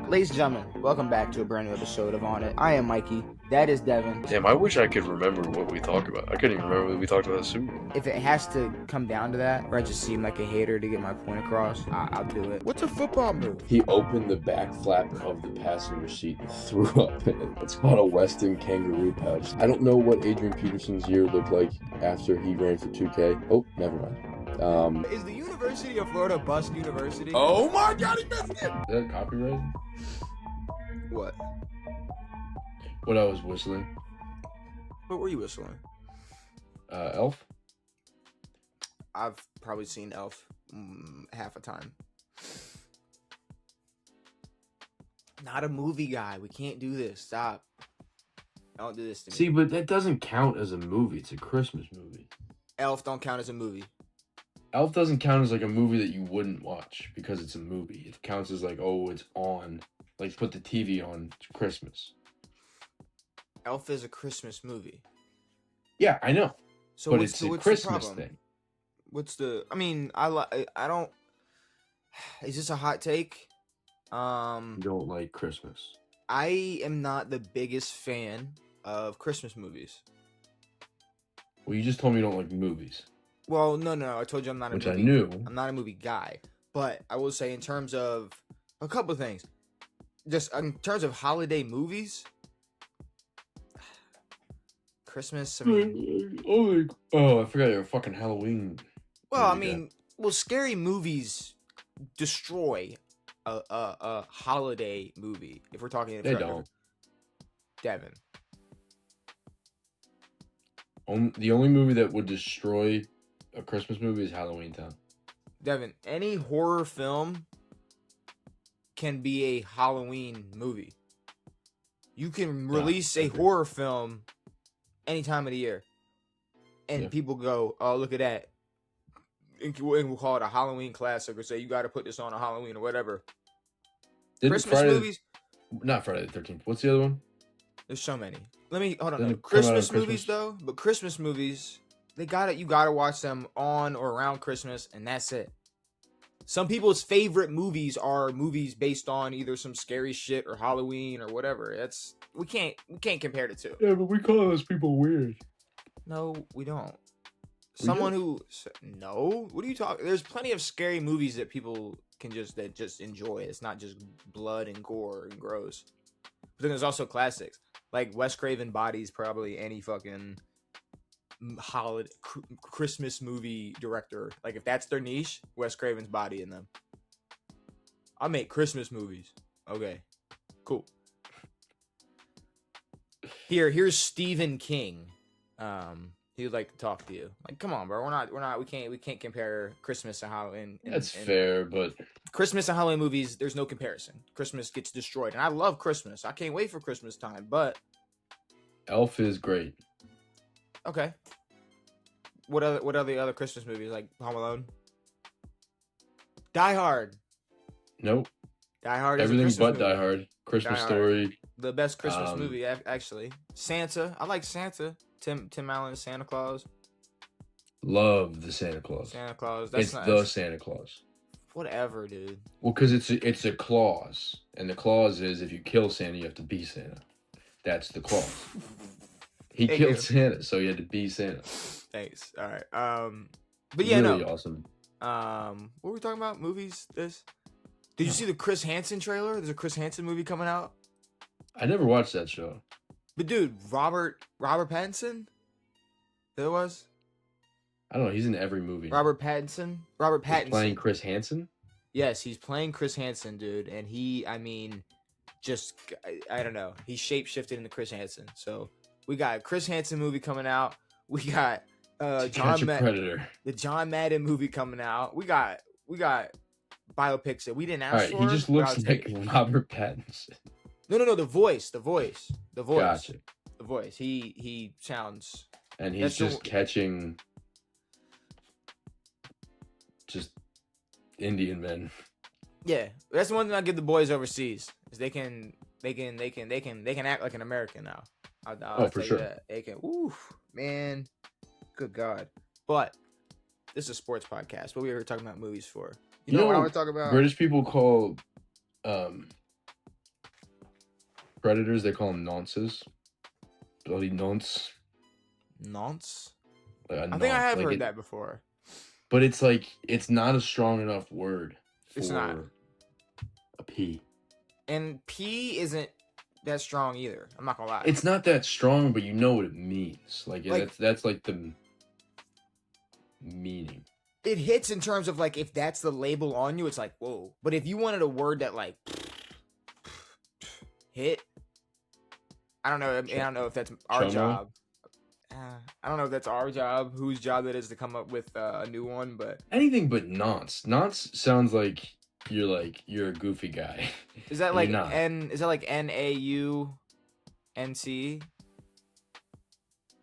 Ladies and gentlemen, welcome back to a brand new episode of On It. I am Mikey. That is Devin. Damn, I wish I could remember what we talked about. I couldn't even remember what we talked about the Super Bowl. If it has to come down to that, or I just seem like a hater to get my point across, I'll do it. What's a football move? He opened the back flap of the passenger seat and threw up in it. It's called a Weston kangaroo pouch. I don't know what Adrian Peterson's year looked like after he ran for 2K. Oh, never mind. Is the University of Florida Bust University? Oh my God, he missed it! Is that copyright? What? What I was whistling? What were you whistling? Elf? I've probably seen Elf half a time. Not a movie guy. We can't do this. Stop. Don't do this to me. See, but that doesn't count as a movie. It's a Christmas movie. Elf don't count as a movie. Elf doesn't count as like a movie that you wouldn't watch because it's a movie. It counts as like, oh, it's on. Like, put the TV on Christmas. Elf is a Christmas movie. Yeah, I know. So but it's a Christmas thing. What's the? I mean, I don't. Is this a hot take? You don't like Christmas. I am not the biggest fan of Christmas movies. Well, you just told me you don't like movies. Well, no. I told you I'm not a Which movie. I knew. I'm not a movie guy, but I will say in terms of a couple of things, just in terms of holiday movies. Christmas, I mean... Oh, I forgot you're a fucking Halloween. Well, I mean, scary movies destroy a holiday movie. If we're talking... They don't. Devin. The only movie that would destroy a Christmas movie is Halloween Town. Devin, any horror film can be a Halloween movie. You can release a horror film any time of the year, and people go, "Oh, look at that!" And we'll call it a Halloween classic, or say you got to put this on a Halloween or whatever. Christmas movies, not Friday the 13th. What's the other one? There's so many. Let me hold on. Christmas movies though, but Christmas movies, you gotta watch them on or around Christmas, and that's it. Some people's favorite movies are movies based on either some scary shit or Halloween or whatever. We can't compare the two. Yeah, but we call those people weird. No, we don't. What are you talking? There's plenty of scary movies that people can just enjoy. It's not just blood and gore and gross. But then there's also classics like Wes Craven bodies probably any fucking holiday Christmas movie director. Like if that's their niche, Wes Craven's body in them. I make Christmas movies. Okay, cool. Here's Stephen King. He would like to talk to you. Like, come on, bro. We can't compare Christmas and Halloween. That's fair, but Christmas and Halloween movies, there's no comparison. Christmas gets destroyed, and I love Christmas. I can't wait for Christmas time. But Elf is great. Okay. What are the other Christmas movies like Home Alone? Die Hard. Nope. Die Hard. Everything is a but movie. Die Hard. Christmas Story. The best Christmas movie, actually. Santa. I like Santa. Tim Allen's Santa Claus. Love the Santa Claus. Santa Claus. It's the Santa Claus. Whatever, dude. Well, because it's a clause, and the clause is if you kill Santa, you have to be Santa. That's the clause. He killed Santa, so he had to be Santa. Thanks. All right. But yeah, really awesome. What were we talking about? Movies? Did you see the Chris Hansen trailer? There's a Chris Hansen movie coming out. I never watched that show. But dude, Robert Pattinson? There was? I don't know. He's in every movie. Robert Pattinson. He's playing Chris Hansen? Yes, he's playing Chris Hansen, dude. And I don't know. He shapeshifted into Chris Hansen. So we got a Chris Hansen movie coming out. We got Predator. The John Madden movie coming out. We got biopics that we didn't ask for. He just looks like Robert Pattinson. No, the voice. Gotcha. The voice. He sounds. And he's just catching just Indian men. Yeah, that's the one thing I give the boys overseas is they can act like an American now. I'll for sure. That. They can. Oof, man. Good God. But this is a sports podcast. What we were talking about movies for? You know what I want to talk about? British people call Predators, they call them nonces. Bloody nonce. Nonce? Like a I think I nonce, have like heard it- that before. But it's like, it's not a strong enough word for It's not. a P. And P isn't that strong either. I'm not gonna lie. It's not that strong, but you know what it means. Like, Like- that's like the meaning. It hits in terms of like if that's the label on you, it's like whoa. But if you wanted a word that like hit, I don't know. I don't know if that's our Chomo? job. I don't know if that's our job, whose job it is to come up with a new one. But Anything but nonce. Nonce sounds like you're a goofy guy. is that You're like not. Is that like NAUNC?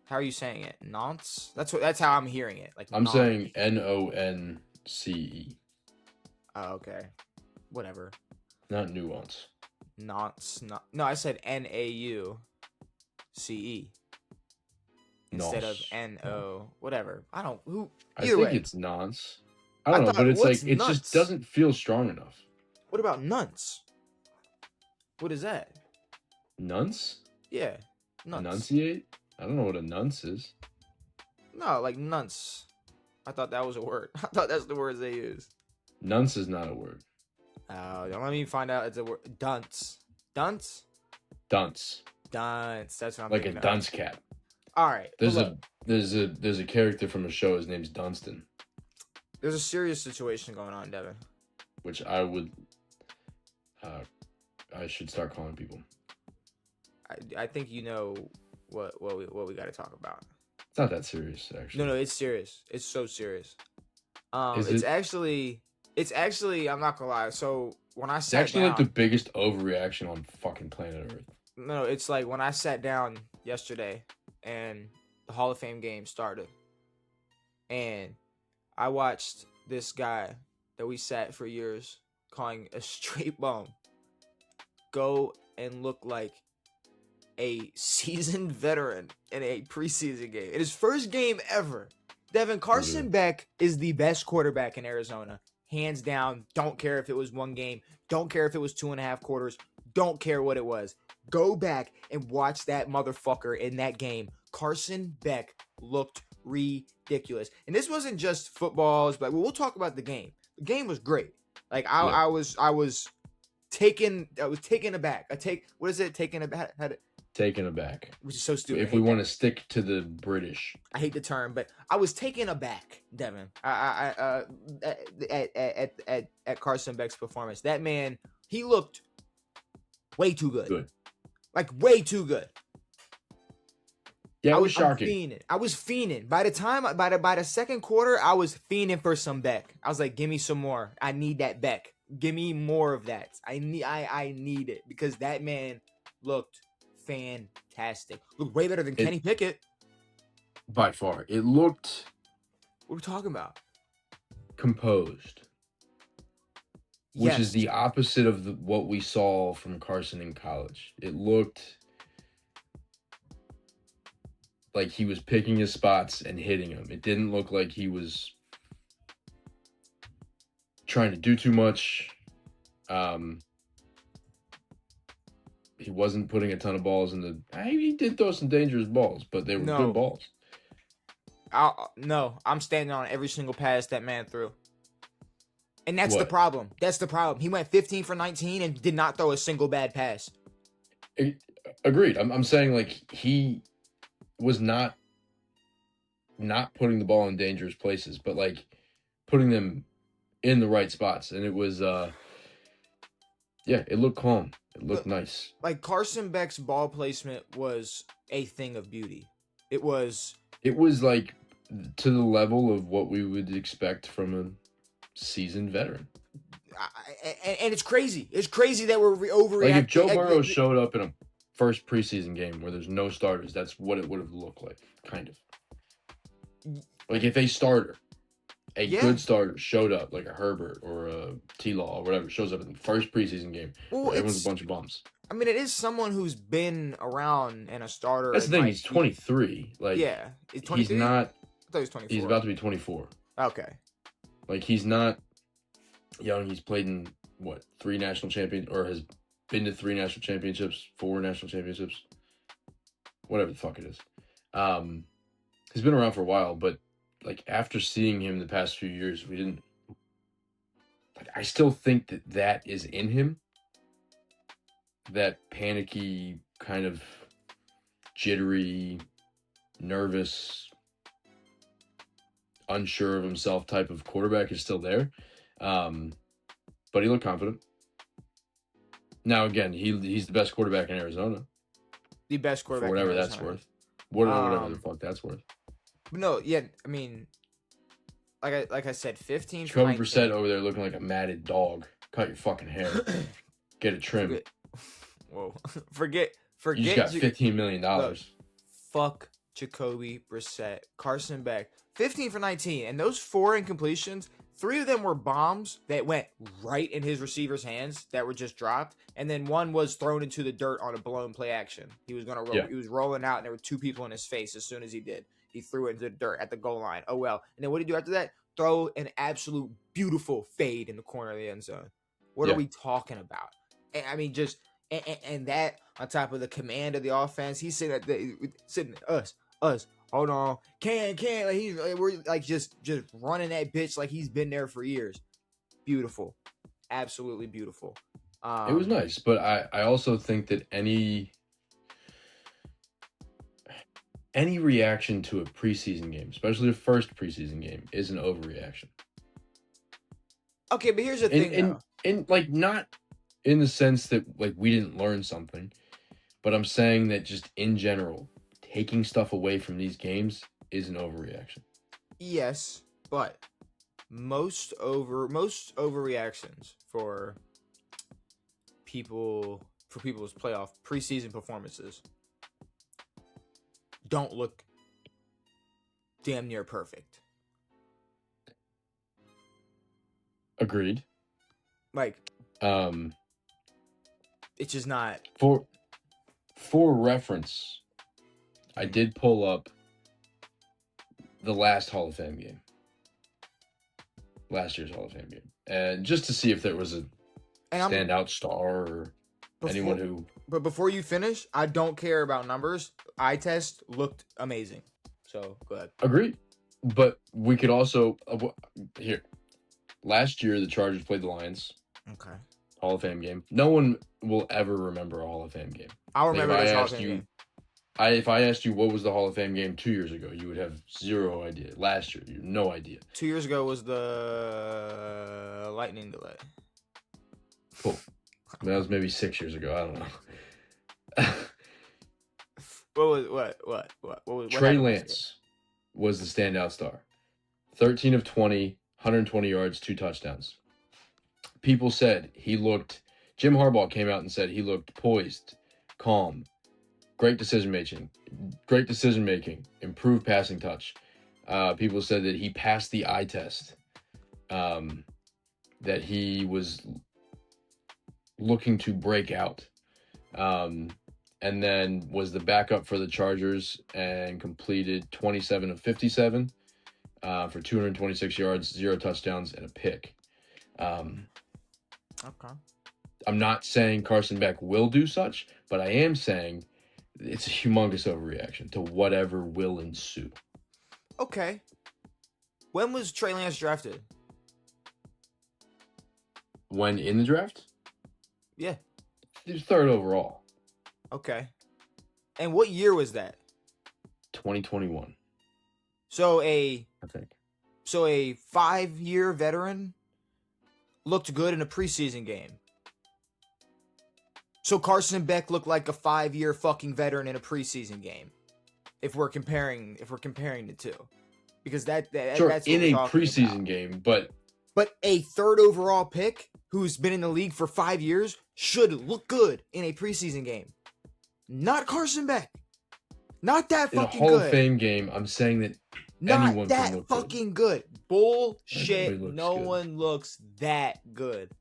How are you saying it? Nonce? That's how I'm hearing it. Like I'm nonce. saying NONCE, Oh, okay. Whatever. not nuance. Nonce. No, I said NAUCE instead of Nonce. NO. Whatever. I don't. Who? I Either think way. it's nonce. I don't know, thought- but it's what's like it nuts? just doesn't feel strong enough. What about nunts? What is that? Nunce? Yeah. Nunts. Enunciate? I don't know what a nunce is. No, like nunts. I thought that was a word. I thought that's the words they use. Nunce is not a word. Don't let me find out it's a word. Dunce. Dunce? Dunce. Dunce. That's what I'm Like a thinking of. dunce cat. All right. There's hold up. there's a character from a show, his name's Dunstan, There's a serious situation going on, Devin. which I would I should start calling people. I think you know what we got to talk about. It's not that serious, actually. No, it's serious. It's so serious. Is It's it? actually I'm not gonna lie. So when I It's sat actually down, like the biggest overreaction on fucking planet Earth. no, it's like when I sat down yesterday and the Hall of Fame game started, and I watched this guy that we sat for years calling a straight bum go and look like a seasoned veteran in a preseason game. In his first game ever. Devin, Carson Beck is the best quarterback in Arizona. Hands down. Don't care if it was one game. Don't care if it was 2.5 quarters. Don't care what it was. Go back and watch that motherfucker in that game. Carson Beck looked ridiculous. And this wasn't just footballs, but we'll talk about the game. The game was great. Like I was taken aback. What is it? Taken aback? Taken aback. Which is so stupid. If we want to stick to the British. I hate the term, but I was taken aback, Devin. At Carson Beck's performance. That man, he looked way too good. Good. Like way too good. Yeah, it was I'm shocking. fiending. I was fiending. By the second quarter, I was fiending for some Beck. I was like, give me some more. I need that Beck. Give me more of that. I need it because that man looked fantastic. Looked way better than Kenny Pickett. By far. It looked What are we talking about? composed. Which Yes. is the opposite of what we saw from Carson in college. It looked like he was picking his spots and hitting them. It didn't look like he was trying to do too much. He wasn't putting a ton of balls in the... He did throw some dangerous balls, but they were No. good balls. No, I'm standing on every single pass that man threw. And that's the What? problem. That's the problem. He went 15 for 19 and did not throw a single bad pass. Agreed. I'm saying like he was not putting the ball in dangerous places, but like putting them in the right spots. And it was it looked calm. It looked nice. Like Carson Beck's ball placement was a thing of beauty. It was like to the level of what we would expect from a seasoned veteran. and it's crazy. It's crazy that we're overreacting. Like if Joe Burrow showed up in a first preseason game where there's no starters, that's what it would have looked like, kind of. Like if a starter, good starter showed up, like a Herbert or a T-Law or whatever, shows up in the first preseason game, everyone's a bunch of bums. I mean, it is someone who's been around and a starter. That's the thing. He's 23. Like, yeah, he's not. I thought he was 24. He's about to be 24. Okay. Like he's not young. He's played in 3 national champions, or has been to 3 national championships, 4 national championships, whatever the fuck it is. He's been around for a while, but like after seeing him the past few years, we didn't. Like, I still think that is in him. That panicky, kind of jittery, nervous, unsure of himself type of quarterback is still there. But he looked confident. Now, again, he's the best quarterback in Arizona. The best quarterback, for whatever in that's Arizona. worth. Whatever the fuck that's worth. No, yeah, I mean, like I said, 15 for Jacoby 19. Brissett over there looking like a matted dog. Cut your fucking hair. Get it trimmed. Whoa. Forget. You just got $15 million. Look, fuck Jacoby Brissett. Carson Beck. 15 for 19. And those 4 incompletions, 3 of them were bombs that went right in his receiver's hands that were just dropped. And then 1 was thrown into the dirt on a blown play action. He was He was rolling out, and there were 2 people in his face as soon as he did. He threw it into the dirt at the goal line. Oh, well. And then what did he do after that? Throw an absolute beautiful fade in the corner of the end zone. What are we talking about? And, I mean, just and that on top of the command of the offense, he's sitting us. Hold on, like we're like just running that bitch like he's been there for years. Beautiful, absolutely beautiful. It was nice, but I also think that any reaction to a preseason game, especially the first preseason game, is an overreaction. Okay, but here's the thing, and like not in the sense that like we didn't learn something, but I'm saying that just in general, taking stuff away from these games is an overreaction. Yes, but most overreactions for people's playoff preseason performances don't look damn near perfect. Agreed. Like, it's just not. For reference, I did pull up the last Hall of Fame game. Last year's Hall of Fame game. And just to see if there was a standout star or anyone who... But before you finish, I don't care about numbers. Eye test looked amazing. So, go ahead. Agreed. But we could also... here. Last year, the Chargers played the Lions. Okay. Hall of Fame game. No one will ever remember a Hall of Fame game. I'll remember this Hall of Fame game. If I asked you what was the Hall of Fame game 2 years ago, you would have zero idea. Last year, you had no idea. 2 years ago was the lightning delay. Cool. That was maybe 6 years ago. I don't know. What Trey Lance was the standout star. 13 of 20, 120 yards, 2 touchdowns. People said Jim Harbaugh came out and said he looked poised, calm, great decision making, improved passing touch. People said that he passed the eye test, that he was looking to break out, and then was the backup for the Chargers and completed 27 of 57 for 226 yards, 0 touchdowns, and a pick. Okay. I'm not saying Carson Beck will do such, but I am saying it's a humongous overreaction to whatever will ensue. Okay. When was Trey Lance drafted? When in the draft? Yeah. He was 3rd overall. Okay. And what year was that? 2021. I think. So a 5-year veteran looked good in a preseason game. So Carson Beck looked like a 5-year fucking veteran in a preseason game. If we're comparing the two. Because that's what in a preseason about. Game, but a 3rd overall pick who's been in the league for 5 years should look good in a preseason game. Not Carson Beck. Not that fucking good. In a Hall of Fame game, I'm saying that anyone can look fucking good. Bullshit. No one looks that good.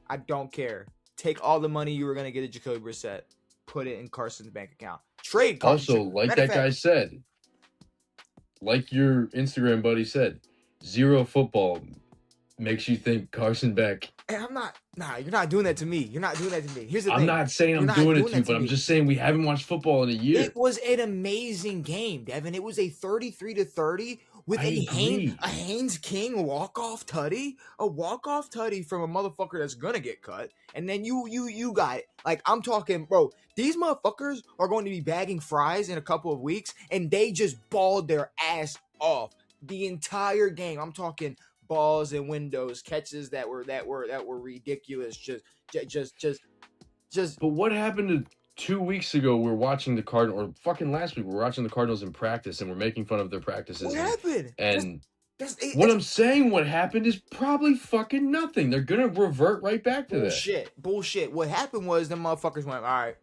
I don't care. Take all the money you were going to get at Jacoby Brissett. Put it in Carson's bank account. Trade Carson. Also, like that guy said, like your Instagram buddy said, 0 football makes you think Carson Beck And I'm not. Nah, you're not doing that to me. You're not doing that to me. Here's the thing. I'm not saying You're I'm not doing it doing to you, that to but I'm me. just saying we haven't watched football in a year. It was an amazing game, Devin. It was a 33-30 with a Haynes King walk-off tutty, a walk-off tutty from a motherfucker that's gonna get cut, and then you got it. Like, I'm talking, bro. These motherfuckers are going to be bagging fries in a couple of weeks, and they just balled their ass off the entire game. I'm talking balls and windows, catches that were ridiculous. Just. But what happened to 2 weeks ago? We're watching the Cardinals, or fucking last week, we're watching the Cardinals in practice, and we're making fun of their practices. What happened? And I'm saying, what happened is probably fucking nothing. They're gonna revert right back to that. Bullshit. What happened was the motherfuckers went, all right,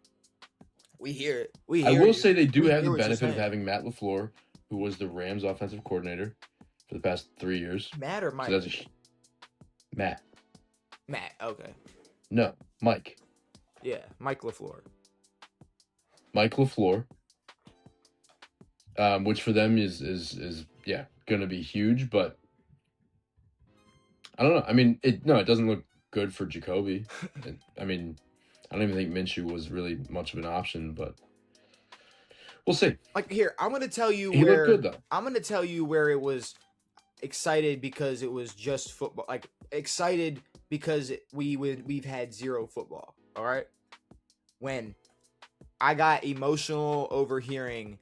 we hear it. I will say they do have the benefit of having Matt LaFleur, who was the Rams offensive coordinator for the past 3 years. Matt or Mike? So Matt. Matt, okay. No, Mike. Yeah, Mike LaFleur. Mike LaFleur. Which for them is gonna be huge, but I don't know. I mean, it doesn't look good for Jacoby. I mean, I don't even think Minshew was really much of an option, but we'll see. Like, here, I'm gonna tell you he looked good though. I'm gonna tell you where it was excited because it was just football. Like, excited because we've had zero football. All right. When I got emotional overhearing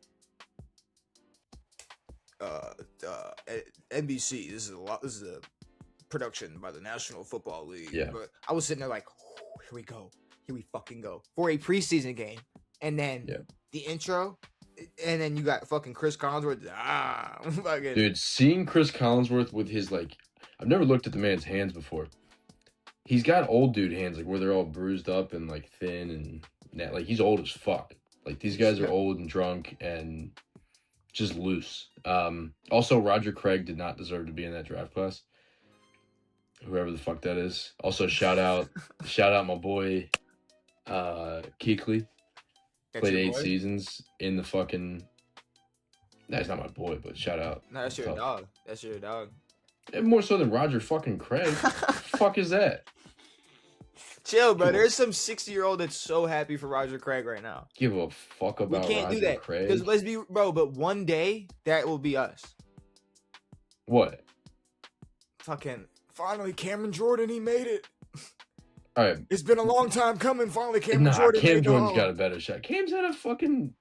NBC, this is a production by the National Football League. Yeah. But I was sitting there like, here we go. Here we fucking go. For a preseason game. And then the intro, and then you got fucking Chris Collinsworth. Fucking. Dude, seeing Chris Collinsworth with his, like, I've never looked at the man's hands before. He's got old dude hands, like, where they're all bruised up and, like, thin and, like, he's old as fuck. Like, these guys are old and drunk and just loose. Also, Roger Craig did not deserve to be in that draft class. Whoever the fuck that is. Also, shout out my boy, Kuechly. Played 8 seasons in the fucking... That's not my boy, but shout out. No, that's your dog. That's your dog. And more so than Roger fucking Craig. Fuck is that? Chill, bro. There's some 60-year-old that's so happy for Roger Craig right now. Give a fuck about we can't Roger do that. Craig. Because let's be, bro, but one day, that will be us. What? Fucking, finally, Cameron Jordan, he made it. All right. It's been a long time coming. Finally, Cameron Jordan. Cam Jordan's got a better shot. Cam's had a fucking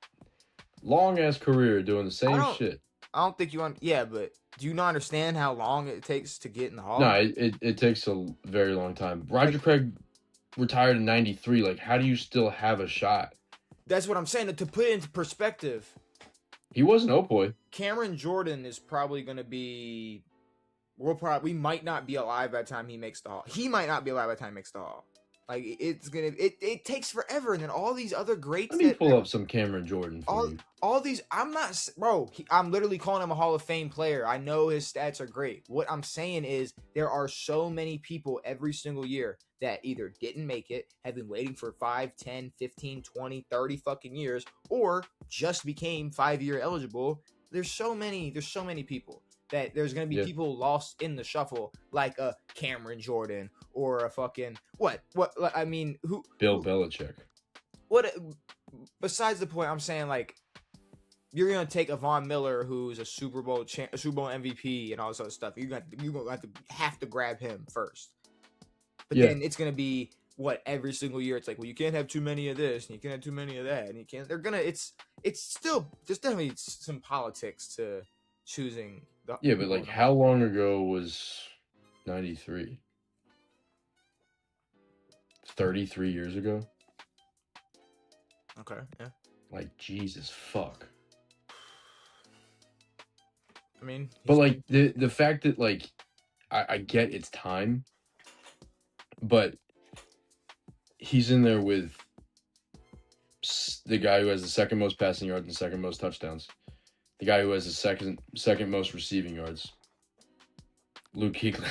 long-ass career doing the same shit. I don't think you yeah, but do you not understand how long it takes to get in the hall? No, it takes a very long time. Roger Craig retired in 93. Like, how do you still have a shot? That's what I'm saying. To put it into perspective, he was an old boy. Cameron Jordan is probably going to be... We might not be alive by the time he makes the hall. He might not be alive by the time he makes the hall. Like, it's gonna... It takes forever, and then all these other greats... Let me pull up some Cameron Jordan for you. All these... I'm not... Bro, I'm literally calling him a Hall of Fame player. I know his stats are great. What I'm saying is there are so many people every single year that either didn't make it, have been waiting for 5, 10, 15, 20, 30 fucking years, or just became 5-year eligible. There's so many people that there's going to be people lost in the shuffle, like a Cameron Jordan or a fucking what I mean, who Bill Belichick. What besides the point, I'm saying, like, you're going to take a Von Miller who's a Super Bowl MVP and all this other stuff. You're going to have to grab him first. But then it's going to be every single year it's like, well, you can't have too many of this and you can't have too many of that, and you can't. It's still, there's definitely some politics to choosing. But like, how long ago was 93? 33 years ago. Okay, yeah. Like, Jesus fuck. I mean, but like the fact that, like, I get it's time, but he's in there with the guy who has the second most passing yards and second most touchdowns, the guy who has the second most receiving yards, Luke Kuechly.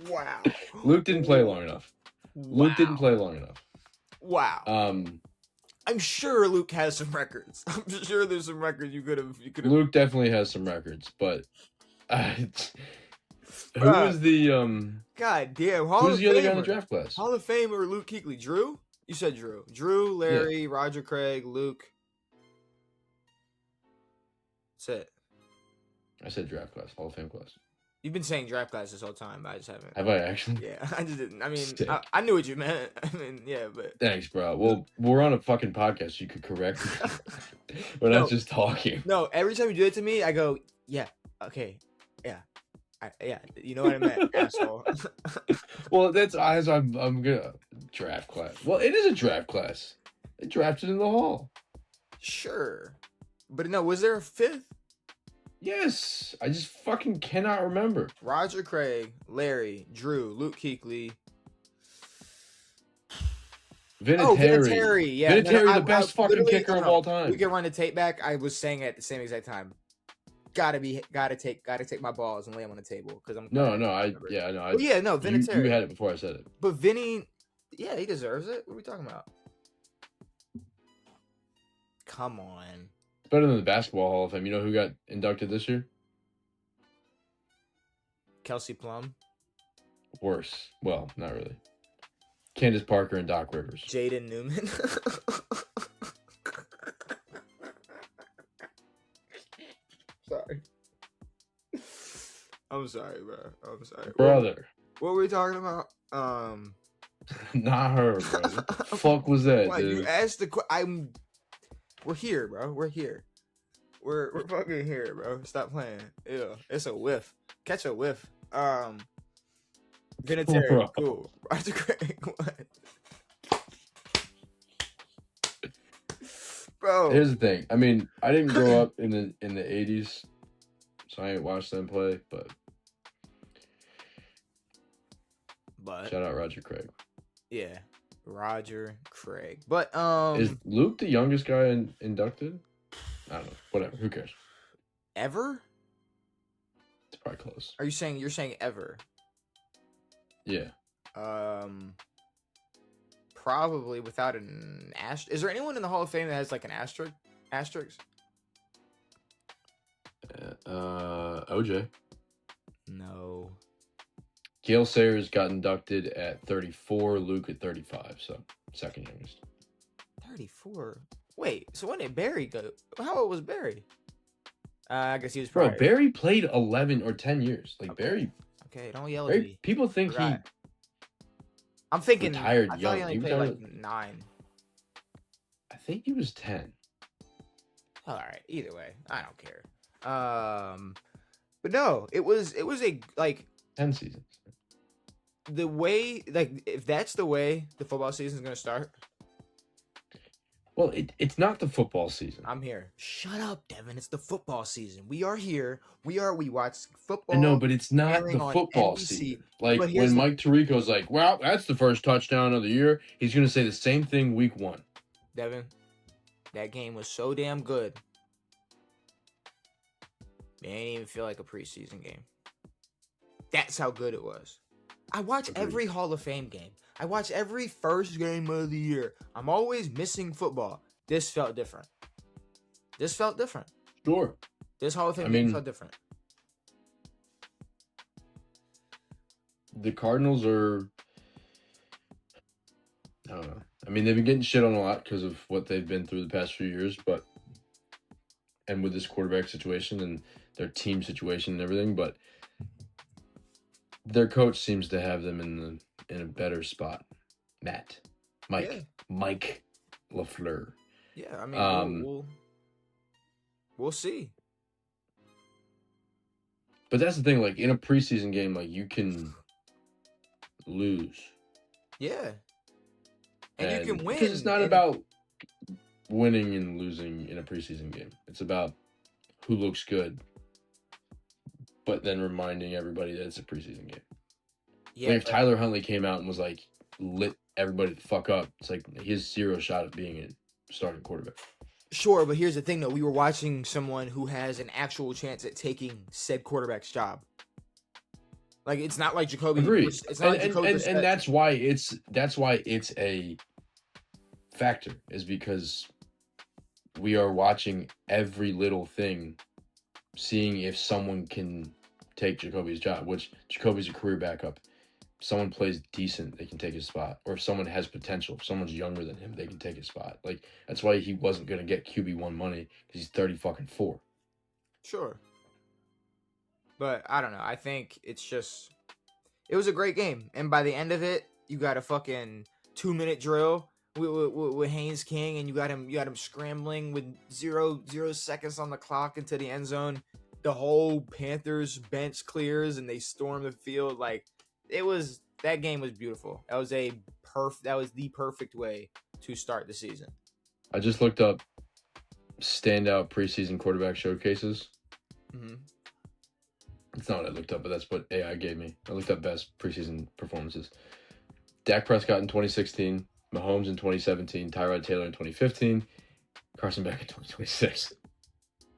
Wow. Luke didn't play long enough. Wow. I'm sure Luke has some records. I'm sure there's some records you could have. Luke definitely has some records, but Who was the God damn, who's the other guy in the draft class? Hall of Famer Luke Kuechly. Drew? You said Drew. Drew, Larry, Roger Craig, Luke. That's it. I said draft class, Hall of Fame class. You've been saying draft class this whole time, but I just haven't. Have I actually? Yeah, I just didn't. I mean, Sick. I knew what you meant. I mean, yeah, but. Thanks, bro. Well, we're on a fucking podcast. You could correct me. We're not just talking. No, every time you do it to me, I go, yeah, okay, yeah. Yeah, you know what I meant, asshole. Well, that's as I'm gonna draft class. Well, it is a draft class. They drafted in the hall. Sure, but no, was there a fifth? Yes, I just fucking cannot remember. Roger Craig, Larry, Drew, Luke Kuechly. Vinatieri. Yeah, Vinatieri, the best fucking kicker of all time. We can run the tape back. I was saying it at the same exact time. Gotta take my balls and lay them on the table because I'm. No, Vinatieri. You had it before I said it. But Vinny, yeah, he deserves it. What are we talking about? Come on. It's better than the Basketball Hall of Fame. You know who got inducted this year? Kelsey Plum. Worse. Well, not really. Candace Parker and Doc Rivers. Jaden Newman. Sorry. I'm sorry, bro. I'm sorry. Brother. What were we talking about? Not her, bro. What the fuck was that, What, dude? you asked we're here, bro. We're here. We're fucking here, bro. Stop playing. Ew. It's a whiff. Catch a whiff. Vinatieri, Bro. cool. Roger Craig, what? Bro. Here's the thing. I mean, I didn't grow up in the 80s, so I ain't watched them play, but shout out Roger Craig. Yeah. Roger Craig. But is Luke the youngest guy inducted? I don't know. Whatever. Who cares? Ever? It's probably close. You're saying ever? Yeah. Probably without an asterisk. Is there anyone in the Hall of Fame that has like an asterisk? OJ. No. Gale Sayers got inducted at 34, Luke at 35, so second youngest. 34? Wait, so when did Barry go? How old was Barry? I guess he was probably... Bro, Barry played 11 or 10 years. Like, okay. Barry... Okay, don't yell at Barry, me. people think he... I'm thinking... Retired I young. thought he only played like 9. I think he was 10. All right, either way, I don't care. But no, it was a, like... 10 seasons. The way, like, if that's the way the football season is going to start... Well, it's not the football season. I'm here. Shut up, Devin. It's the football season. We are here. We watch football. I know, but it's not the football season. Like, when Mike Tirico's like, well, that's the first touchdown of the year, he's going to say the same thing week 1. Devin, that game was so damn good. It ain't even feel like a preseason game. That's how good it was. I watch every Hall of Fame game. I watch every first game of the year. I'm always missing football. This felt different. Sure. This Hall of Fame game felt different. The Cardinals are... I don't know. I mean, they've been getting shit on a lot because of what they've been through the past few years, but... And with this quarterback situation and their team situation and everything, but... Their coach seems to have them in a better spot. Mike LaFleur. Yeah, I mean, we'll see. But that's the thing, like, in a preseason game, like, you can lose. Yeah. And you can win. Because it's not about winning and losing in a preseason game. It's about who looks good, but then reminding everybody that it's a preseason game. Yeah. Like if Tyler Huntley came out and was like, lit everybody the fuck up, it's like he has zero shot at being a starting quarterback. Sure, but here's the thing though. We were watching someone who has an actual chance at taking said quarterback's job. Like it's not like Jacoby. Agreed. It's not like Jacoby and that's why it's a factor, is because we are watching every little thing, seeing if someone can take Jacoby's job, which Jacoby's a career backup. If someone plays decent, they can take his spot. Or if someone has potential, if someone's younger than him, they can take his spot. Like, that's why he wasn't going to get QB1 money, because he's 34. Sure. But I don't know. I think it's just... It was a great game. And by the end of it, you got a fucking 2-minute drill with Haynes King, and you got him scrambling with zero seconds on the clock into the end zone. The whole Panthers bench clears, and they storm the field. Like, that game was beautiful. That was the perfect way to start the season. I just looked up standout preseason quarterback showcases. Mm-hmm. It's not what I looked up, but that's what AI gave me. I looked up best preseason performances. Dak Prescott in 2016, Mahomes in 2017, Tyrod Taylor in 2015, Carson Beck in 2026.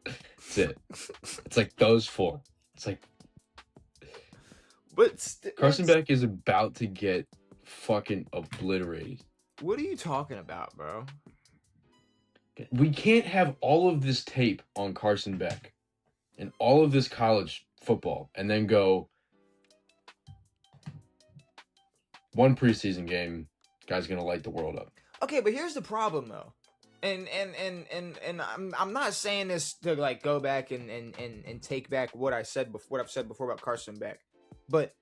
That's it. It's like those four. It's like... But Carson Beck is about to get fucking obliterated. What are you talking about, bro? We can't have all of this tape on Carson Beck and all of this college football and then go one preseason game, guy's gonna light the world up. Okay, but here's the problem though. And I'm not saying this to like go back and take back what I've said before about Carson Beck. But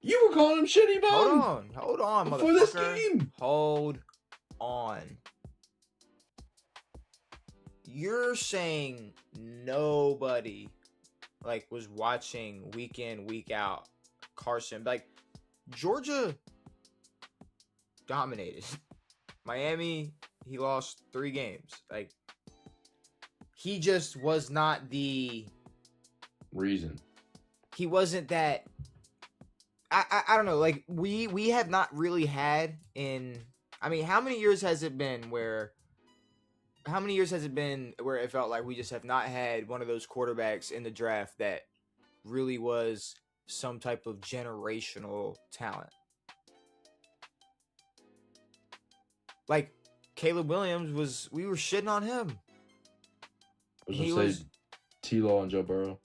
you were calling him shitty bum. Hold on, before motherfucker. This game. Hold on. You're saying nobody like was watching week in, week out Carson. Like, Georgia dominated. Miami, he lost 3 games. Like, he just was not the reason. He wasn't that. I don't know. Like, we have not really had in. I mean, how many years has it been where it felt like we just have not had one of those quarterbacks in the draft that really was some type of generational talent? Like, Caleb Williams we were shitting on him. He was T-Law and Joe Burrow.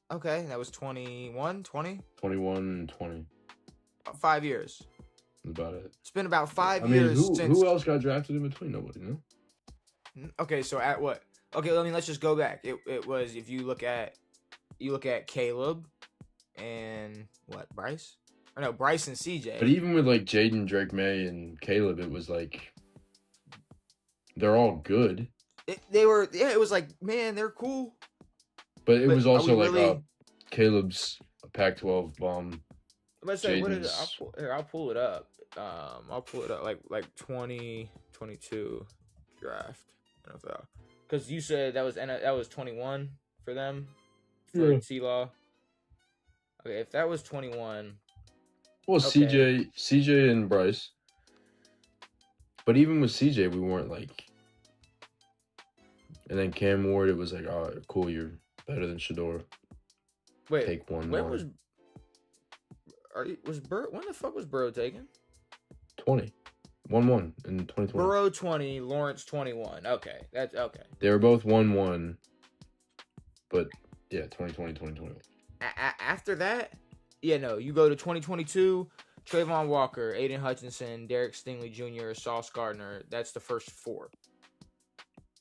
Okay, that was 21, 20? 21 and 20. About 5 years. That's about it. It's been about 5 years since... Who else got drafted in between? Nobody, no? Okay, so at what? Okay, let's just go back. It was, if you look at Caleb and what, Bryce? Or no, Bryce and CJ. But even with like Jaden, Drake May, and Caleb, it was like they're all good. It was like, man, they're cool. But it was also like Caleb's a Pac-12 bomb. Let's say, what is it? I'll pull it up. I'll pull it up like 2022 draft NFL. Because you said that was 21 for them for T-Law. Okay, if that was 21. Well, okay. CJ and Bryce. But even with CJ, we weren't like. And then Cam Ward, it was like, oh, cool, you're better than Shador. Wait, take one when more. Was Burrow? When the fuck was Burrow taken? 20. 1-1 in 2020. Burrow 20, Lawrence 21. Okay, that's okay. They were both 1-1. But yeah, 2020, 2021. After that, yeah, no, you go to 2022. Trayvon Walker, Aiden Hutchinson, Derek Stingley Jr., Sauce Gardner. That's the first 4.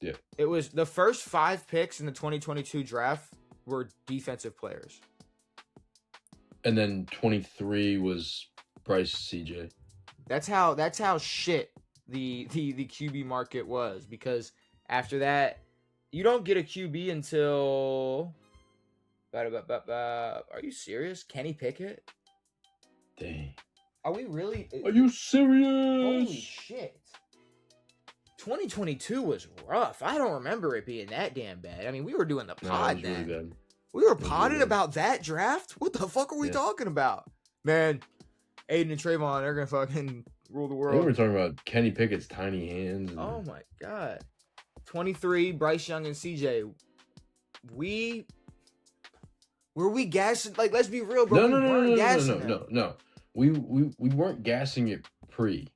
Yeah. It was the first 5 picks in the 2022 draft were defensive players. And then 23 was Bryce CJ. That's how shit the QB market was, because after that, you don't get a QB until are you serious? Kenny Pickett? Dang. Are we really? Are you serious? Holy shit. 2022 was rough. I don't remember it being that damn bad. I mean, we were doing the pod then. Really bad. We were podding about that draft? What the fuck are we talking about? Man, Aiden and Trayvon, they're going to fucking rule the world. I think we were talking about Kenny Pickett's tiny hands. Oh my God. 23, Bryce Young and CJ. Were we gassing? Like, let's be real, bro. No. We weren't gassing it pre.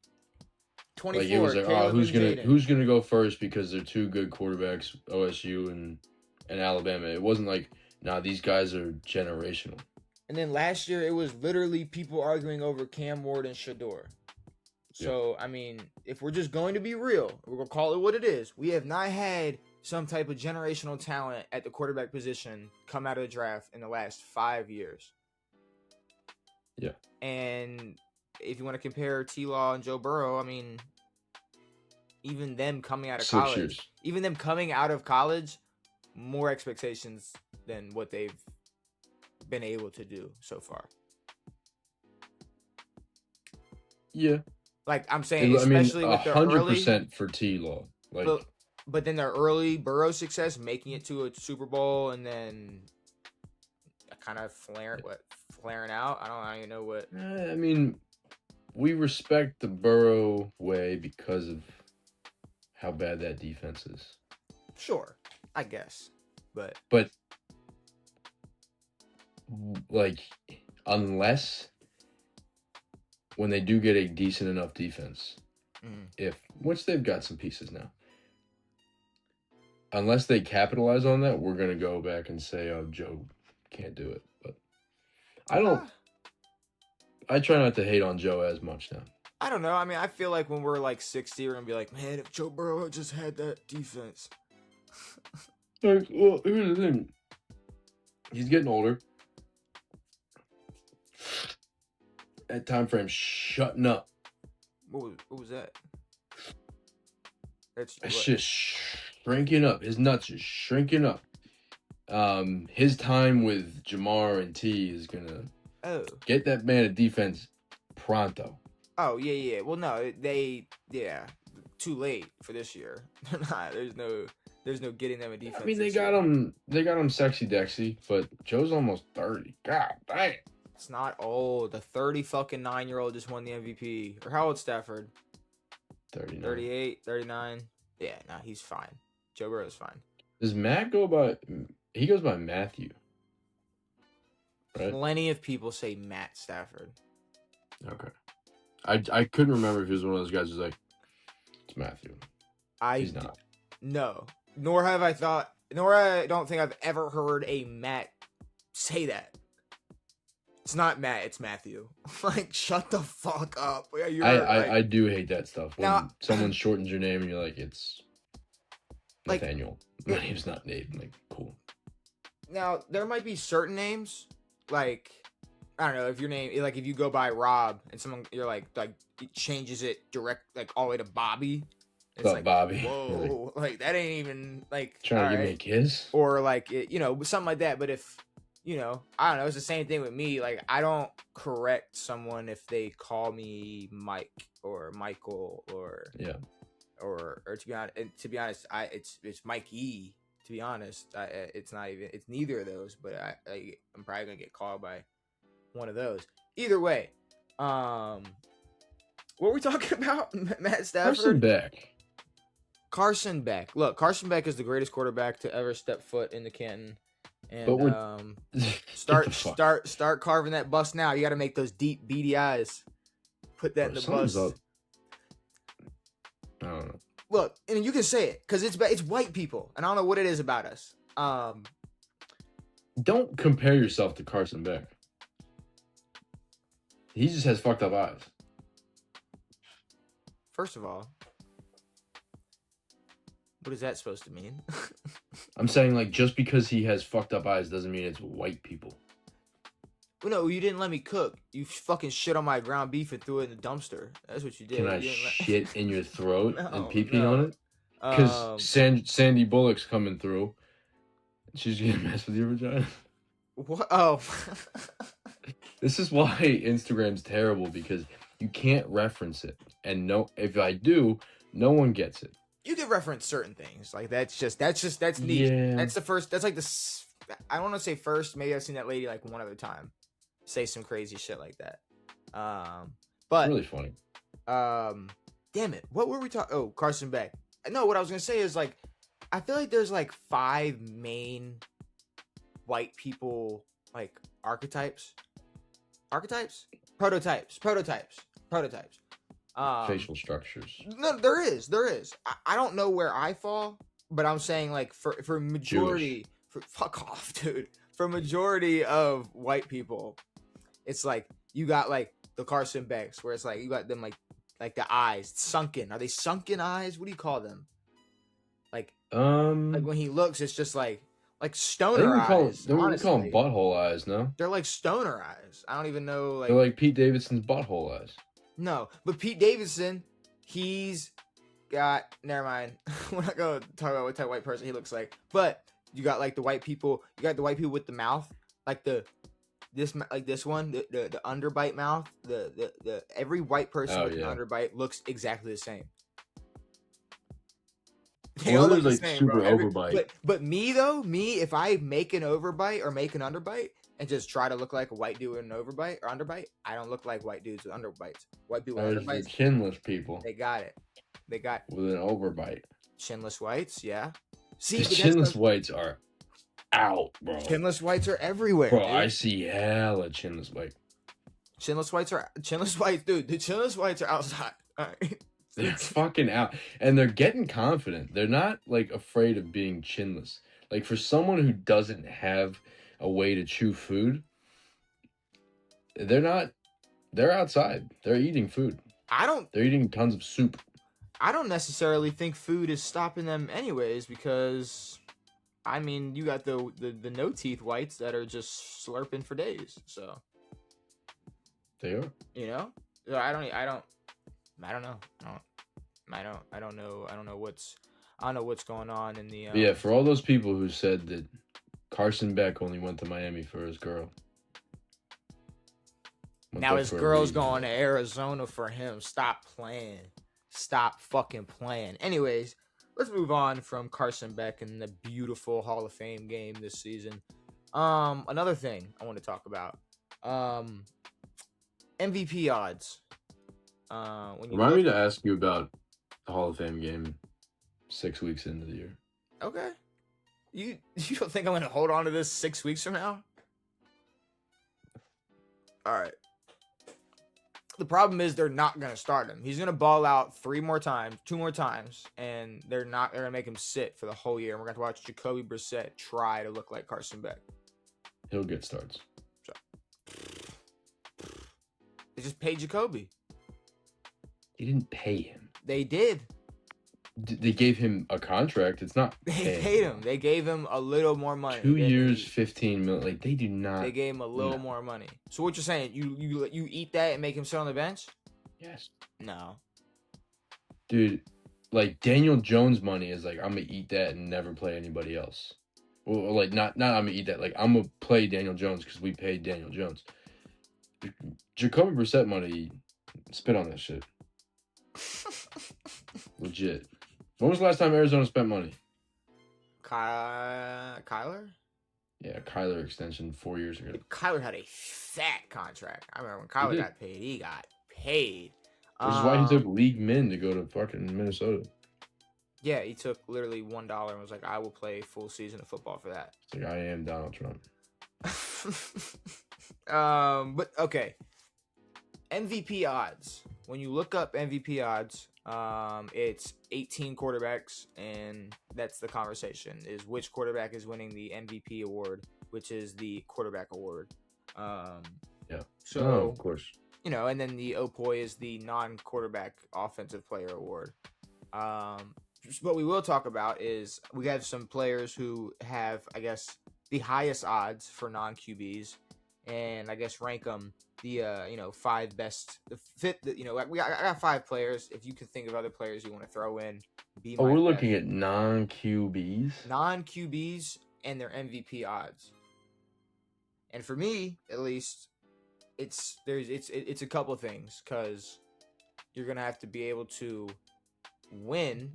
24. Like, it was like, who's gonna go first because they're 2 good quarterbacks, OSU and Alabama. It wasn't like Nah, these guys are generational. And then last year, it was literally people arguing over Cam Ward and Shador. So, I mean, if we're just going to be real, we're going to call it what it is. We have not had some type of generational talent at the quarterback position come out of the draft in the last 5 years. Yeah. And if you want to compare T-Law and Joe Burrow, I mean, even them coming out of 6 college, years. even them coming out of college, more expectations than what they've been able to do so far. Yeah. Like I'm saying, especially with their early 100% for T-Law. Like, but then their early Burrow success, making it to a Super Bowl, and then kind of flaring out. I don't even know what. I mean, we respect the Burrow way because of how bad that defense is. Sure, I guess, but like, unless when they do get a decent enough defense, which they've got some pieces now, unless they capitalize on that, we're gonna go back and say, "Oh, Joe can't do it." But I try not to hate on Joe as much now. I don't know. I mean, I feel like when we're like 60, we're gonna be like, man, if Joe Burrow just had that defense. Well, here's the thing. He's getting older. That time frame shutting up. What was that? That's just shrinking up. His nuts just shrinking up. His time with Jamar and T is gonna get that man a defense pronto. Oh yeah. Well, no, too late for this year. There's no getting them a defense. I mean, they got him sexy Dexy, but Joe's almost 30. God dang. It's not old. The 39-year-old just won the MVP. Or how old Stafford? 39. 38, 39. Yeah, he's fine. Joe Burrow's fine. Does Matt go by... He goes by Matthew. Right? Plenty of people say Matt Stafford. Okay. I couldn't remember if he was one of those guys who's like, it's Matthew. He's not. No. Nor I don't think I've ever heard a Matt say that. It's not Matt, it's Matthew. Like, shut the fuck up. I do hate that stuff. When someone shortens your name and you're like, it's Nathaniel. My name's not Nate. I'm like, cool. Now, there might be certain names, like, I don't know, if your name, like, if you go by Rob and someone, you're like it changes it direct, like, all the way to Bobby. It's like, Bobby. Whoa. Like, that ain't even, like, trying to give me a kiss? Or, like, something like that. But if, I don't know, it's the same thing with me. Like, I don't correct someone if they call me Mike or Michael or or to be honest, it's Mikey. To be honest, it's neither of those. But I'm probably gonna get called by one of those. Either way, what were we talking about? Matt Stafford. Carson Beck. Look, Carson Beck is the greatest quarterback to ever step foot in the Canton. And start carving that bus now. You got to make those deep beady eyes. Put that in the bus. I don't know. Look, and you can say it because it's white people, and I don't know what it is about us. Don't compare yourself to Carson Beck. He just has fucked up eyes. First of all, what is that supposed to mean? I'm saying, like, just because he has fucked up eyes doesn't mean it's white people. Well, no, you didn't let me cook. You fucking shit on my ground beef and threw it in the dumpster. That's what you did. Can I shit in your throat and pee-pee on it? Because Sandy Bullock's coming through. She's gonna mess with your vagina. What? Oh. This is why Instagram's terrible, because you can't reference it. And if I do, no one gets it. You can reference certain things. Like, that's neat. Yeah. That's the first. That's like I don't want to say first. Maybe I've seen that lady like one other time say some crazy shit like that. But it's really funny. Damn it. What were we talking? Oh, Carson Beck. No, what I was gonna say is, like, I feel like there's like 5 main white people, like, prototypes. Facial structures. No, there is. I don't know where I fall, but I'm saying, like, for majority, fuck off, dude. for majority of white people, it's like you got like the Carson Becks, where it's like you got them like the eyes sunken. Are they sunken eyes? What do you call them? Like when he looks, it's just like stoner eyes. They would call them butthole eyes, no? They're like stoner eyes. I don't even know. Like they're like Pete Davidson's butthole eyes. No, but Pete Davidson, he's got. Never mind. We're not gonna talk about what type of white person he looks like. But you got like the white people. You got the white people with the mouth, like this one, the underbite mouth. The every white person with an underbite looks exactly the same. They all look the same, super overbite. But me, if I make an overbite or make an underbite and just try to look like a white dude with an overbite or underbite, I don't look like white dudes with underbites. White people with underbites. The chinless people. They got it. With an overbite. Chinless whites, yeah. See, the chinless whites are out, bro. Chinless whites are everywhere, bro. Dude. I see hella chinless white. Chinless whites, dude. The chinless whites are outside. All right. They're fucking out, and they're getting confident. They're not like afraid of being chinless. Like for someone who doesn't have a way to chew food, they're not. They're outside. They're eating food. They're eating tons of soup. I don't necessarily think food is stopping them, anyways, because I mean, you got the no teeth whites that are just slurping for days. So they are. You know, I don't know. I don't know what's going on in the. Yeah, for all those people who said that Carson Beck only went to Miami for his girl. Now his girl's going to Arizona for him. Stop playing. Stop fucking playing. Anyways, let's move on from Carson Beck and the beautiful Hall of Fame game this season. Another thing I want to talk about. MVP odds. Remind me to ask you about the Hall of Fame game 6 weeks into the year. Okay. You don't think I'm going to hold on to this 6 weeks from now? All right. The problem is they're not going to start him. He's going to ball out 2 more times, and they're going to make him sit for the whole year. And we're going to watch Jacoby Brissett try to look like Carson Beck. He'll get starts. So, they just paid Jacoby. They didn't pay him. They did. They gave him a contract. It's not. They paid him. They gave him a little more money. 2 years, 15 million. Like they do not. They gave him a little more money. So what you're saying? You eat that and make him sit on the bench? Yes. No. Dude, like Daniel Jones money is like I'm gonna eat that and never play anybody else. Or like not I'm gonna eat that. Like I'm gonna play Daniel Jones because we paid Daniel Jones. Jacoby Brissett money, spit on that shit. Legit. When was the last time Arizona spent money? Kyler? Yeah, Kyler extension 4 years ago. Kyler had a fat contract. I remember when Kyler got paid. He got paid. Which is why he took league min to go to fucking Minnesota. Yeah, he took literally $1 and was like, I will play full season of football for that. It's like, I am Donald Trump. But okay. MVP odds. When you look up MVP odds, it's 18 quarterbacks, and that's the conversation, is which quarterback is winning the MVP award, which is the quarterback award. Yeah. So, of course. You know, and then the OPOY is the non-quarterback offensive player award. What we will talk about is we have some players who have, I guess, the highest odds for non-QBs, and I guess rank them the 5 best, I got 5 players. If you could think of other players you want to throw in, we're looking at non-QBs and their MVP odds. And for me, at least, it's a couple of things, because you're gonna have to be able to win,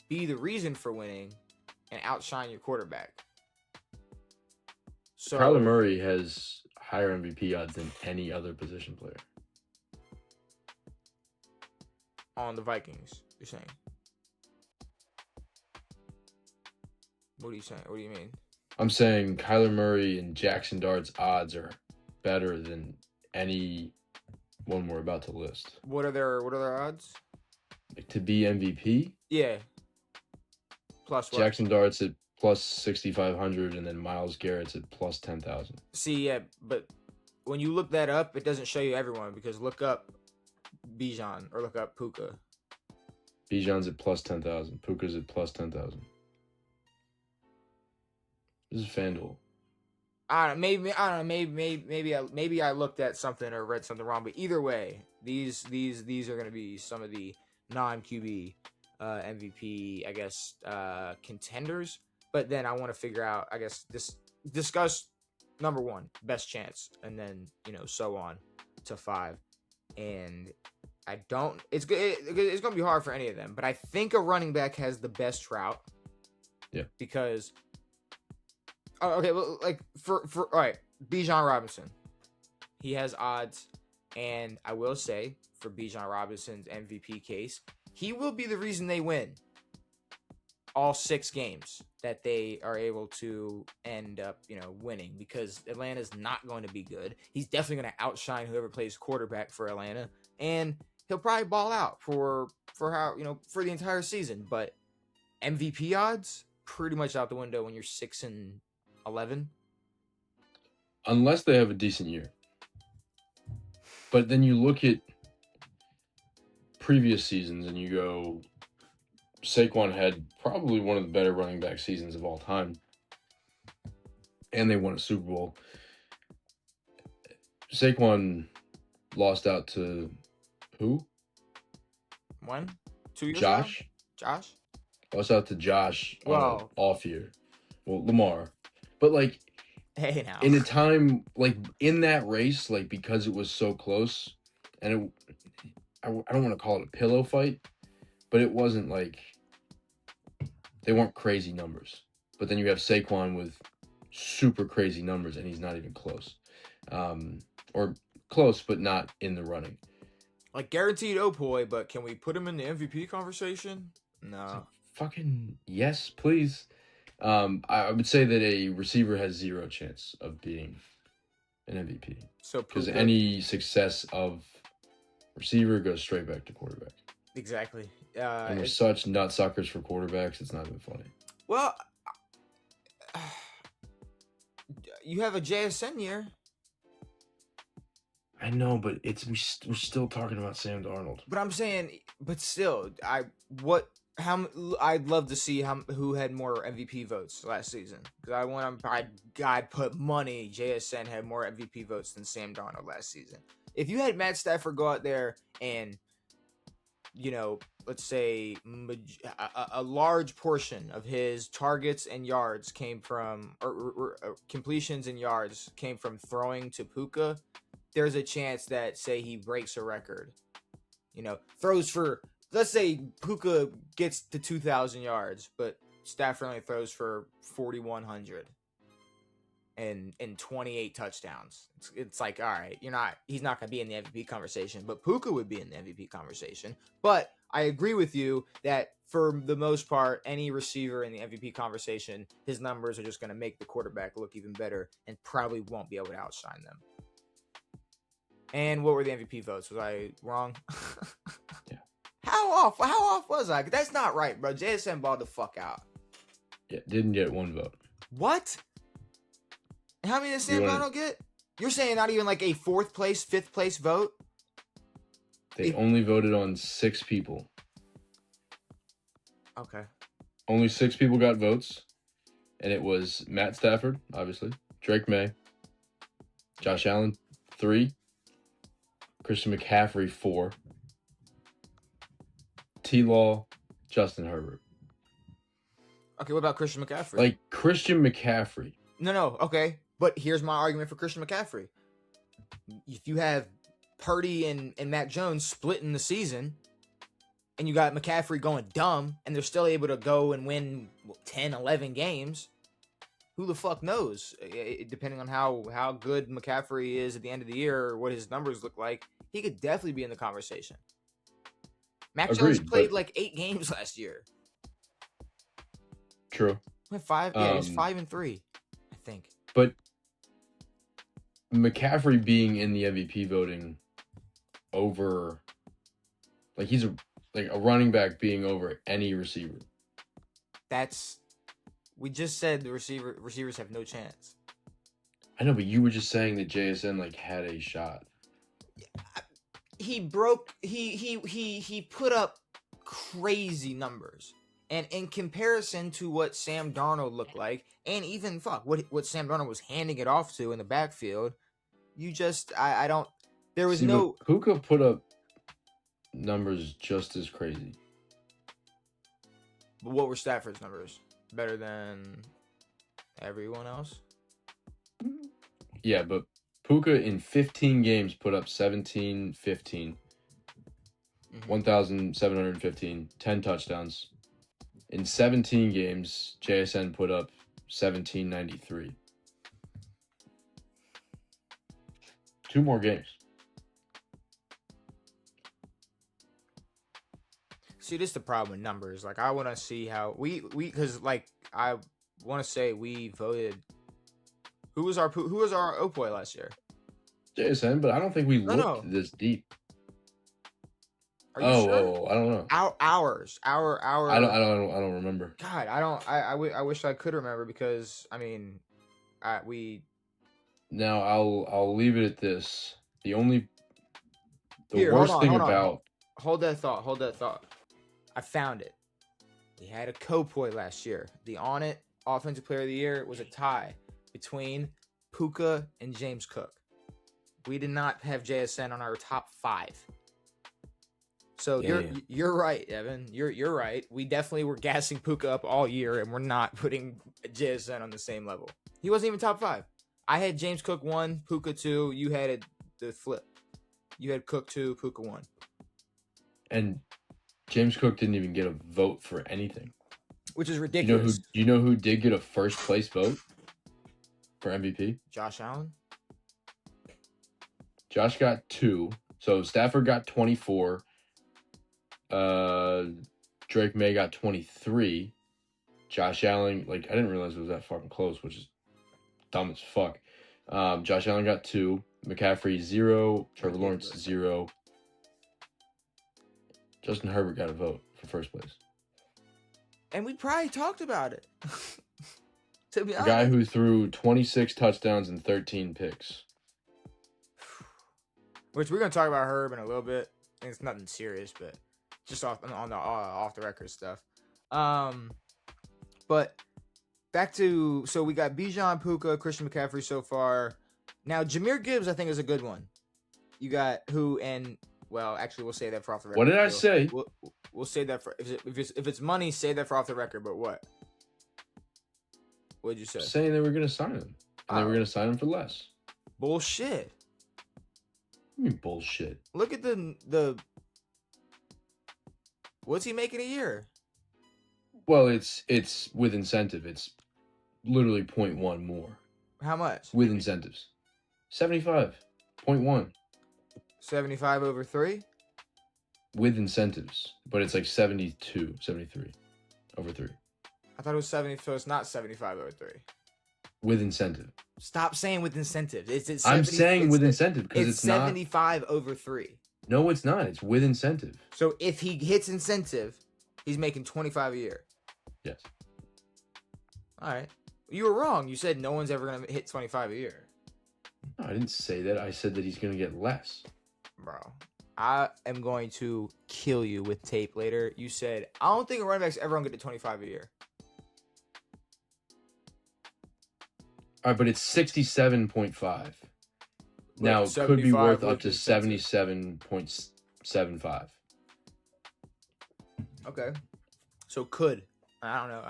be the reason for winning, and outshine your quarterback. So Kyler Murray has higher MVP odds than any other position player on the Vikings, you're saying? What are you saying? What do you mean? I'm saying Kyler Murray and Jackson Dart's odds are better than any one we're about to list. What are their odds? Like to be MVP? Yeah. Plus what? Jackson Dart's at plus 6,500, and then Myles Garrett's at plus 10,000. See, yeah, but when you look that up, it doesn't show you everyone because look up Bijan or look up Puka. Bijan's at plus 10,000. Puka's at plus 10,000. This is FanDuel. I don't know. Maybe I looked at something or read something wrong. But either way, these are going to be some of the non-QB MVP, I guess, contenders. But then I want to figure out, I guess, discuss number one, best chance, and then so on to 5. And I don't. It's going to be hard for any of them. But I think a running back has the best route. Yeah. Because. Oh, okay, well, like for all right, Bijan Robinson, he has odds, and I will say for Bijan Robinson's MVP case, he will be the reason they win all 6 games that they are able to end up, winning because Atlanta's not going to be good. He's definitely going to outshine whoever plays quarterback for Atlanta, and he'll probably ball out for how for the entire season. But MVP odds pretty much out the window when you're 6-11. Unless they have a decent year. But then you look at previous seasons and you go, Saquon had probably one of the better running back seasons of all time. And they won a Super Bowl. Saquon lost out to who? 1, 2 years Josh? ago? Josh? Lost out to Josh on an Well, off year. Well, Lamar. But, like, hey now. in a time, like, in that race, like, because it was so close, and I don't want to call it a pillow fight, but it wasn't, like, they weren't crazy numbers. But then you have Saquon with super crazy numbers, and he's not even close. Or close, but not in the running. Like, guaranteed Opoy, but can we put him in the MVP conversation? No. Fucking yes, please. I would say that a receiver has 0 chance of being an MVP. So because Puka- any success of receiver goes straight back to quarterback. Exactly. And we're such nutsuckers for quarterbacks, it's not even funny. Well, you have a JSN year. I know, but we're still talking about Sam Darnold. But I'm saying, but still, I'd love to see who had more MVP votes last season. Because I'd put money JSN had more MVP votes than Sam Darnold last season. If you had Matt Stafford go out there and, let's say a large portion of his targets and yards came from, or completions and yards came from throwing to Puka, there's a chance that, say, he breaks a record. Throws for, let's say Puka gets to 2,000 yards, but Stafford only throws for 4,100 and 28 touchdowns. It's like, all right, he's not going to be in the MVP conversation, but Puka would be in the MVP conversation. But I agree with you that for the most part, any receiver in the MVP conversation, his numbers are just going to make the quarterback look even better and probably won't be able to outshine them. And what were the MVP votes? Was I wrong? Yeah. How off was I? That's not right, bro. JSN balled the fuck out. Yeah, didn't get 1 vote. What? How many did Sam Darnold get? You're saying not even like a 4th place, 5th place vote? They only voted on 6 people. Okay. Only 6 people got votes. And it was Matt Stafford, obviously. Drake May. Josh Allen, 3. Christian McCaffrey, 4. T-Law, Justin Herbert. Okay, what about Christian McCaffrey? Like, Christian McCaffrey. No, okay. But here's my argument for Christian McCaffrey. If you have Purdy and Mac Jones splitting the season, and you got McCaffrey going dumb, and they're still able to go and win 10, 11 games, who the fuck knows? Depending on how good McCaffrey is at the end of the year or what his numbers look like, he could definitely be in the conversation. Mac Jones played like 8 games last year. True. Went 5. Yeah, he was 5-3, I think. But McCaffrey being in the MVP voting over, like, he's a running back being over any receiver. That's We just said the receivers have no chance. I know, but you were just saying that JSN like had a shot. He put up crazy numbers. And in comparison to what Sam Darnold looked like, and even what Sam Darnold was handing it off to in the backfield, you just I don't. There was no. Puka put up numbers just as crazy. But what were Stafford's numbers? Better than everyone else? Yeah, but Puka in 15 games put up 1715, 1,715, 10 touchdowns. In 17 games, JSN put up 1793. 2 more games. See, this is the problem with numbers. Like, I want to see how because like I want to say we voted. Who was our Opoy last year? JSN, but I don't think we looked this deep. Are you sure? I don't know. Ours. I don't remember. God, I wish I could remember because I mean, we. Now I'll leave it at this. The Here, worst thing about. Hold that thought. I found it. We had a Kopoi last year. The On It Offensive Player of the Year was a tie between Puka and James Cook. We did not have JSN on our top 5. So you're right, Evan. You're right. We definitely were gassing Puka up all year, and we're not putting JSN on the same level. He wasn't even top 5. I had James Cook 1, Puka 2. You had the flip. You had Cook 2, Puka 1. And James Cook didn't even get a vote for anything, which is ridiculous. You know who did get a first place vote for MVP? Josh Allen. Josh got 2. So Stafford got 24. Drake May got 23. Josh Allen, I didn't realize it was that fucking close, which is dumb as fuck. Josh Allen got 2. McCaffrey 0. Trevor Lawrence 0. Justin Herbert got a vote for first place. And we probably talked about it. To be honest. The guy who threw 26 touchdowns and 13 picks. Which we're going to talk about Herb in a little bit. And it's nothing serious, but just off the record stuff. But back to, so we got Bijan, Puka, Christian McCaffrey so far. Now, Jahmyr Gibbs, I think, is a good one. You got who, and well, actually, we'll say that for off the record. What did I say? We'll say that for if it's money, say that for off the record. But what? What'd you say? Saying they were going to sign him, and they were going to sign him for less. Bullshit. What do you mean bullshit? Look at the. What's he making a year? Well, it's with incentive. It's literally 0.1 more. How much? With incentives. 75.1. 75 over 3? With incentives. But it's 72, 73 over 3. I thought it was 70, so it's not 75 over 3. With incentive. Stop saying with incentive. I'm saying with incentive because it's not 75 over 3. No, it's not. It's with incentive. So if he hits incentive, he's making 25 a year. Yes. All right. You were wrong. You said no one's ever going to hit 25 a year. No, I didn't say that. I said that he's going to get less. Bro, I am going to kill you with tape later. You said, I don't think a running back's ever going to get to 25 a year. All right, but it's 67.5. Now, it could be worth up to 77.75. Okay. So could. I don't know.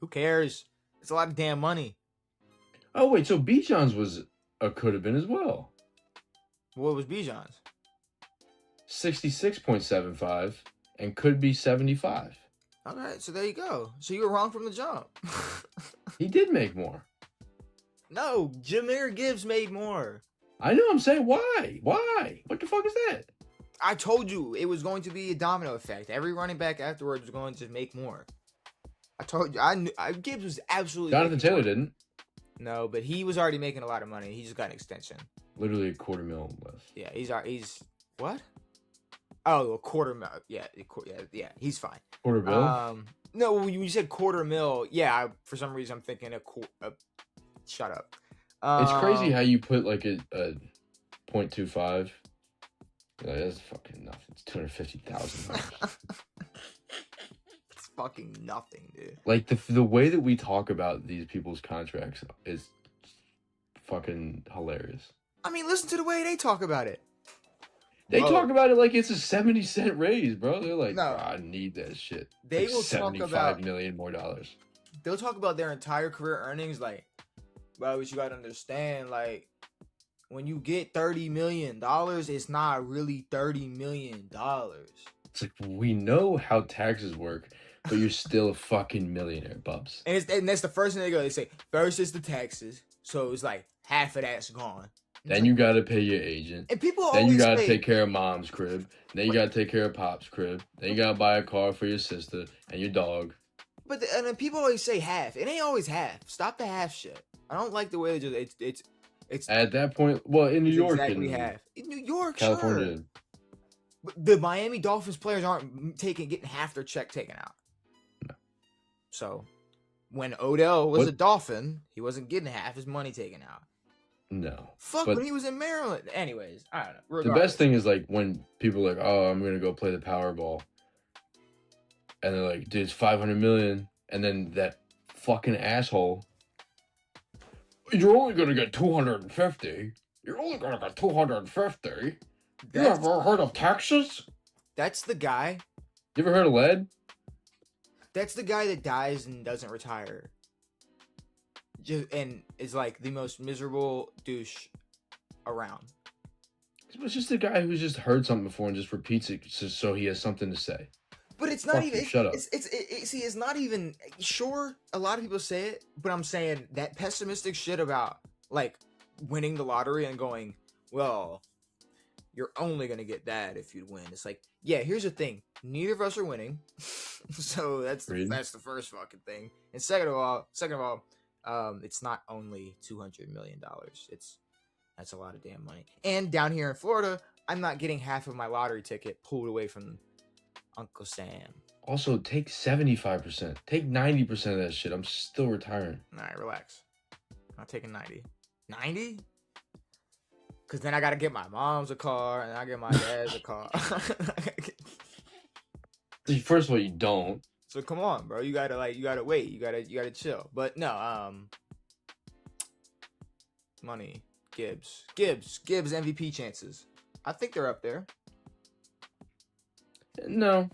Who cares? It's a lot of damn money. Oh, wait. So Bijan's could have been as well. What was Bijan's? 66.75 and could be 75. All right. So there you go. So you were wrong from the jump. He did make more. No, Jahmyr Gibbs made more. I know. I'm saying why? Why? What the fuck is that? I told you it was going to be a domino effect. Every running back afterwards was going to make more. I told you. Gibbs was absolutely. Jonathan Taylor didn't. No, but he was already making a lot of money. He just got an extension. Literally $250,000 less. Yeah, he's what? Oh, $250,000. Yeah, he's fine. $250,000? No, when you said $250,000, yeah. For some reason, I'm thinking shut up. It's crazy how you put like a 0.25. Like, that's fucking nothing. It's $250,000. It's fucking nothing, dude. Like the way that we talk about these people's contracts is fucking hilarious. I mean, listen to the way they talk about it. They talk about it like it's a 70-cent raise, bro. They're like, No. I need that shit. They like will talk about $75 million more dollars. They'll talk about their entire career earnings, like, well, what you gotta understand, like, when you get $30 million, it's not really $30 million. It's like, we know how taxes work, but you're still a fucking millionaire, Bubs. And that's the first thing they go. They say, first is the taxes. So it's like half of that's gone. Then you gotta pay your agent. And people then always you gotta say, take care of mom's crib. Then you gotta take care of pop's crib. Then you gotta buy a car for your sister and your dog. But and then people always say half. It ain't always half. Stop the half shit. I don't like the way they just it's at that point. Well, in New York, exactly half. In New York, California. Sure. But the Miami Dolphins players aren't getting half their check taken out. No. So when Odell was a Dolphin, he wasn't getting half his money taken out. No. Fuck, when he was in Maryland. Anyways, I don't know. Regardless. The best thing is like when people are like, oh, I'm gonna go play the Powerball, and they're like, dude, it's $500 million, and then that fucking asshole, you're only gonna get 250. You're only gonna get 250. You ever heard of Texas? That's the guy. You ever heard of lead? That's the guy that dies and doesn't retire. And is like the most miserable douche around. It's just a guy who's just heard something before and just repeats it so he has something to say. But it's not even. Shut up. It's not even. Sure, a lot of people say it, but I'm saying that pessimistic shit about like winning the lottery and going, well, you're only gonna get that if you win. It's like, yeah, here's the thing: neither of us are winning, so that's the first fucking thing. And second of all, it's not only $200 million. That's a lot of damn money. And down here in Florida, I'm not getting half of my lottery ticket pulled away from Uncle Sam. Also, take 75%. Take 90% of that shit. I'm still retiring. All right, relax. I'm not taking 90. 90? Because then I got to get my mom's a car, and I get my dad's a car. First of all, you don't. So come on, bro. You gotta wait. You gotta chill. But no, money. Gibbs MVP chances. I think they're up there. No.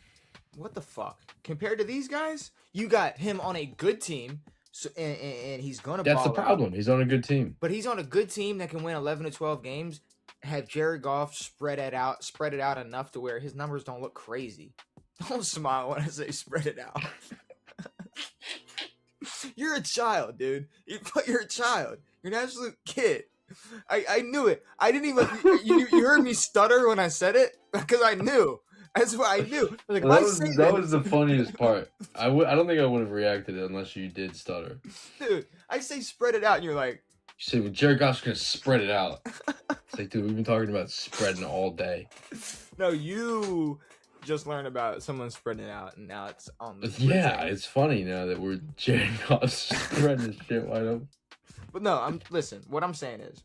What the fuck? Compared to these guys, you got him on a good team, so and he's gonna. That's the problem. He's on a good team. But he's on a good team that can win 11 to 12 games. Have Jared Goff spread it out enough to where his numbers don't look crazy. Don't smile when I say spread it out. You're a child, dude. You're a child. You're an absolute kid. I knew it. I didn't even. You heard me stutter when I said it because I knew. That's what I knew. I was like, that was the funniest part. I don't think I would have reacted unless you did stutter. Dude, I say spread it out, and you're like. You said, well, Jared Goff's gonna spread it out. It's like, dude, we've been talking about spreading all day. No, you just learned about someone spreading it out, and now it's on the. Yeah, it's funny now that we're Jared Goff spreading this shit wide open. But no, listen. What I'm saying is,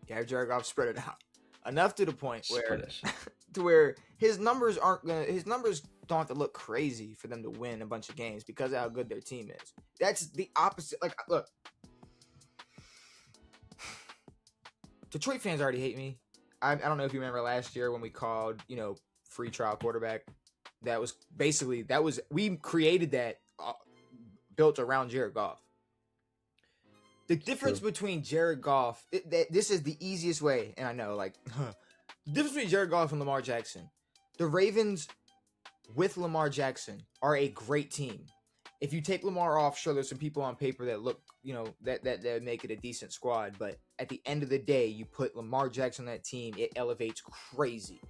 you have Jared Goff spread it out enough to the point where his numbers don't have to look crazy for them to win a bunch of games because of how good their team is. That's the opposite. Like, look. Detroit fans already hate me. I don't know if you remember last year when we called, free trial quarterback. We created that built around Jared Goff. The difference between Jared Goff, this is the easiest way, and I know, the difference between Jared Goff and Lamar Jackson. The Ravens with Lamar Jackson are a great team. If you take Lamar off, sure, there's some people on paper that look, that make it a decent squad. But at the end of the day, you put Lamar Jackson on that team, it elevates crazy.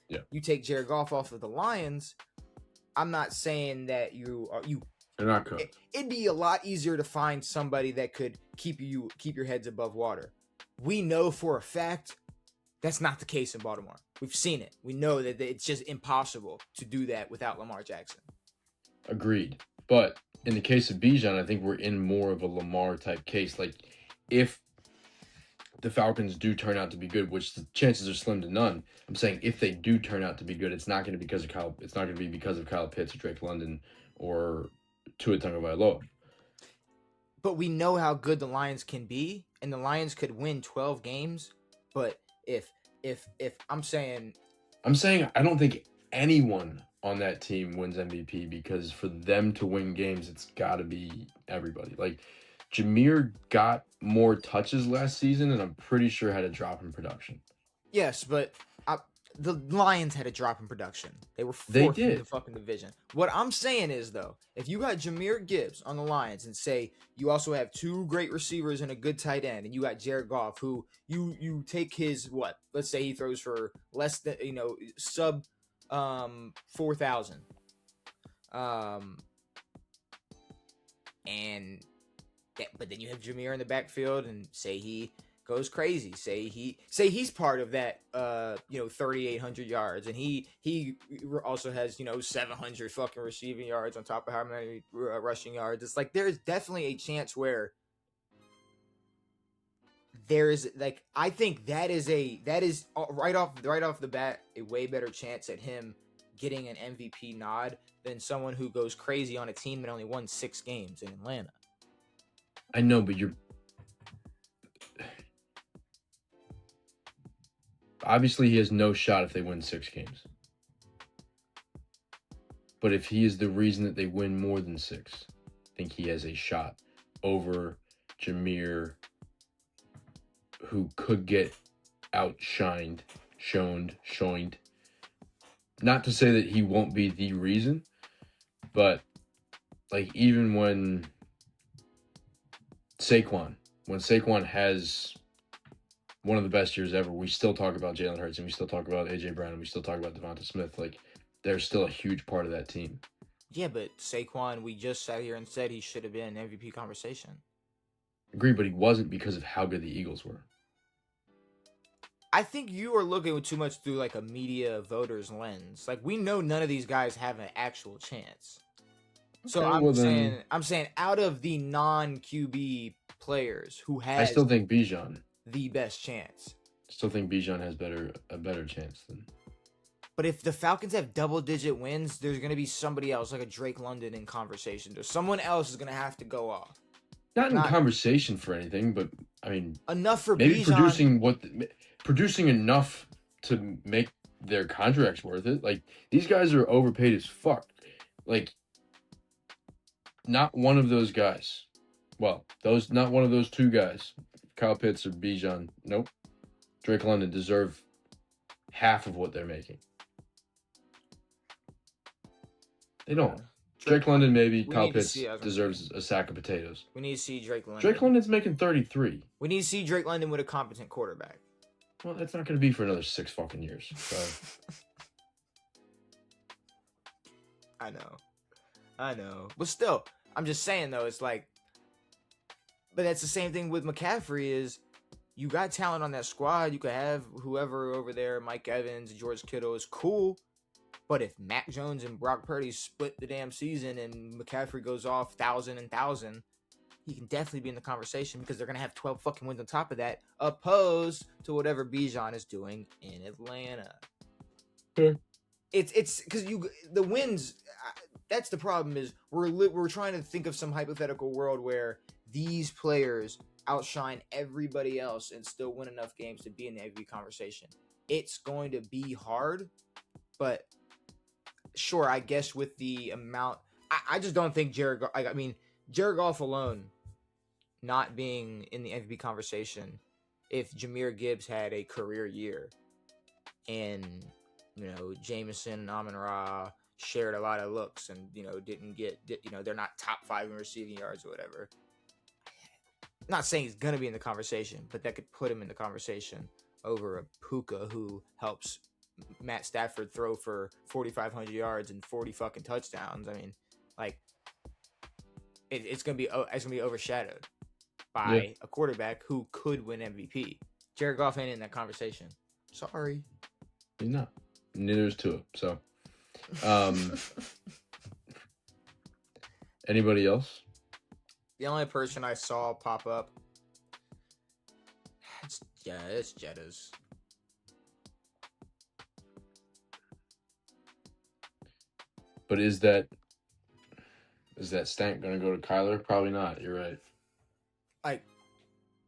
Yeah. You take Jared Goff off of the Lions, I'm not saying that you're not cooked. It'd be a lot easier to find somebody that could keep your heads above water. We know for a fact that's not the case in Baltimore. We've seen it. We know that it's just impossible to do that without Lamar Jackson. Agreed. But in the case of Bijan, I think we're in more of a Lamar type case. Like, if the Falcons do turn out to be good, which the chances are slim to none, I'm saying if they do turn out to be good, it's not going to be because of Kyle. It's not going to be because of Kyle Pitts or Drake London or Tua Tagovailoa. But we know how good the Lions can be, and the Lions could win 12 games. But if I'm saying I don't think anyone on that team wins MVP, because for them to win games, it's got to be everybody. Like, Jameer got more touches last season, and I'm pretty sure had a drop in production. yes, but the Lions had a drop in production. They were fourth in the fucking division. What I'm saying is, though, if you got Jameer Gibbs on the Lions and say you also have two great receivers and a good tight end, and you got Jared Goff, who you take his let's say he throws for less than sub 4,000, but then you have Jameer in the backfield, and say he goes crazy. Say he's part of that 3,800 yards, and he also has 700 fucking receiving yards on top of how many rushing yards. It's like there's definitely a chance where there is, like, I think that is right off the bat a way better chance at him getting an MVP nod than someone who goes crazy on a team that only won 6 games in Atlanta. I know, but obviously he has no shot if they win 6 games. But if he is the reason that they win more than 6, I think he has a shot over Jameer, who could get outshined, shoined. Not to say that he won't be the reason, but like, even when Saquon has one of the best years ever, we still talk about Jalen Hurts, and we still talk about A.J. Brown, and we still talk about Devonta Smith. Like, they're still a huge part of that team. Yeah, but Saquon, we just sat here and said he should have been an MVP conversation. Agreed, but he wasn't because of how good the Eagles were. I think you are looking too much through like a media voters lens. Like, we know none of these guys have an actual chance. So okay, I'm saying out of the non-QB players, who has I still think Bijan the best chance. Still think Bijan has a better chance than. But if the Falcons have double-digit wins, there's going to be somebody else, like a Drake London, in conversation. Or someone else is going to have to go off. Not in conversation for anything, but I mean, enough for maybe Bijan. producing enough to make their contracts worth it. Like, these guys are overpaid as fuck. Like, not one of those guys. Well, not one of those 2 guys, Kyle Pitts or Bijan. Nope. Drake London deserve half of what they're making. They don't. Drake London, maybe. Kyle Pitts deserves a sack of potatoes. We need to see Drake London. Drake London's making 33. We need to see Drake London with a competent quarterback. Well, that's not going to be for another 6 fucking years. So. I know. But still, I'm just saying, though, it's like, but that's the same thing with McCaffrey. Is you got talent on that squad. You could have whoever over there, Mike Evans, George Kittle, is cool. But if Mac Jones and Brock Purdy split the damn season and McCaffrey goes off 1,000, he can definitely be in the conversation, because they're going to have 12 fucking wins on top of that, opposed to whatever Bijan is doing in Atlanta. Sure. It's because the wins, that's the problem, is we're trying to think of some hypothetical world where these players outshine everybody else and still win enough games to be in the MVP conversation. It's going to be hard, but sure, I guess with the amount, I just don't think Jared Goff alone not being in the MVP conversation, if Jameer Gibbs had a career year and, Jameson and Amon-Ra shared a lot of looks and, didn't get, they're not top 5 in receiving yards or whatever. I'm not saying he's going to be in the conversation, but that could put him in the conversation over a Puka who helps Matt Stafford throw for 4,500 yards and 40 fucking touchdowns. I mean, like, it's gonna be overshadowed by a quarterback who could win MVP. Jared Goff ain't in that conversation. Sorry, he's not. Neither is Tua. So, Anybody else? The only person I saw pop up, it's Jettas. But is that stank going to go to Kyler? Probably not. You're right. Like,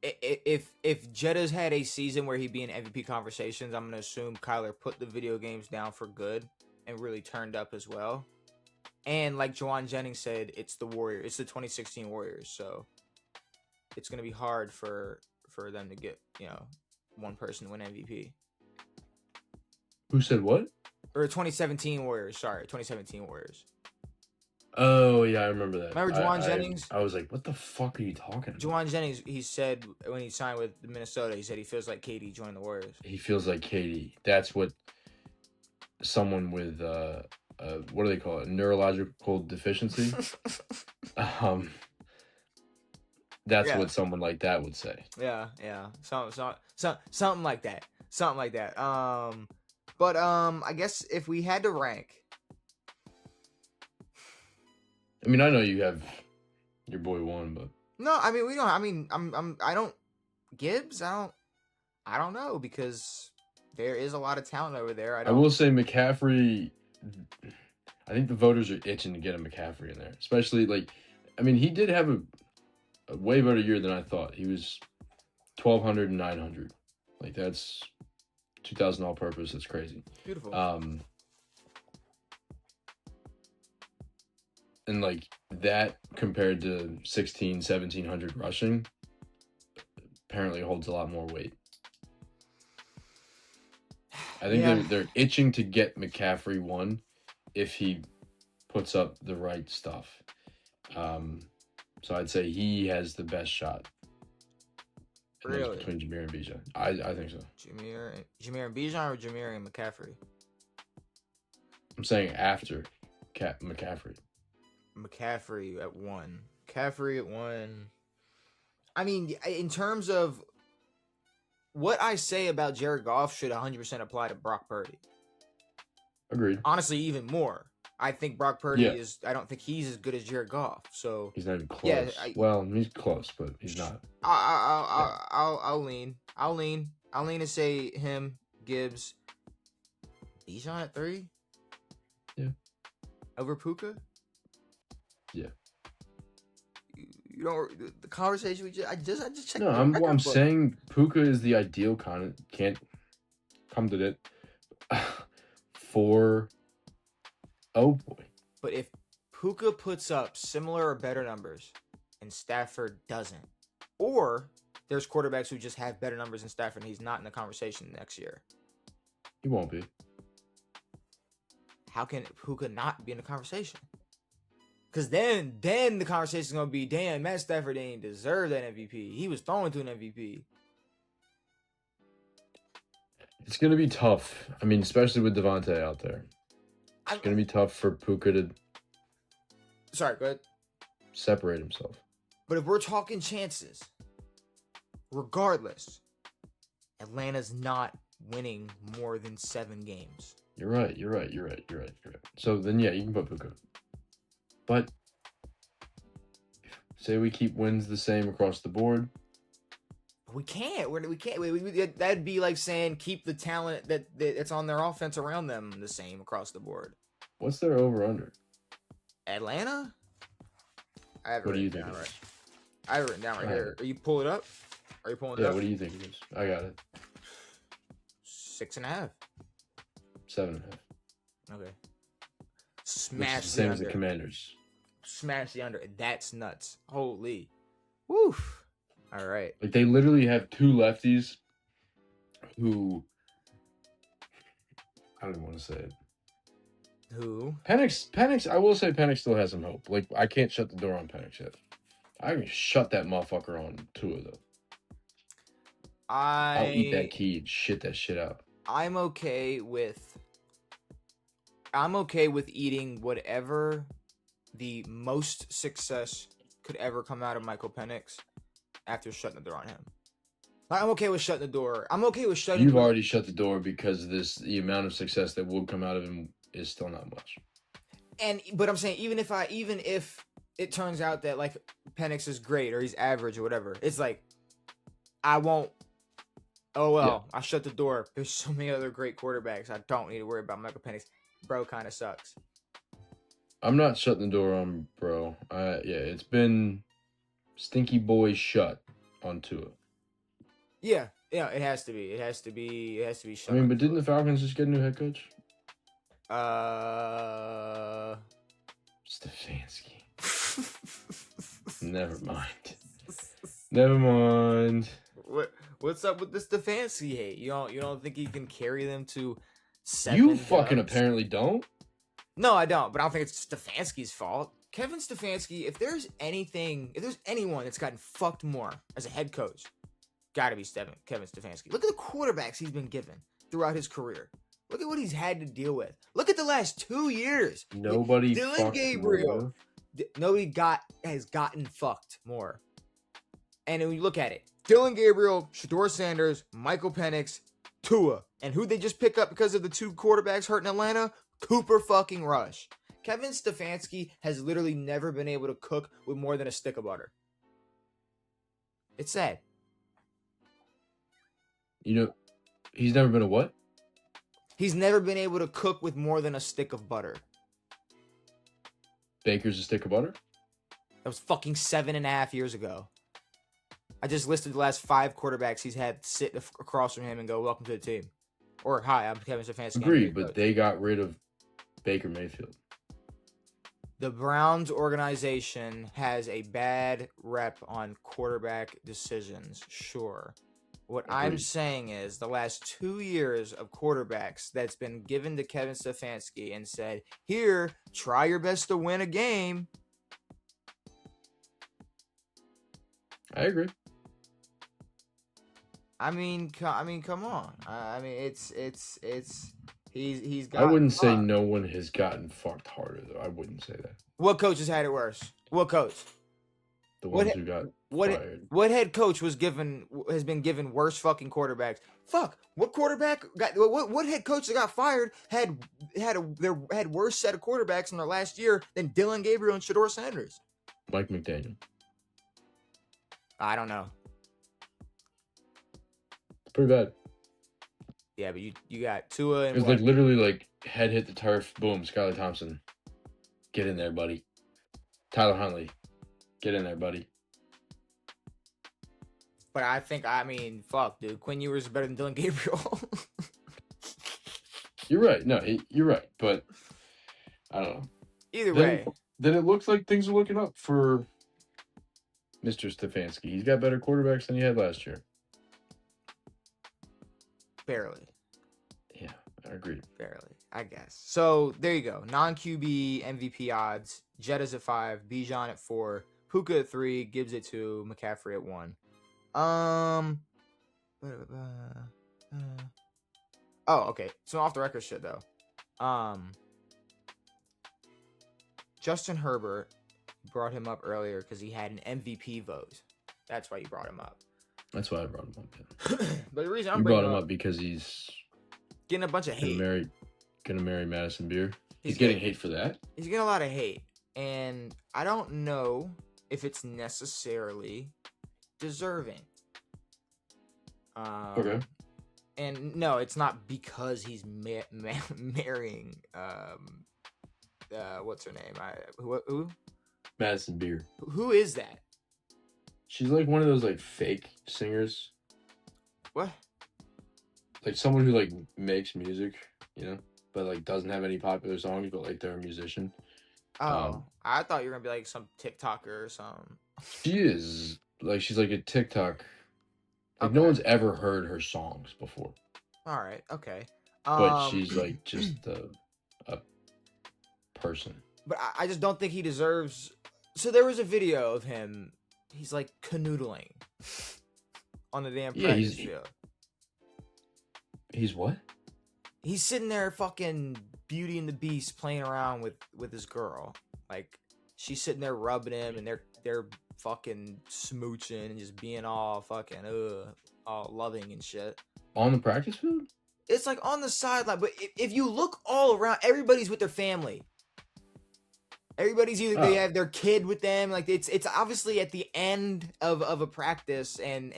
if Jettas had a season where he'd be in MVP conversations, I'm gonna assume Kyler put the video games down for good and really turned up as well. And like Juwan Jennings said, it's the Warriors. It's the 2016 Warriors, so it's gonna be hard for them to get, you know, one person to win MVP. Who said what? Or 2017 Warriors. Sorry, 2017 Warriors. Oh, yeah, I remember that. Remember Juwan Jennings? I was like, what the fuck are you talking about? Juwan Jennings, he said when he signed with Minnesota, he said he feels like KD joined the Warriors. He feels like KD. That's what someone with, what do they call it? Neurological deficiency? That's what someone like that would say. Yeah. Something like that. Something like that. But I guess if we had to rank, I mean, I know you have your boy one, but no, I mean we don't. I mean, I don't Gibbs. I don't know, because there is a lot of talent over there. I will say McCaffrey. I think the voters are itching to get a McCaffrey in there, especially like, I mean, he did have a way better year than I thought. He was 1,200 and 900. Like, that's 2,000 all-purpose. That's crazy. Beautiful. And like that compared to 1,700 rushing, apparently holds a lot more weight. I think they're itching to get McCaffrey one if he puts up the right stuff. So I'd say he has the best shot. Really? Between Jameer and Bijan. I think so. Jameer and Bijan, or Jameer and McCaffrey? I'm saying after McCaffrey. McCaffrey at 1. McCaffrey at 1. I mean, in terms of what I say about Jared Goff should 100% apply to Brock Purdy. Agreed. Honestly, even more. I think Brock Purdy is. I don't think he's as good as Jared Goff. So he's not even close. Yeah, well, he's close, but he's not. I'll lean to say him, Gibbs, Bijan at 3. Yeah. Over Puka. Yeah. You know the conversation we just. I just checked. No, I'm saying Puka is the ideal can't come to it for. Oh boy. But if Puka puts up similar or better numbers and Stafford doesn't, or there's quarterbacks who just have better numbers than Stafford and he's not in the conversation next year. He won't be. How can Puka not be in the conversation? Because then the conversation is going to be, damn, Matt Stafford ain't deserve that MVP. He was thrown to an MVP. It's going to be tough. I mean, especially with Devontae out there. It's going to be tough for Puka to... Sorry, go ahead. Separate himself. But if we're talking chances, regardless, Atlanta's not winning more than 7 games. You're right. So then, yeah, you can put Puka. But say we keep wins the same across the board. We can't. We can't. That'd be like saying keep the talent that's on their offense around them the same across the board. What's their over-under? Atlanta? What do you think? Right. I have it written down right here. Are you pulling it up? Are you pulling it up? Yeah, what do you think it is? I got it. 6.5. 7.5. Okay. Smash the same as the Commanders. Smash the under. That's nuts. Holy. Woof. All right. Like, they literally have 2 lefties who... I don't even want to say it. Who? Penix, I will say Penix still has some hope. Like, I can't shut the door on Penix yet. I can shut that motherfucker on Tua, though. I'll eat that key and shit that shit out. I'm okay with eating whatever the most success could ever come out of Michael Penix after shutting the door on him. I'm okay with shutting the door. I'm okay with shutting. You've already shut the door because the amount of success that will come out of him is still not much. But I'm saying even if it turns out that like Penix is great or he's average or whatever. It's like I won't. Oh well, I shut the door. There's so many other great quarterbacks. I don't need to worry about Michael Penix. Bro, kind of sucks. I'm not shutting the door on bro. It's been stinky boy shut on Tua. Yeah, it has to be. It has to be shut. I mean, but didn't the Falcons just get a new head coach? Stefanski. Never mind. What's up with the Stefanski hate? You don't think he can carry them to 7 You fucking dubs? apparently don't. No, I don't. But I don't think it's Stefanski's fault. Kevin Stefanski. If there's anyone that's gotten fucked more as a head coach, gotta be Kevin Stefanski. Look at the quarterbacks he's been given throughout his career. Look at what he's had to deal with. Look at the last 2 years. Nobody Dylan fucked Gabriel. more. Nobody has gotten fucked more. And when you look at it, Dylan Gabriel, Shedeur Sanders, Michael Penix, Tua, and who they just pick up because of the 2 quarterbacks hurt in Atlanta? Cooper fucking Rush. Kevin Stefanski has literally never been able to cook with more than a stick of butter. It's sad. You know, he's never been a what? He's never been able to cook with more than a stick of butter. Baker's a stick of butter? That was fucking 7.5 years ago. I just listed the last 5 quarterbacks he's had sit across from him and go, welcome to the team. Or, hi, I'm Kevin Stefanski. Agreed, but they got rid of Baker Mayfield. The Browns organization has a bad rep on quarterback decisions, sure. What I'm saying is the last 2 years of quarterbacks that's been given to Kevin Stefanski and said, here, try your best to win a game. I agree. I mean, come on. I mean, it's he's got. I wouldn't say no one has gotten fucked harder though. I wouldn't say that. What coach has had it worse? What coach? The ones who got fired. What head coach has been given worse fucking quarterbacks? Fuck. What quarterback got? What head coach that got fired had worse set of quarterbacks in their last year than Dylan Gabriel and Shedeur Sanders? Mike McDaniel. I don't know. Pretty bad. Yeah, but you got Tua and it was like literally like head hit the turf, boom, Skylar Thompson. Get in there, buddy. Tyler Huntley. Get in there, buddy. But I mean, fuck, dude. Quinn Ewers is better than Dylan Gabriel. You're right. No, you're right. But I don't know. Either way. Then it looks like things are looking up for Mr. Stefanski. He's got better quarterbacks than he had last year. Barely. Yeah, I agree. Barely, I guess. So there you go. Non-QB MVP odds. Jettas at 5, Bijan at 4, Puka at 3, Gibbs at 2, McCaffrey at 1. Oh, okay. So off the record shit though. Justin Herbert brought him up earlier because he had an MVP vote. That's why you brought him up. That's why I brought him up. Yeah. But the reason you brought him up because he's getting a bunch of hate. Gonna marry Madison Beer. He's getting hate for that. He's getting a lot of hate, and I don't know if it's necessarily deserving. Okay. And no, it's not because he's marrying. What's her name? Who? Madison Beer. Who is that? She's like one of those like fake singers. What? Like someone who like makes music, you know, but like doesn't have any popular songs, but like they're a musician. Oh, I thought you were gonna be like some TikToker or something. She is like she's like a TikTok. Like Okay. no one's ever heard her songs before. All right. Okay. But she's like just a person. But I just don't think he deserves. So there was a video of him. He's like canoodling on the damn practice field. He's what? He's sitting there fucking Beauty and the Beast playing around with his girl. Like she's sitting there rubbing him and they're fucking smooching and just being all fucking all loving and shit. On the practice field? It's like on the sideline, but if you look all around, everybody's with their family. Everybody's either they have their kid with them, like it's obviously at the end of a practice, and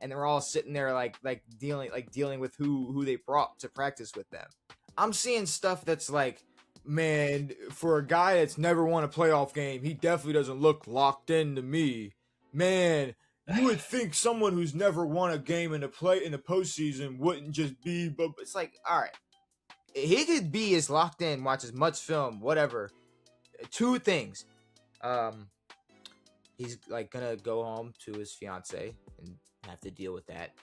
they're all sitting there like dealing with who they brought to practice with them. I'm seeing stuff that's like, man, for a guy that's never won a playoff game, he definitely doesn't look locked in to me. Man, you would think someone who's never won a game in the postseason wouldn't just be, but it's like, all right, he could be as locked in, watch as much film, whatever. Two things. He's like gonna go home to his fiance and have to deal with that.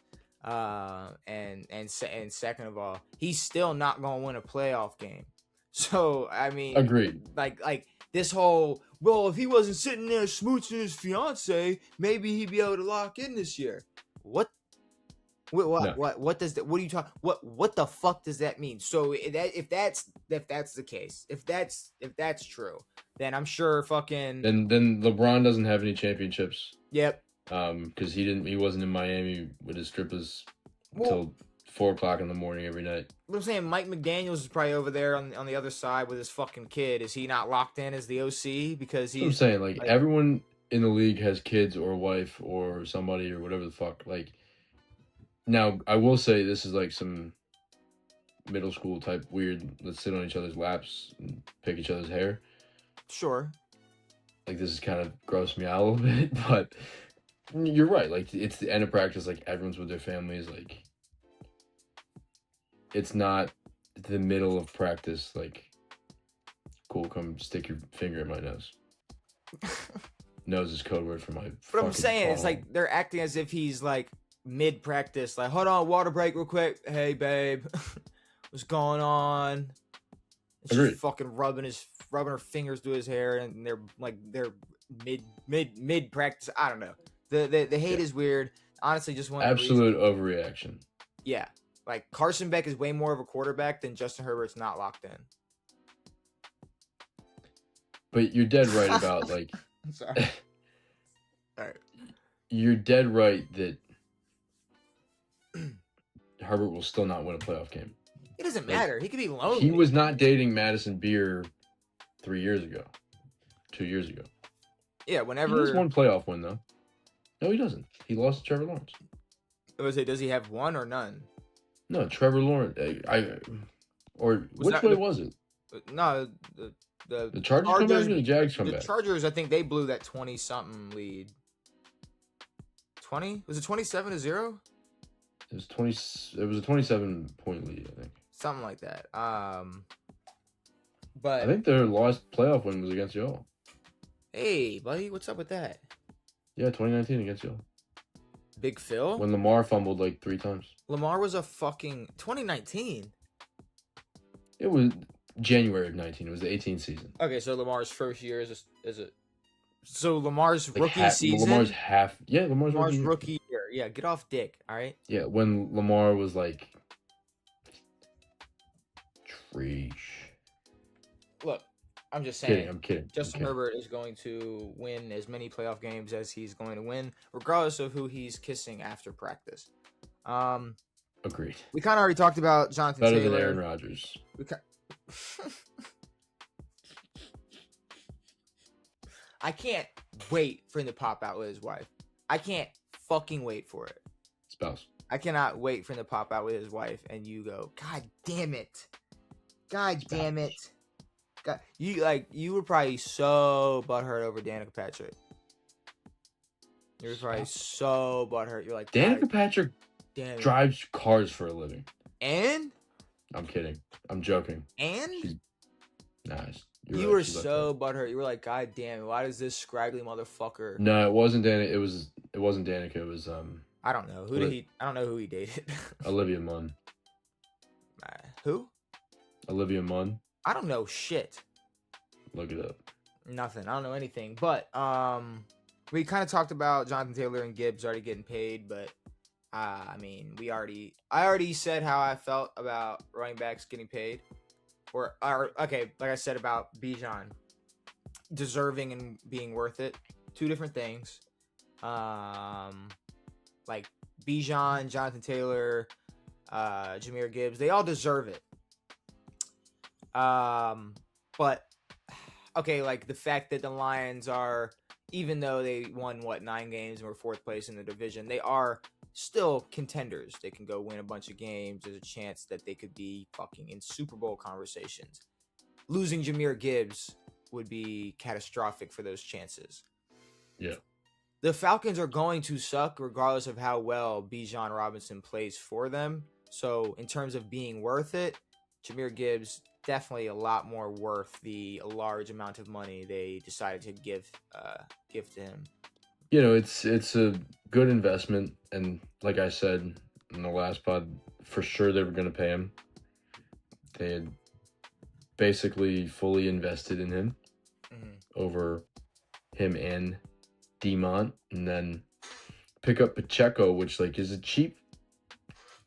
And second of all, he's still not gonna win a playoff game. So I mean, agreed. Like this whole, well, if he wasn't sitting there smooching his fiance, maybe he'd be able to lock in this year. What does that? What are you talking? What the fuck does that mean? So if that's the case, if that's true, then I'm sure fucking then LeBron doesn't have any championships. Yep. Because he wasn't in Miami with his strippers until 4:00 in the morning every night. What I'm saying, Mike McDaniels is probably over there on the other side with his fucking kid. Is he not locked in as the OC because he's? I'm saying like everyone in the league has kids or a wife or somebody or whatever the fuck like. Now, I will say this is like some middle school type weird, let's sit on each other's laps and pick each other's hair. Sure. Like, this is kind of gross me out a little bit, but you're right. Like, it's the end of practice. Like, everyone's with their families. Like, it's not the middle of practice. Like, cool, come stick your finger in my nose. Nose is code word for my But I'm saying, it's like they're acting as if he's like mid-practice, like, hold on, water break real quick. Hey, babe, what's going on? She's fucking rubbing her fingers through his hair, and they're mid practice. I don't know. The hate is weird. Honestly, just one absolute overreaction. Yeah, like Carson Beck is way more of a quarterback than Justin Herbert's not locked in. But you're dead right about like. I'm sorry. All right. You're dead right that Herbert will still not win a playoff game. It doesn't matter. He could be lonely. He was not dating Madison Beer 3 years ago. 2 years ago. Yeah, whenever... He has one playoff win, though. No, he doesn't. He lost to Trevor Lawrence. Does he have one or none? No, Trevor Lawrence. Which way was it? No, the Chargers come back or the Jags come back? The Chargers, I think they blew that 20-something lead. 20? Was it 27-0? It was 20. It was a 27-point lead, I think. Something like that. But I think their last playoff win was against y'all. Hey, buddy, what's up with that? Yeah, 2019 against y'all. Big Phil? When Lamar fumbled like 3 times. Lamar was a fucking 2019. It was January of 19. It was the 18th season. Okay, so Lamar's first year is a so Lamar's like rookie season. Lamar's rookie year. Yeah, get off dick. All right. Yeah, when Lamar was like, trash. Look, I'm just saying. I'm kidding. Justin Herbert is going to win as many playoff games as he's going to win, regardless of who he's kissing after practice. Agreed. We kind of already talked about Jonathan Taylor. Better than Aaron Rodgers. I can't wait for him to pop out with his wife. I can't fucking wait for it. Spouse. I cannot wait for him to pop out with his wife and you go, God damn it. God damn it. God, you were probably so butthurt over Danica Patrick. You were probably so butthurt. You're like, Danica Patrick drives cars for a living. And? I'm kidding. I'm joking. And? She's nice. You were so butthurt. You were like, God damn it! Why does this scraggly motherfucker? No, it wasn't Danica. It wasn't Danica. It was I don't know I don't know who he dated. Olivia Munn. Who? Olivia Munn. I don't know shit. Look it up. Nothing. I don't know anything. But we kind of talked about Jonathan Taylor and Gibbs already getting paid, but I mean, I already said how I felt about running backs getting paid. Or okay, like I said about Bijan deserving and being worth it. Two different things. Like Bijan, Jonathan Taylor, Jahmyr Gibbs, they all deserve it. But okay, like the fact that the Lions are, even though they won 9 games and were 4th place in the division, they are still contenders. They can go win a bunch of games. There's a chance that they could be fucking in Super Bowl conversations. Losing Jahmyr Gibbs would be catastrophic for those chances. Yeah. The Falcons are going to suck regardless of how well Bijan Robinson plays for them. So in terms of being worth it, Jahmyr Gibbs definitely a lot more worth the large amount of money they decided to give to him. You know, it's a good investment, and like I said in the last pod, for sure they were going to pay him. They had basically fully invested in him over him and Demont, and then pick up Pacheco, which like is a cheap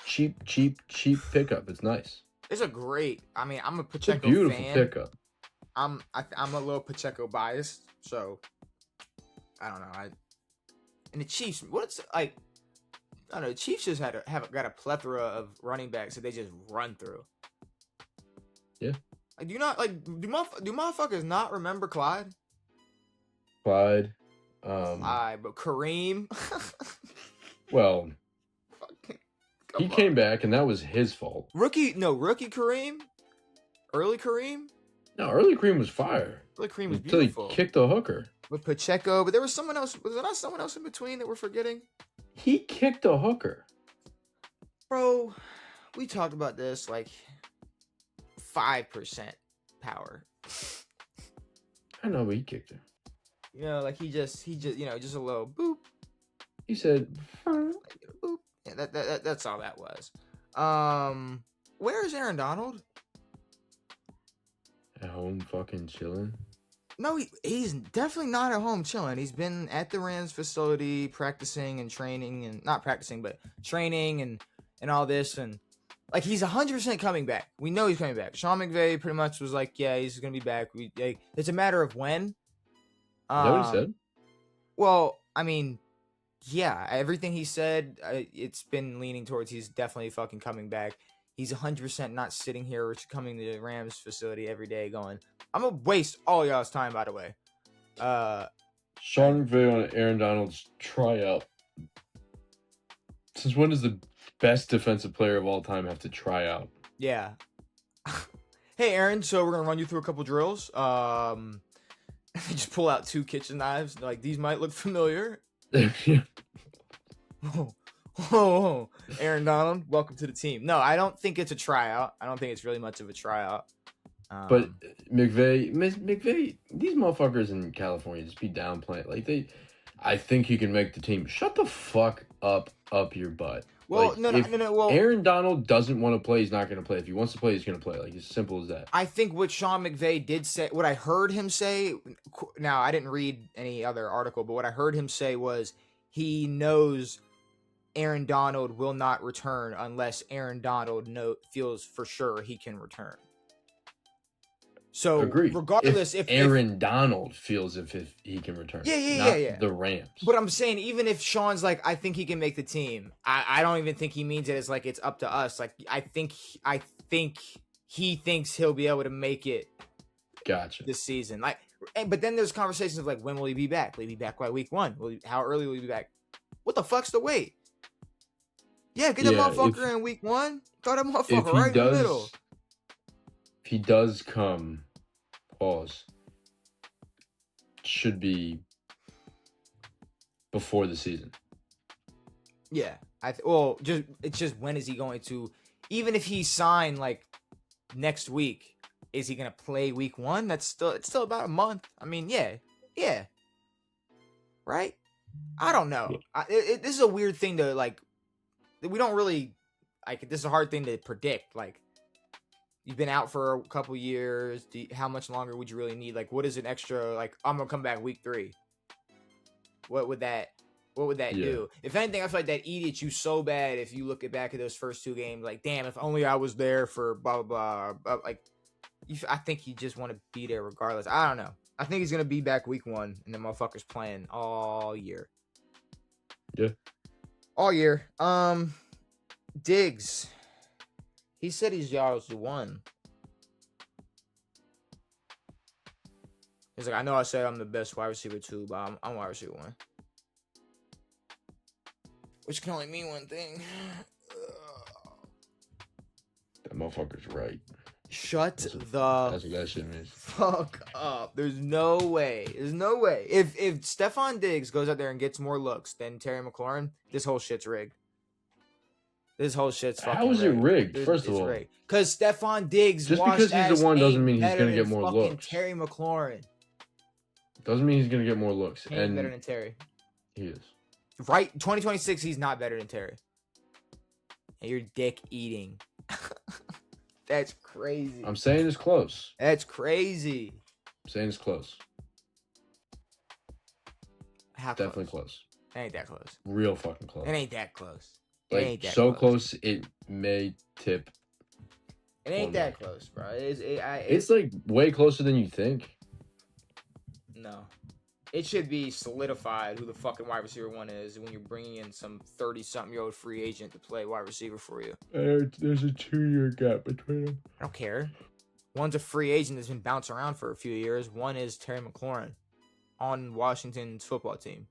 pickup. It's nice. It's a great. I mean, I'm a Pacheco it's a beautiful fan. pickup. I'm a little Pacheco biased, so I don't know. And the Chiefs, what's like? I don't know. The Chiefs just got a plethora of running backs that they just run through. Yeah. Like, do you not like? Do motherfuckers not remember Clyde? Clyde. But Kareem. Well, he came back, and that was his fault. Rookie Kareem. Early Kareem. No, early Kareem was fire. Early Kareem was until beautiful. He kicked a hooker. With Pacheco, but there was someone else. Was there not someone else in between that we're forgetting? He kicked a hooker. Bro, we talked about this like 5% power. I know, but he kicked her. You know, like he just just a little boop. He said, boop. Yeah, that's all that was. Where is Aaron Donald? At home fucking chilling. No, he's definitely not at home chilling. He's been at the Rams facility practicing and training, and not practicing, but training and all this, and like he's 100% coming back. We know he's coming back. Sean McVay pretty much was like, yeah, he's gonna be back. It's a matter of when. Is that what he said? Well, I mean, yeah, everything he said, it's been leaning towards he's definitely fucking coming back. He's 100% not sitting here or coming to the Rams facility every day going, I'm going to waste all y'all's time, by the way. Sean McVay on Aaron Donald's tryout. Since when does the best defensive player of all time have to try out? Yeah. Hey, Aaron, so we're going to run you through a couple drills. Just pull out 2 kitchen knives. Like, these might look familiar. Oh, Aaron Donald, welcome to the team. No, I don't think it's a tryout. I don't think it's really much of a tryout. But McVay, these motherfuckers in California just be downplaying. Like I think he can make the team. Shut the fuck up your butt. Well, like, no. Well, Aaron Donald doesn't want to play. He's not going to play. If he wants to play, he's going to play. Like, it's simple as that. I think what Sean McVay did say, what I heard him say. Now, I didn't read any other article, but what I heard him say was he knows Aaron Donald will not return unless Aaron Donald feels for sure he can return. So, agreed. Regardless, if Aaron Donald feels if he can return, yeah, the Rams. But I'm saying, even if Sean's like, I think he can make the team, I don't even think he means it as like it's up to us. Like, I think he thinks he'll be able to make it. Gotcha. This season, like, but then there's conversations of like, when will he be back? Will he be back by week 1? How early will he be back? What the fuck's the wait? Yeah, get that motherfucker in week 1. Throw that motherfucker right in the middle. If he does come, pause. Should be before the season. Yeah, it's just when is he going to? Even if he signed like next week, is he gonna play week 1? It's still about a month. I mean, yeah, right? I don't know. This is a weird thing to like. We don't really like. This is a hard thing to predict. Like, you've been out for a couple years. How much longer would you really need? Like, what is an extra? Like, I'm gonna come back week 3. What would that do? If anything, I feel like that eat at you so bad if you look back at those first 2 games. Like, damn, if only I was there for blah blah blah. Like, I think you just want to be there regardless. I don't know. I think he's gonna be back week 1, and the motherfucker's playing all year. Yeah. All year. Diggs. He said he's y'all's one. He's like, I know I said I'm the best wide receiver 2, but I'm wide receiver 1. Which can only mean one thing. That motherfucker's right. Shut That's the what that shit means. fuck up. There's no way. There's no way. If Stephon Diggs goes out there and gets more looks than Terry McLaurin, this whole shit's rigged. This whole shit's fucking How is it rigged? First of it's all, because Stephon Diggs just washed because he's ass the one doesn't ain't mean he's better gonna get than more fucking looks. Terry McLaurin. Doesn't mean he's gonna get more looks. He ain't better than Terry. He is. Right, 2026, he's not better than Terry. And you're dick eating. That's crazy. I'm saying it's close. That's crazy. I'm saying it's close. How Definitely close. It ain't that close. Real fucking close. It ain't that close. Like, ain't that so close it may tip. It ain't that close, bro. It's like way closer than you think. No. It should be solidified who the fucking wide receiver 1 is when you're bringing in some 30-something-year-old free agent to play wide receiver for you. There's a 2-year gap between them. I don't care. One's a free agent that's been bouncing around for a few years. One is Terry McLaurin on Washington's football team.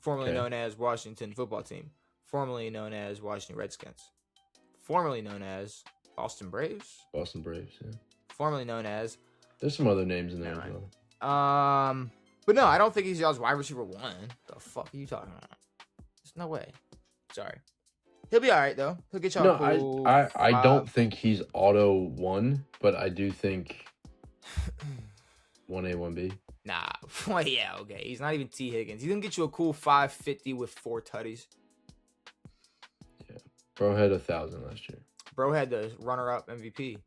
Formerly known as Washington football team. Formerly known as Washington Redskins. Formerly known as Boston Braves. Boston Braves, yeah. Formerly known as... There's some other names in there as well. But no, I don't think he's y'all's wide receiver 1. The fuck are you talking about? There's no way. Sorry. He'll be all right though. He'll get y'all. No, I don't think he's auto 1, but I do think 1A, 1B. Nah. Well, yeah, okay. He's not even T. Higgins. He's gonna get you a cool 550 with 4 tutties. Yeah, bro had 1,000 last year. Bro had the runner-up MVP.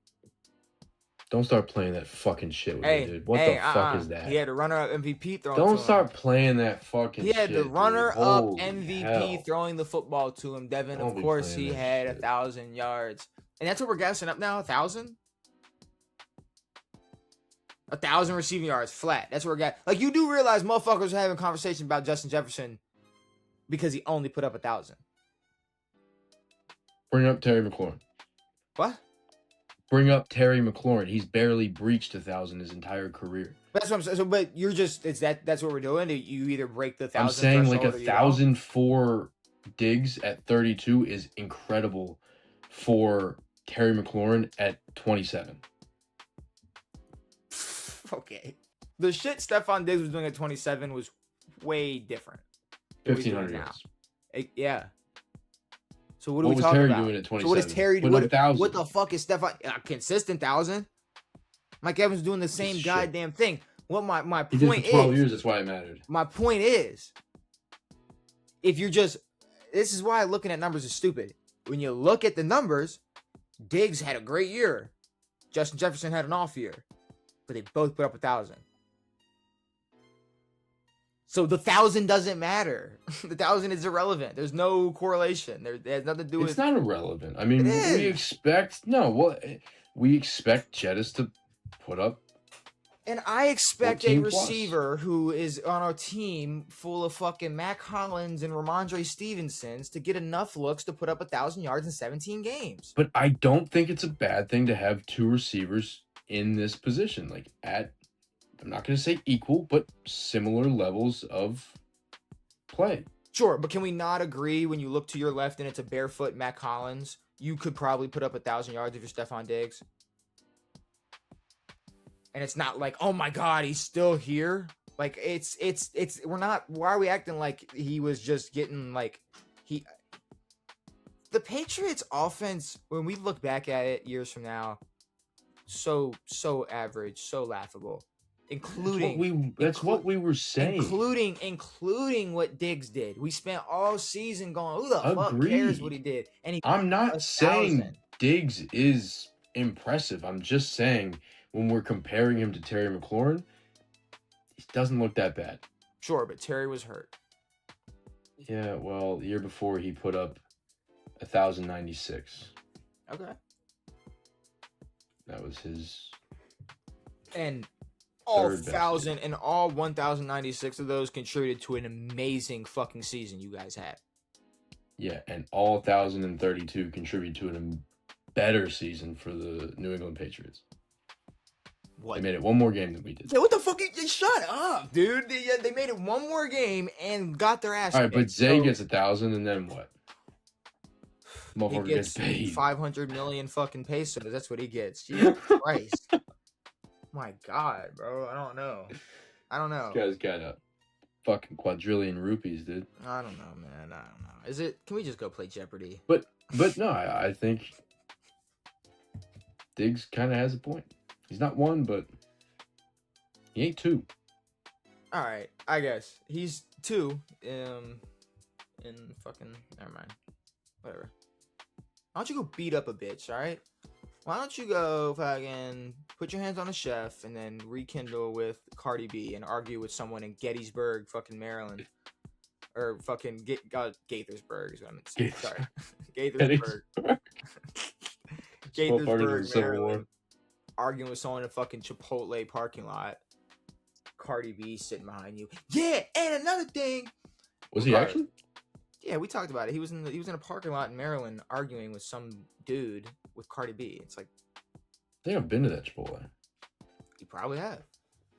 Don't start playing that fucking shit with me, dude. What the fuck is that? He had a runner-up MVP throwing. Don't start playing that fucking shit. He had the runner-up MVP hell. Throwing the football to him. Devin, of course, he had 1,000 yards. And that's what we're gassing up now, 1,000? 1,000 receiving yards, flat. That's what we're got. Like, you do realize motherfuckers are having conversations about Justin Jefferson because he only put up 1,000. Bring up Terry McLaurin. What? Bring up Terry McLaurin. He's barely breached 1,000 his entire career. That's what I'm saying. So, but you're just that's what we're doing. You either break the 1,000. I'm saying like 1,000 for Diggs at 32 is incredible for Terry McLaurin at 27. Okay. The shit Stephon Diggs was doing at 27 was way different. 1,500 yards. Yeah. So what are we talking about? What was Terry doing at 27? So what is Terry doing? What the fuck is Stephon? Consistent 1,000. Mike Evans doing the same goddamn thing. What my he point did for 12 is, years. That's why it mattered. My point is, if you're just, this is why looking at numbers is stupid. When you look at the numbers, Diggs had a great year. Justin Jefferson had an off year, but they both put up 1,000. So the 1,000 doesn't matter. The 1,000 is irrelevant. There's no correlation. There has nothing to do with. It's not irrelevant. I mean, we expect Jettis to put up. And I expect a receiver who is on our team full of fucking Mac Hollins and Ramondre Stevensons to get enough looks to put up 1,000 yards in 17 games. But I don't think it's a bad thing to have 2 receivers in this position, like at. I'm not going to say equal, but similar levels of play. Sure, but can we not agree when you look to your left and it's a barefoot Mac Hollins, you could probably put up 1,000 yards if you're Stephon Diggs? And it's not like, oh my God, he's still here. Like we're not, why are we acting like he was just getting like, the Patriots offense, when we look back at it years from now, so average, so laughable. That's what we were saying. Including what Diggs did. We spent all season going, who the fuck cares what he did? And I'm not saying Diggs is impressive. I'm just saying when we're comparing him to Terry McLaurin, he doesn't look that bad. Sure, but Terry was hurt. Yeah, well, the year before he put up 1,096. Okay. That was his. And all 1,000 and all 1,096 of those contributed to an amazing fucking season you guys had. Yeah, and all 1,032 contributed to a better season for the New England Patriots. What? They made it one more game than we did. Yeah, what the fuck? Shut up, dude. They made it one more game and got their ass. All right, but kicked. Zay gets 1,000, and then what? He Motherfucker gets gets paid 500 million fucking pesos. That's what he gets. Jesus Christ. My God, bro. I don't know. This guy's got a fucking quadrillion rupees, dude. I don't know, man. I don't know. Is it? Can we just go play Jeopardy? But no, I think Diggs kind of has a point. He's not one, but he ain't two. All right, I guess he's two. In fucking never mind. Whatever. Why don't you go beat up a bitch? All right. Why don't you go fucking put your hands on a chef and then rekindle with Cardi B and argue with someone in Gettysburg, fucking Maryland, or fucking Gaithersburg is what I meant to say. Sorry, Gaithersburg. Gaithersburg, Maryland. Arguing with someone in a fucking Chipotle parking lot. Cardi B sitting behind you. Yeah, and another thing. Was he actually? Yeah, we talked about it. He was in a parking lot in Maryland arguing with some dude with Cardi B. It's like, I think I've been to that Chipotle. You probably have.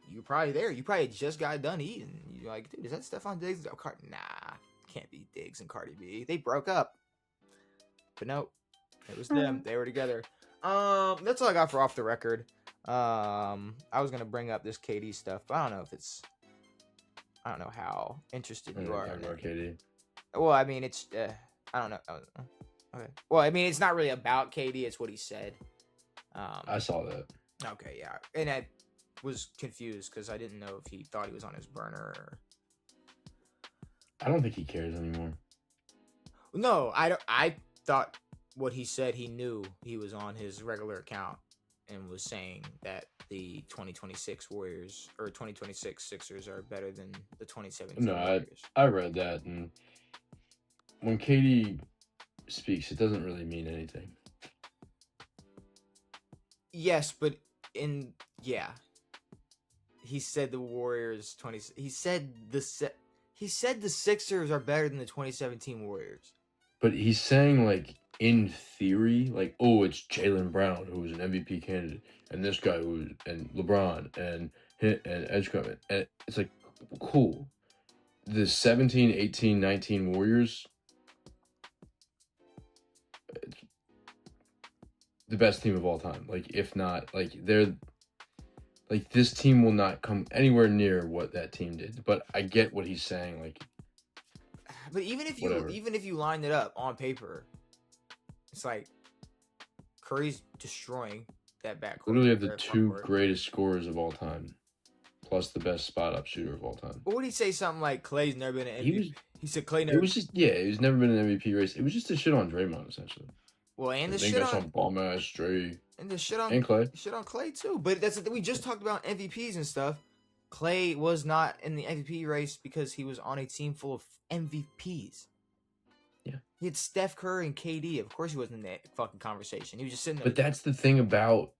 You were probably there. You probably just got done eating. You're like, dude, is that Stephon Diggs? Nah, can't be Diggs and Cardi B. They broke up. But no, it was them. They were together. That's all I got for off the record. I was gonna bring up this KD stuff, but I don't know how interested you are in it. KD. Well, I mean, it's I don't know. Okay. Well, I mean, it's not really about KD. It's what he said. I saw that. Okay, yeah, and I was confused because I didn't know if he thought he was on his burner. Or... I don't think he cares anymore. No, I don't. I thought what he said, he knew he was on his regular account and was saying that the 2026 Warriors or 2026 Sixers are better than the 2017 Warriors. I read that, and when KD speaks, it doesn't really mean anything. Yes, but he said the Warriors He said the Sixers are better than the 2017 Warriors. But he's saying, like, in theory, like, oh, it's Jaylen Brown who's an MVP candidate, and this guy and LeBron and Edgecombe, and it's like, cool. The 17, 18, 19 Warriors, the best team of all time. Like, if not, like, they're like, this team will not come anywhere near what that team did. But I get what he's saying. Like, but even if you line it up on paper, it's like Curry's destroying that backcourt. Literally have the two greatest scorers of all time, plus the best spot up shooter of all time. What would he say? Something like Clay's never been an MVP. He said Clay never. It was just he's never been an MVP race. It was just a shit on Draymond essentially. Well, and the shit on bomb ass Dray. And the shit on Clay. Shit on Clay too. But that's the thing. We just talked about MVPs and stuff. Clay was not in the MVP race because he was on a team full of MVPs. Yeah. He had Steph Curry and KD. Of course he wasn't in that fucking conversation. He was just sitting there. But that's the thing about,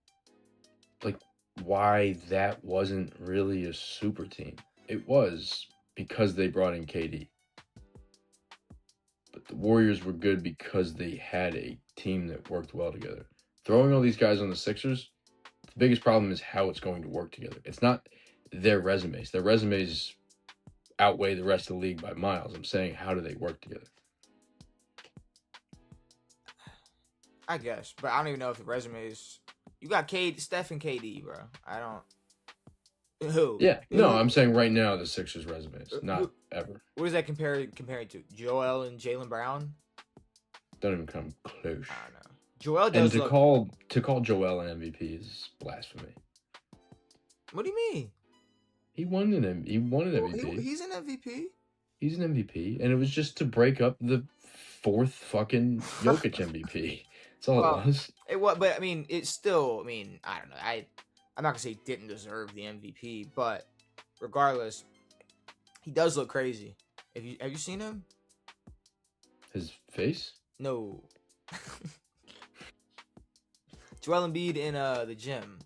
like, why that wasn't really a super team. It was because they brought in KD. But the Warriors were good because they had a team that worked well together. Throwing all these guys on the Sixers, the biggest problem is how it's going to work together. It's not their resumes. Their resumes outweigh the rest of the league by miles. I'm saying, how do they work together? I guess, but I don't even know if the resumes. You got Steph and KD, bro. I don't. Who? Yeah, no, I'm saying right now the Sixers' resumes, not ever. What is that comparing to? Joel and Jaylen Brown? Don't even come close. I don't know. Joel does. And to call Joel an MVP is blasphemy. What do you mean? He won an MVP. He's an MVP. He's an MVP, and it was just to break up the fourth fucking Jokic MVP. That's all it was. It was, but I mean, it's still. I mean, I don't know. I'm not gonna say he didn't deserve the MVP, but regardless, he does look crazy. Have you seen him? His face? No. Joel Embiid in the gym,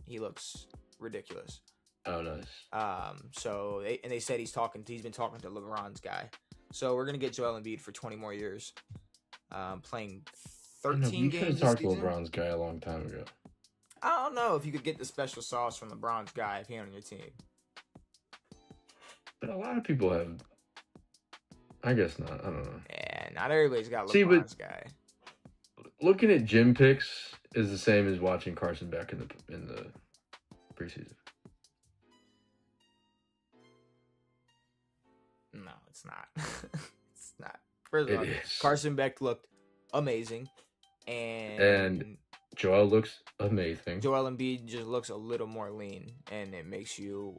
he looks ridiculous. Oh, nice. So they said he's been talking to LeBron's guy. So we're gonna get Joel Embiid for 20 more years. Playing 13 games. You could have talked to LeBron's guy a long time ago. I don't know if you could get the special sauce from LeBron's guy if he on your team. But a lot of people have. I guess not. I don't know. Yeah, not everybody's got See, but- LeBron's guy. Looking at gym picks is the same as watching Carson Beck in the preseason. No, it's not. It's not. First of It all, is. Carson Beck looked amazing, and Joel looks amazing. Joel Embiid just looks a little more lean, and it makes you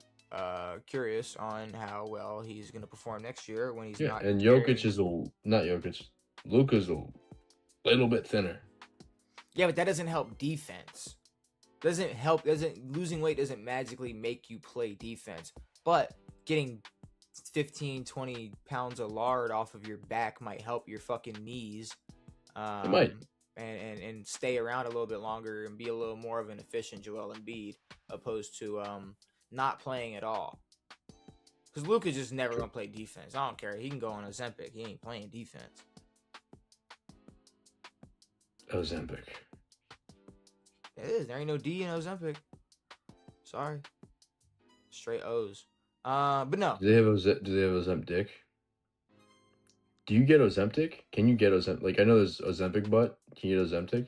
curious on how well he's going to perform next year when he's not. And Jokic is not Jokic. Luka's a little bit thinner. Yeah, but that doesn't help defense. Losing weight doesn't magically make you play defense. But getting 15, 20 pounds of lard off of your back might help your fucking knees. It might. And stay around a little bit longer and be a little more of an efficient Joel Embiid opposed to not playing at all. Because Luka's just never going to play defense. I don't care. He can go on Ozempic. He ain't playing defense. Ozempic. It is. There ain't no D in Ozempic. Sorry. Straight O's. But no. Do they have Ozempic? Do you get Ozempic? Can you get Ozempic? Like, I know there's Ozempic butt. Can you get Ozempic?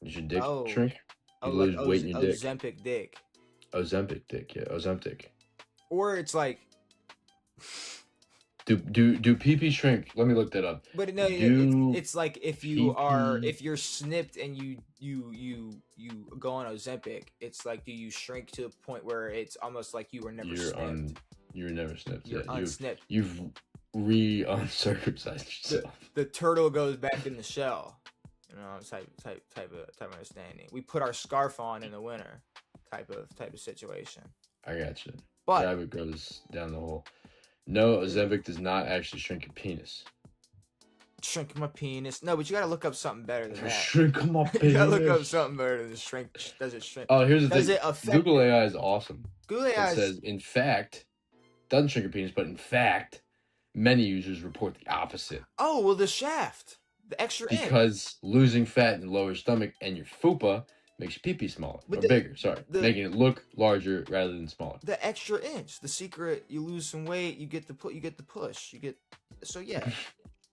Does your dick shrink? You lose weight in your dick. Ozempic dick. Ozempic dick, yeah. Ozempic. Or it's like... Do PP shrink? Let me look that up. But no, it's like if you're snipped and you go on Ozempic, it's like, do you shrink to a point where it's almost like you were never snipped? You were never snipped. You're unsnipped. You've re-uncircumcised yourself. The turtle goes back in the shell. You know, type of understanding. We put our scarf on in the winter, type of situation. I got you. But rabbit goes down the hole. No, Ozempic does not actually shrink your penis. Shrink my penis. No, but you gotta look up something better than that. Shrink my penis. You gotta look up something better than shrink. Does it shrink? Oh, here's the Does thing. it affect Google AI is awesome. Google AI It says, in fact, doesn't shrink your penis, but in fact, many users report the opposite. Oh, well, the shaft. The extra inch. Because losing fat in the lower stomach and your fupa makes your pee-pee smaller. Bigger, making it look larger rather than smaller. The extra inch. The secret, you lose some weight, you get the push. Yeah.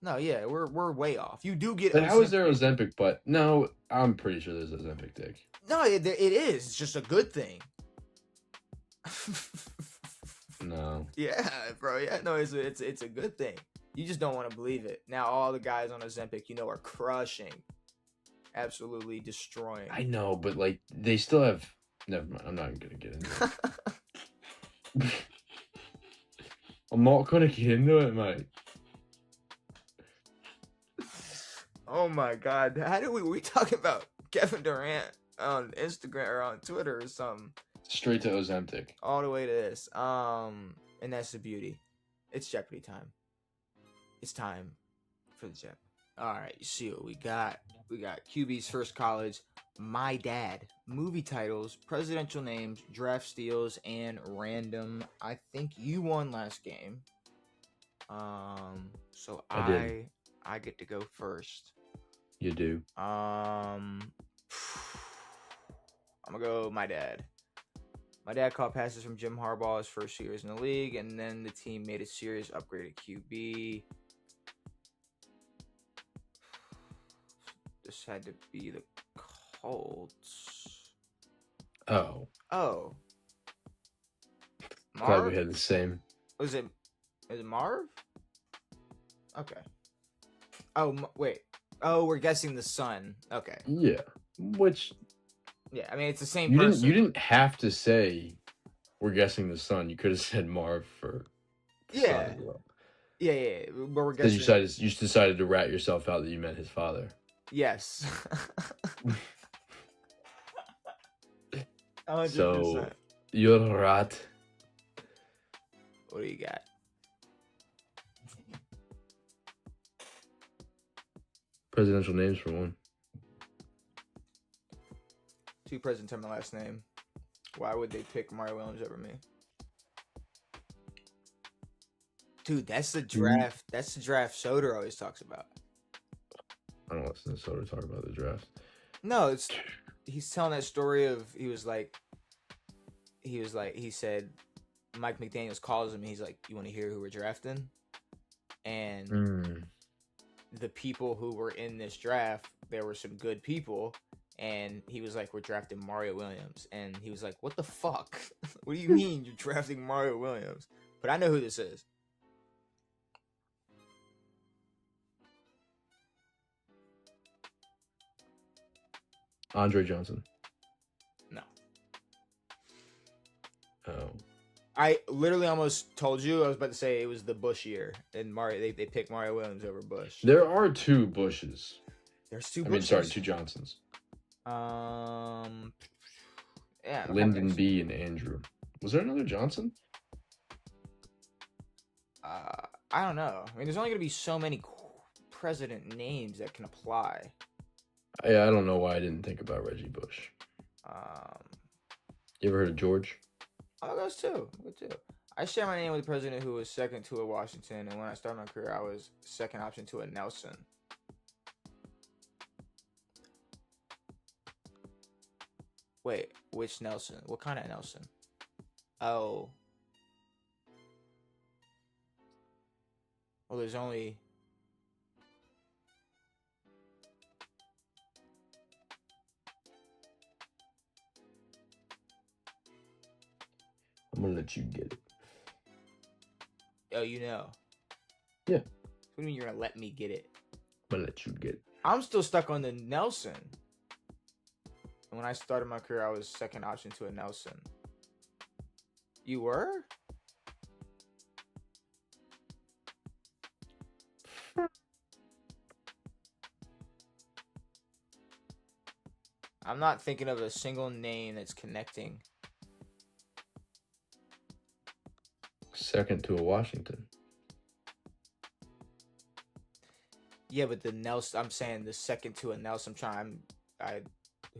No, yeah, we're way off. You do get But how is there Ozempic butt? No, I'm pretty sure there's Ozempic dick. No, it is. It's just a good thing. No. Yeah, bro. Yeah, no, it's a good thing. You just don't want to believe it. Now all the guys on Ozempic, are crushing. Absolutely destroying. I know, but like they still have. Never mind. I'm not even gonna get into it. I'm not gonna get into it, mate. Oh my God! How did we talking about Kevin Durant on Instagram or on Twitter or something? Straight to Ozempic. All the way to this. And that's the beauty. It's Jeopardy time. It's time for the Jeopardy. All right, you see what we got. We got QB's first college, My Dad, movie titles, presidential names, draft steals, and random. I think you won last game. So I get to go first. You do. I'm gonna go My Dad. My dad caught passes from Jim Harbaugh his first 2 years in the league, and then the team made a serious upgrade at QB. This had to be the Colts. Oh. Oh. Glad Marv? we had the same. Is it Marv? Okay. Oh, wait. Oh, we're guessing the son. Okay. Yeah. Which. Yeah, I mean, it's the same person. You didn't have to say we're guessing the son. You could have said Marv for yeah. son as well. Yeah. But we're guessing. You decided to rat yourself out that you meant his father. Yes. 100%. So, you're a rat. What do you got? Presidential names for one. 2 presidents have my last name. Why would they pick Mario Williams over me? Dude, that's the draft. That's the draft Soder always talks about. I don't listen to Soder talk about the draft. No, it's he's telling that story of he said Mike McDaniels calls him and he's like, you want to hear who we're drafting? And the people who were in this draft, there were some good people, and he was like, we're drafting Mario Williams, and he was like, what the fuck? What do you mean you're drafting Mario Williams? But I know who this is. Andre Johnson. No. Oh. I literally almost told you. I was about to say it was the Bush year, and they picked Mario Williams over Bush. There are two Bushes. There's two. Two Johnsons. Yeah. Lyndon B. and Andrew. Was there another Johnson? I don't know. I mean, there's only gonna be so many president names that can apply. Yeah, I don't know why I didn't think about Reggie Bush. You ever heard of George? Oh, those two. Good too. I share my name with a president who was second to a Washington, and when I started my career, I was second option to a Nelson. Wait, which Nelson? What kind of Nelson? Oh. Well, there's only... I'm gonna let you get it. Oh, you know. Yeah. What do you mean you're gonna let me get it? I'm gonna let you get it. I'm still stuck on the Nelson. And when I started my career, I was second option to a Nelson. You were? I'm not thinking of a single name that's connecting. Second to a Washington. Yeah, but the Nelson, I'm saying the second to a Nelson.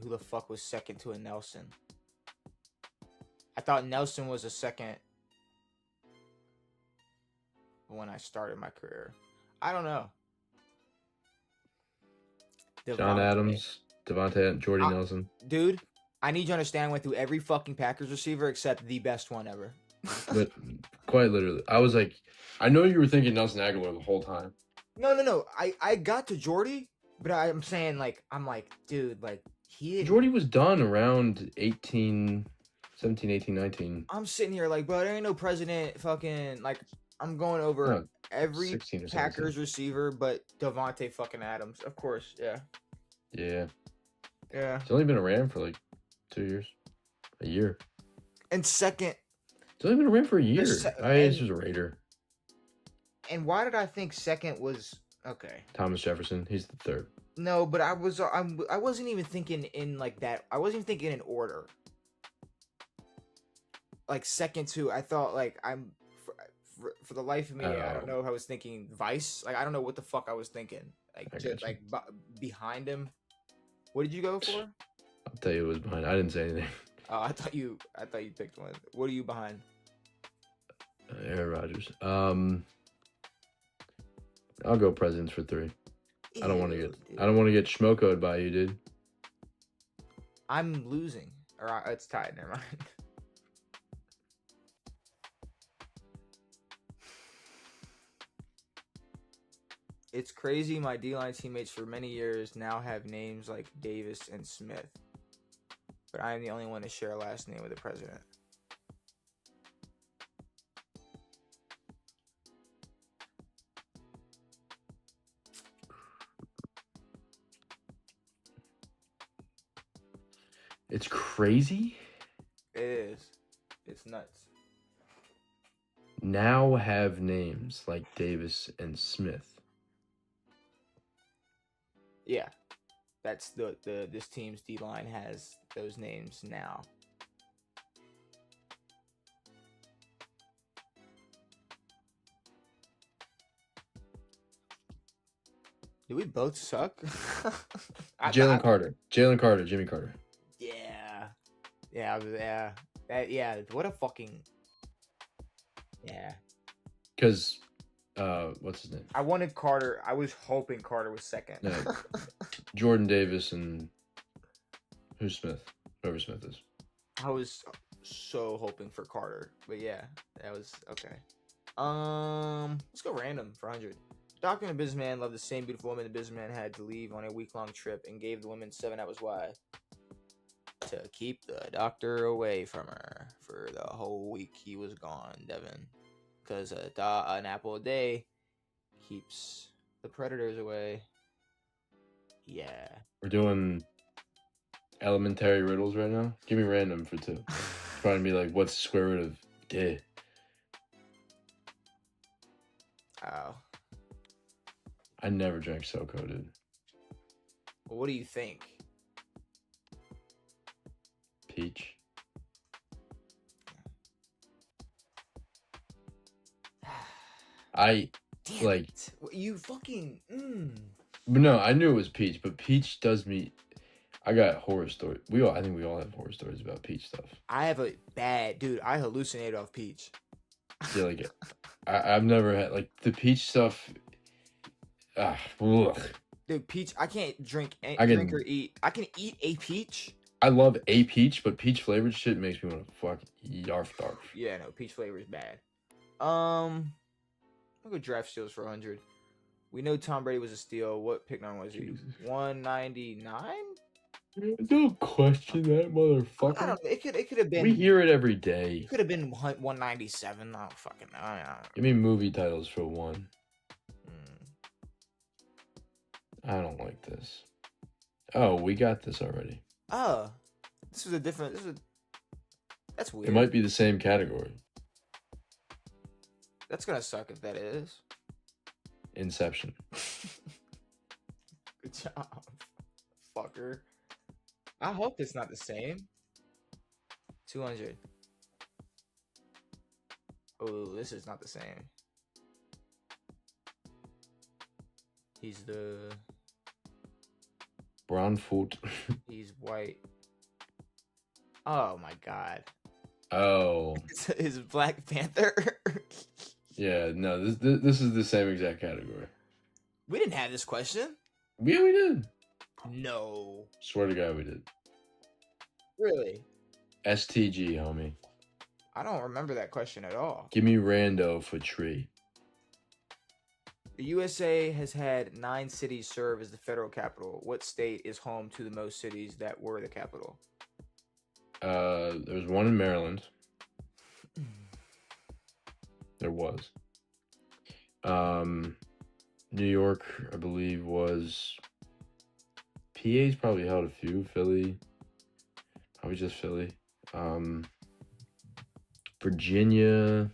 Who the fuck was second to a Nelson? I thought Nelson was a second when I started my career. I don't know. John Adams, Devontae, Jordy Nelson. Dude, I need you to understand I went through every fucking Packers receiver except the best one ever. But quite literally, I was like, I know you were thinking Nelson Aguilar the whole time. No. I got to Jordy, but I'm saying I'm like, dude, like Jordy was done around 17, 18, 19. I'm sitting here like, bro, there ain't no president fucking I'm going over every Packers receiver but Devontae fucking Adams. Of course, yeah. Yeah. Yeah. He's only been a Ram for like 2 years. A year. And second. He's only been a Ram for a year. This was a Raider. And why did I think second was okay? Thomas Jefferson. He's the third. No, but I wasn't even thinking in like that. I wasn't even thinking in order. Like second to, I thought like for the life of me, I don't know if I was thinking Vice. Like I don't know what the fuck I was thinking. Like just like behind him. What did you go for? I'll tell you it was behind. I didn't say anything. Oh, I thought you picked one. What are you behind? Aaron Rodgers. I'll go presidents for 3. I don't want to get schmokoed by you, dude. I'm losing. Or it's tied. Never mind. It's crazy. My D-line teammates for many years now have names like Davis and Smith, but I am the only one to share a last name with the president. It's crazy. It is. It's nuts. Now have names like Davis and Smith. Yeah. That's this team's D-line has those names now. Do we both suck? Jalen Carter, Jimmy Carter. Yeah. What a fucking. Yeah. Because, what's his name? I wanted Carter. I was hoping Carter was second. Jordan Davis and Who's Smith? Whoever Smith is. I was so hoping for Carter, but yeah, that was okay. Let's go random for 100. Doctor and the businessman loved the same beautiful woman. The businessman had to leave on a week-long trip and gave the woman 7 hours. Why? To keep the doctor away from her for the whole week he was gone, Devin. Because an apple a day keeps the predators away. Yeah. We're doing elementary riddles right now. Give me random for 2. Trying to be like, what's the square root of D? Oh. I never drank SoCo, dude. Well, what do you think? Peach. I Damn like it. You fucking No, I knew it was peach, but peach does me. I got horror story. I think we all have horror stories about peach stuff. I have a bad dude. I hallucinate off peach. Yeah, like I've never had like the peach stuff. Ugh. Dude, peach. I can't drink or eat. I can eat a peach. I love a peach, but peach flavored shit makes me want to fucking yarf darf. Yeah, no, peach flavor is bad. I'll go draft steals for 100. We know Tom Brady was a steal. What pick number was he? 199? Don't question that, motherfucker. I don't know. It could have been. We hear it every day. It could have been 197. I don't fucking know. Give me movie titles for 1. I don't like this. Oh, we got this already. Oh, this is a different. That's weird. It might be the same category. That's gonna suck if that is. Inception. Good job, fucker. I hope it's not the same. 200. Oh, this is not the same. He's the Brown foot. He's white. Oh my god. Oh. Is Black Panther? Yeah, no, this is the same exact category. We didn't have this question. Yeah, we did. No. Swear to God, we did. Really? STG, homie. I don't remember that question at all. Give me rando for tree. The USA has had 9 cities serve as the federal capital. What state is home to the most cities that were the capital? There's one in Maryland. There was. New York, I believe, was. PA's probably held a few. Philly. Probably just Philly. Virginia.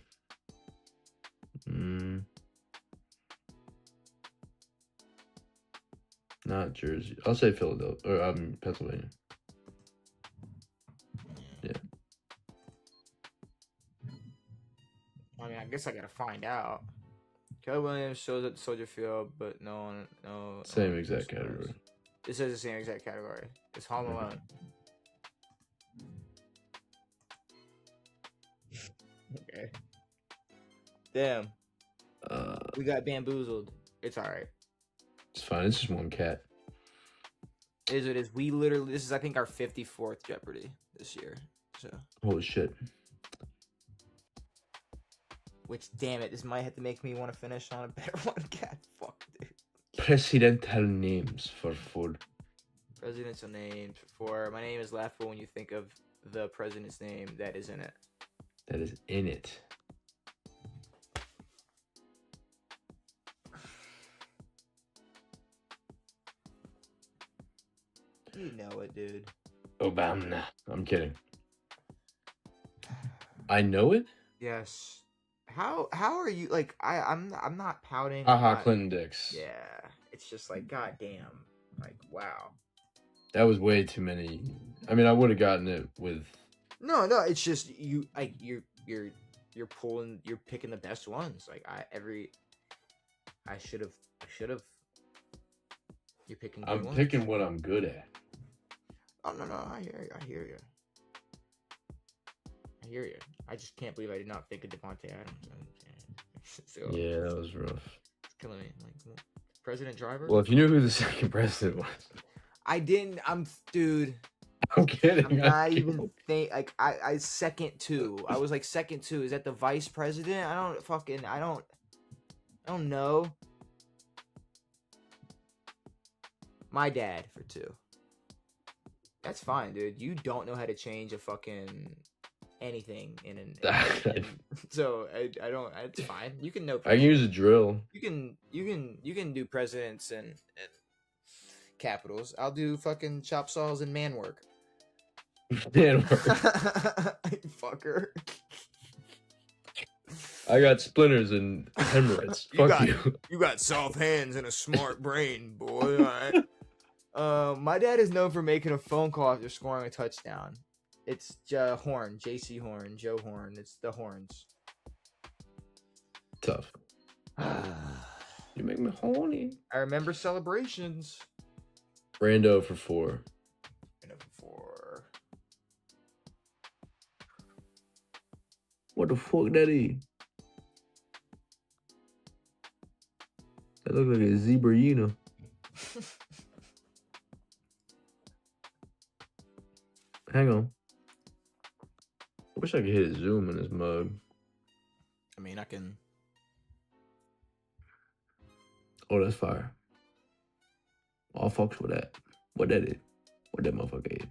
Not Jersey. I'll say Philadelphia. Or Pennsylvania. Yeah. I mean, I guess I gotta find out. Kelly Williams shows at the Soldier Field, but no. Same exact category. It says the same exact category. It's Home Alone. Okay. Damn. We got bamboozled. It's alright. It's fine. It's just one cat. It is what it is. We literally, this is, I think, our 54th Jeopardy this year. So. Holy shit. Which, damn it, this might have to make me want to finish on a better one. God, fuck, dude. Presidential names for food. Presidential names for. My name is laughable when you think of the president's name that is in it. That is in it. You know it, dude. Obama. I'm kidding. I know it? Yes. How are you like I'm not pouting. Clinton Dix. Yeah. It's just like goddamn. Like wow. That was way too many. I mean, I would have gotten it with. No, it's just you like you're picking the best ones. Like I should have You're picking good I'm ones. picking what I'm good at. Oh no, I hear you. I just can't believe I did not think of Devontae Adams. So, Yeah, that was rough. it's killing me. Like President Driver. Well, if you knew who the second president was. I didn't. Dude. I'm kidding. I'm not even like I second two. I was like second two. Is that the vice president? I don't know. My dad for two. That's fine, dude. You don't know how to change a fucking anything so I don't. It's fine. You can know. I can use a drill. You can do presidents and capitals. I'll do fucking chop saws and man work. Man work. Fucker. I got splinters and hemorrhoids. Fuck you. You got soft hands and a smart brain, boy. All right. My dad is known for making a phone call after scoring a touchdown. It's Horn, JC Horn, Joe Horn. It's the Horns. Tough. You make me horny. I remember celebrations. Brando for 4. What the fuck that is? That look like a zebra, you know. Hang on. I wish I could hit a zoom in this mug. I mean, I can. Oh, that's fire. All fucks with that. What that is? What that motherfucker is?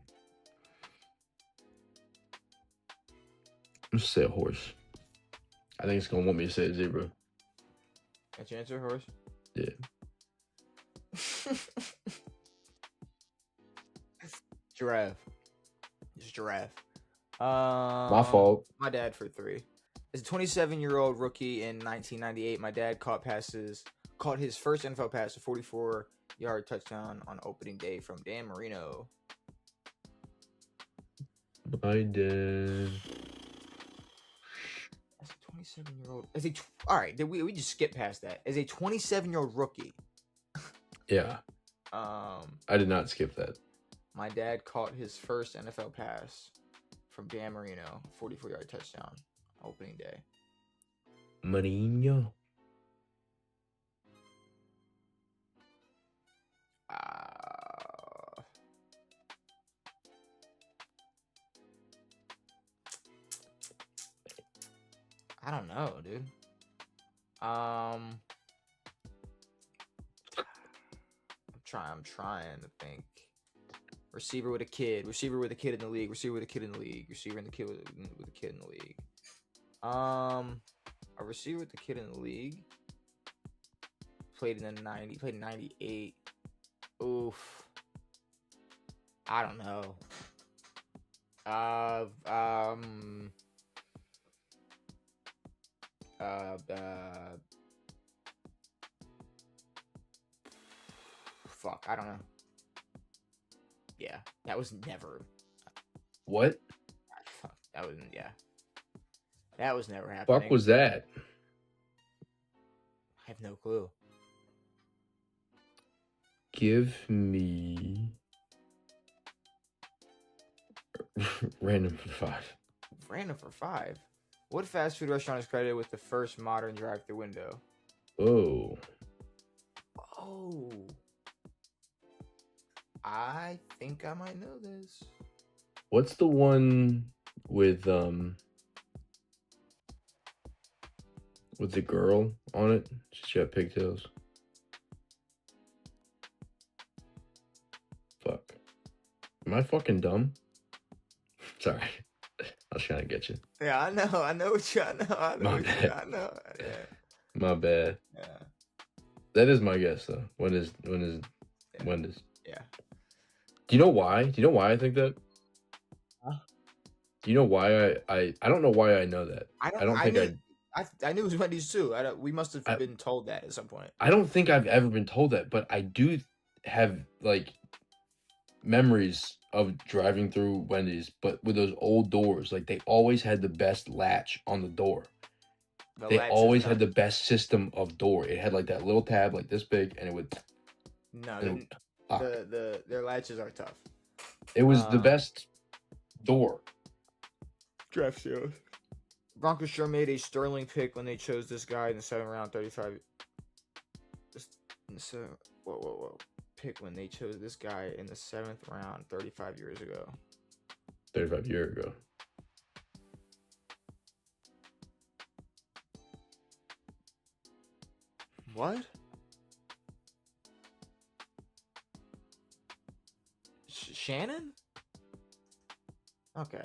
Let's say a horse. I think it's gonna want me to say a zebra. That's your answer, horse? Yeah. Giraffe. It's giraffe. My fault. My dad for 3. As a 27-year-old rookie in 1998, my dad caught his first NFL pass, a 44-yard touchdown on opening day from Dan Marino. My dad. As a 27-year-old, all right, we just skip past that. As a 27-year-old rookie. Yeah. I did not skip that. My dad caught his first NFL pass from Dan Marino, 44-yard touchdown, opening day. Marino. I don't know, dude. I'm trying to think. Receiver with a kid in the league. Receiver in the kid with a kid in the league. A receiver with a kid in the league. Played in 98. Oof. I don't know. Fuck, I don't know. Yeah, that was never. What? Fuck, that wasn't. Yeah, that was never happening. Fuck was that? I have no clue. Give me random for 5. Random for 5. What fast food restaurant is credited with the first modern drive-thru window? Oh. I think I might know this. What's the one with the girl on it? She's got pigtails. Fuck. Am I fucking dumb? Sorry. I was trying to get you. Yeah, I know what you. I know. Yeah. My bad. Yeah. That is my guess though. When is? Yeah. Do you know why? I think that? Huh? Do you know why I don't know why I know that. I knew it was Wendy's too. We must have been told that at some point. I don't think I've ever been told that, but I do have like memories of driving through Wendy's, but with those old doors, like they always had the best latch on the door. They always had the best system of door. It had like that little tab like this big, and it would. No, their latches are tough. It was the best door. Draft sales. Broncos sure made a sterling pick when they chose this guy in the 7th round, 35. Pick when they chose this guy in the 7th round 35 years ago. 35 years ago. What? Shannon? Okay.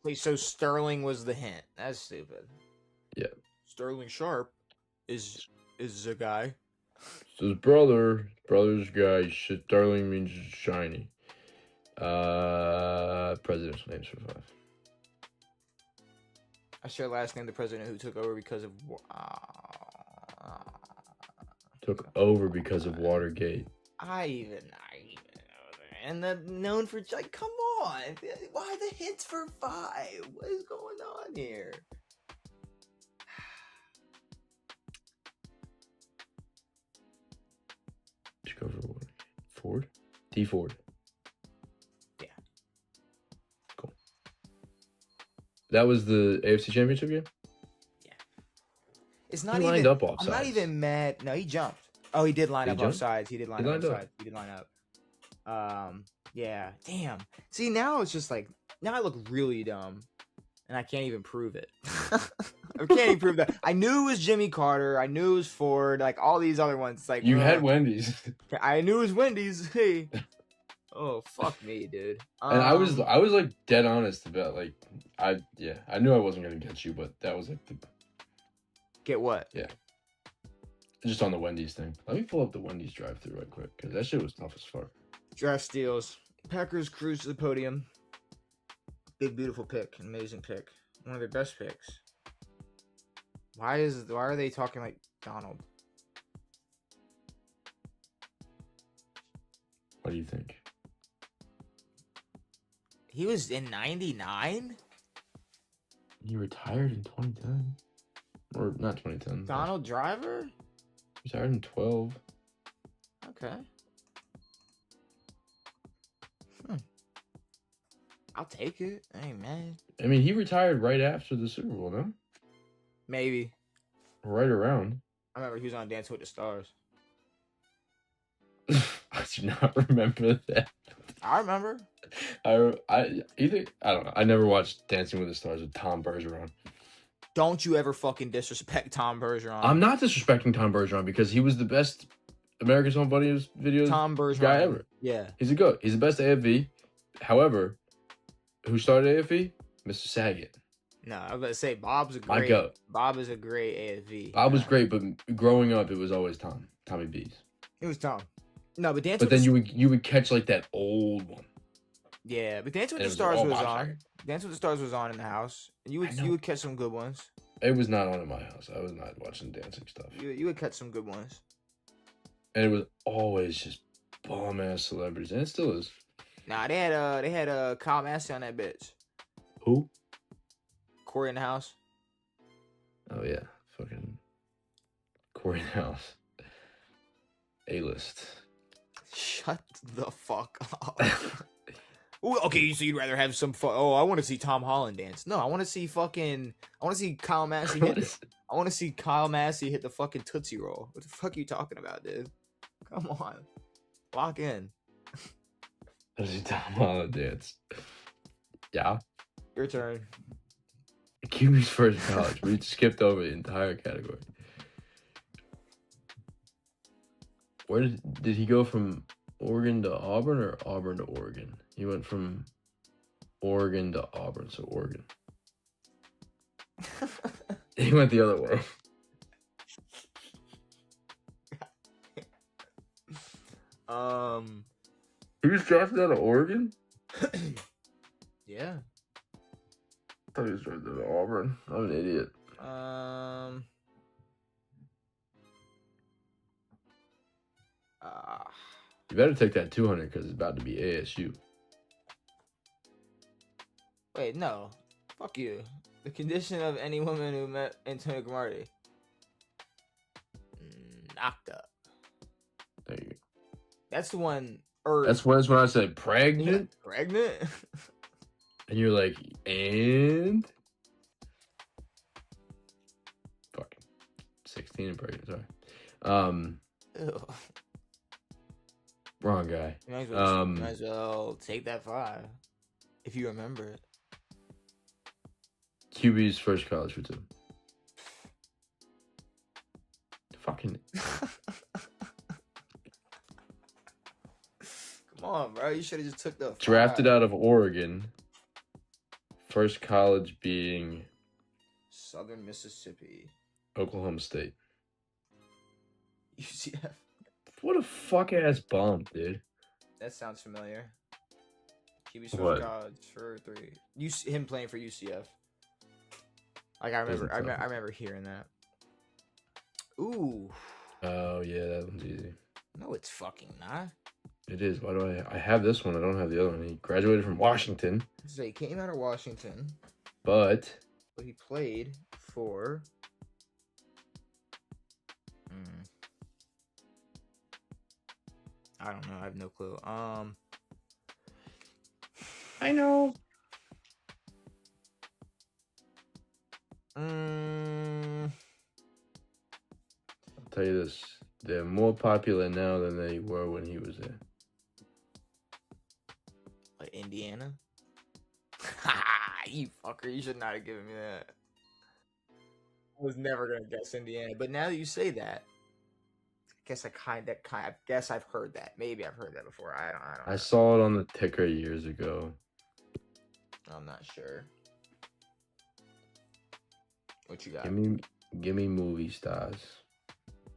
Wait, so Sterling was the hint. That's stupid. Yeah. Sterling Sharp is the guy. So his brother's guy, Sterling means shiny. Presidential names for 5. I share last name the president who took over because of Watergate. I even know that. And the known for like, come on, why the hints for 5? What is going on here? Just go for what? Ford? D Ford. Yeah. Cool. That was the AFC Championship game? Yeah. It's not he even lined up offsides. I'm not even mad. No, he jumped. Oh, he did line up offsides. He did line up offsides. He did line up. Yeah. Damn. See, now it's just like, now I look really dumb. And I can't even prove it. I can't even prove that. I knew it was Jimmy Carter. I knew it was Ford. Like all these other ones. Like you had Wendy's. I knew it was Wendy's. Hey. Oh fuck me, dude. And I was like dead honest about like I knew I wasn't gonna get you, but that was like the get what? Yeah. Just on the Wendy's thing. Let me pull up the Wendy's drive-thru right quick because that shit was tough as fuck. Draft steals. Packers cruise to the podium. Big beautiful pick, amazing pick, one of their best picks. Why are they talking like Donald? What do you think? He was in 99? He retired in 2010. Or not 2010. Donald Driver? Retired in 12. Okay. I'll take it. I ain't mad. I mean, he retired right after the Super Bowl, no? Maybe. Right around. I remember he was on Dancing with the Stars. I do not remember that. I remember. I don't know. I never watched Dancing with the Stars with Tom Bergeron. Don't you ever fucking disrespect Tom Bergeron. I'm not disrespecting Tom Bergeron because he was the best America's Own Buddies videos Tom Bergeron guy ever. Yeah. He's the best AFV. However, who started AFV? Mr. Saget. No, I was about to say Bob's a great. My goat. Bob is a great AFV. Bob was great, but growing up, it was always Tommy B's. It was Tom. No, but But then you would catch like that old one. Yeah, but Dancing with the Stars was on. Dancing with the Stars was on in the house. And you would catch some good ones. It was not on in my house. I was not watching dancing stuff. You would catch some good ones. And it was always just bomb ass celebrities, and it still is. Nah, they had Kyle Massey on that bitch. Who? Corey in the House. Oh yeah, fucking Corey in the House. A-list. Shut the fuck up. Ooh, okay, so you'd rather have some fun. Oh, I want to see Tom Holland dance. No, I want to see Kyle Massey hit. I want to see Kyle Massey hit the fucking Tootsie Roll. What the fuck are you talking about, dude? Come on, lock in. I see Tom Holland dance. Yeah. Your turn. QB's first college. We skipped over the entire category. Where did he go from Oregon to Auburn or Auburn to Oregon? He went from Oregon to Auburn, so Oregon. He went the other way. He was drafted out of Oregon? Yeah. I thought he was drafted out of Auburn. I'm an idiot. You better take that 200 because it's about to be ASU. Wait, no. Fuck you. The condition of any woman who met Antonio Cromartie. Knocked up. There you go. That's the one. That's when I said pregnant. Pregnant? And you're like, and? Fucking 16 and pregnant, sorry. Ew. Wrong guy. You might as well take that 5. If you remember it. QB's first college for 2. Fucking. Come on, bro. You should have just took the 5. Drafted out of Oregon. First college being Southern Mississippi. Oklahoma State. UCF. What a fuck ass bum, dude. That sounds familiar. QB's What? first college for 3. Him playing for UCF. Like I remember hearing that. Ooh. Oh yeah, that one's easy. No, it's fucking not. It is. Why do I have this one? I don't have the other one. He graduated from Washington, So he came out of Washington, but but he played for. I don't know. I have no clue. I know. I'll tell you this: they're more popular now than they were when he was there. Like Indiana. You fucker! You should not have given me that. I was never gonna guess Indiana, but now that you say that, I guess I guess I've heard that. Maybe I've heard that before. I don't know. I saw it on the ticker years ago. I'm not sure. What you got? Give me movie stars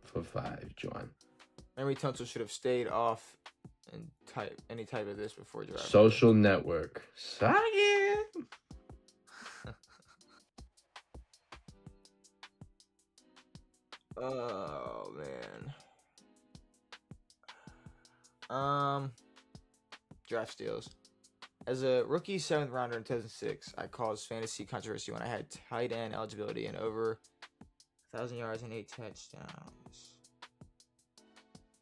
for 5, John. Emery Tunsil should have stayed off and any type of this before drafting. Social Network. Suck it. Oh man. Draft steals. As a rookie 7th rounder in 2006, I caused fantasy controversy when I had tight end eligibility and over 1,000 yards and 8 touchdowns.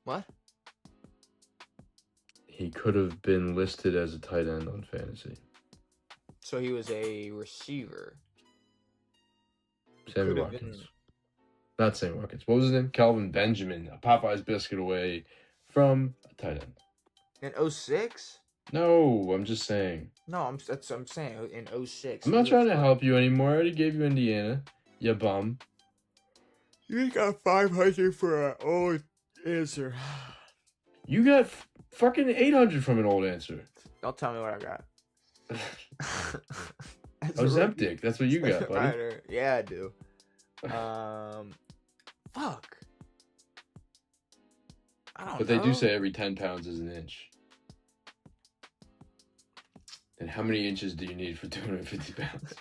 What? He could have been listed as a tight end on fantasy. So he was a receiver. Sammy Watkins. Not Sammy Watkins. What was his name? Calvin Benjamin. A Popeye's biscuit away from a tight end. In 06? No, I'm just saying. No, that's what I'm saying. In 06. I'm not trying to help you anymore. I already gave you Indiana. You bum. You got 500 for an old answer. You got fucking 800 from an old answer. Don't tell me what I got. Ozempic. That's what you got, buddy. Yeah, I do. Fuck. I don't know. But they do say every 10 pounds is an inch. And how many inches do you need for 250 pounds?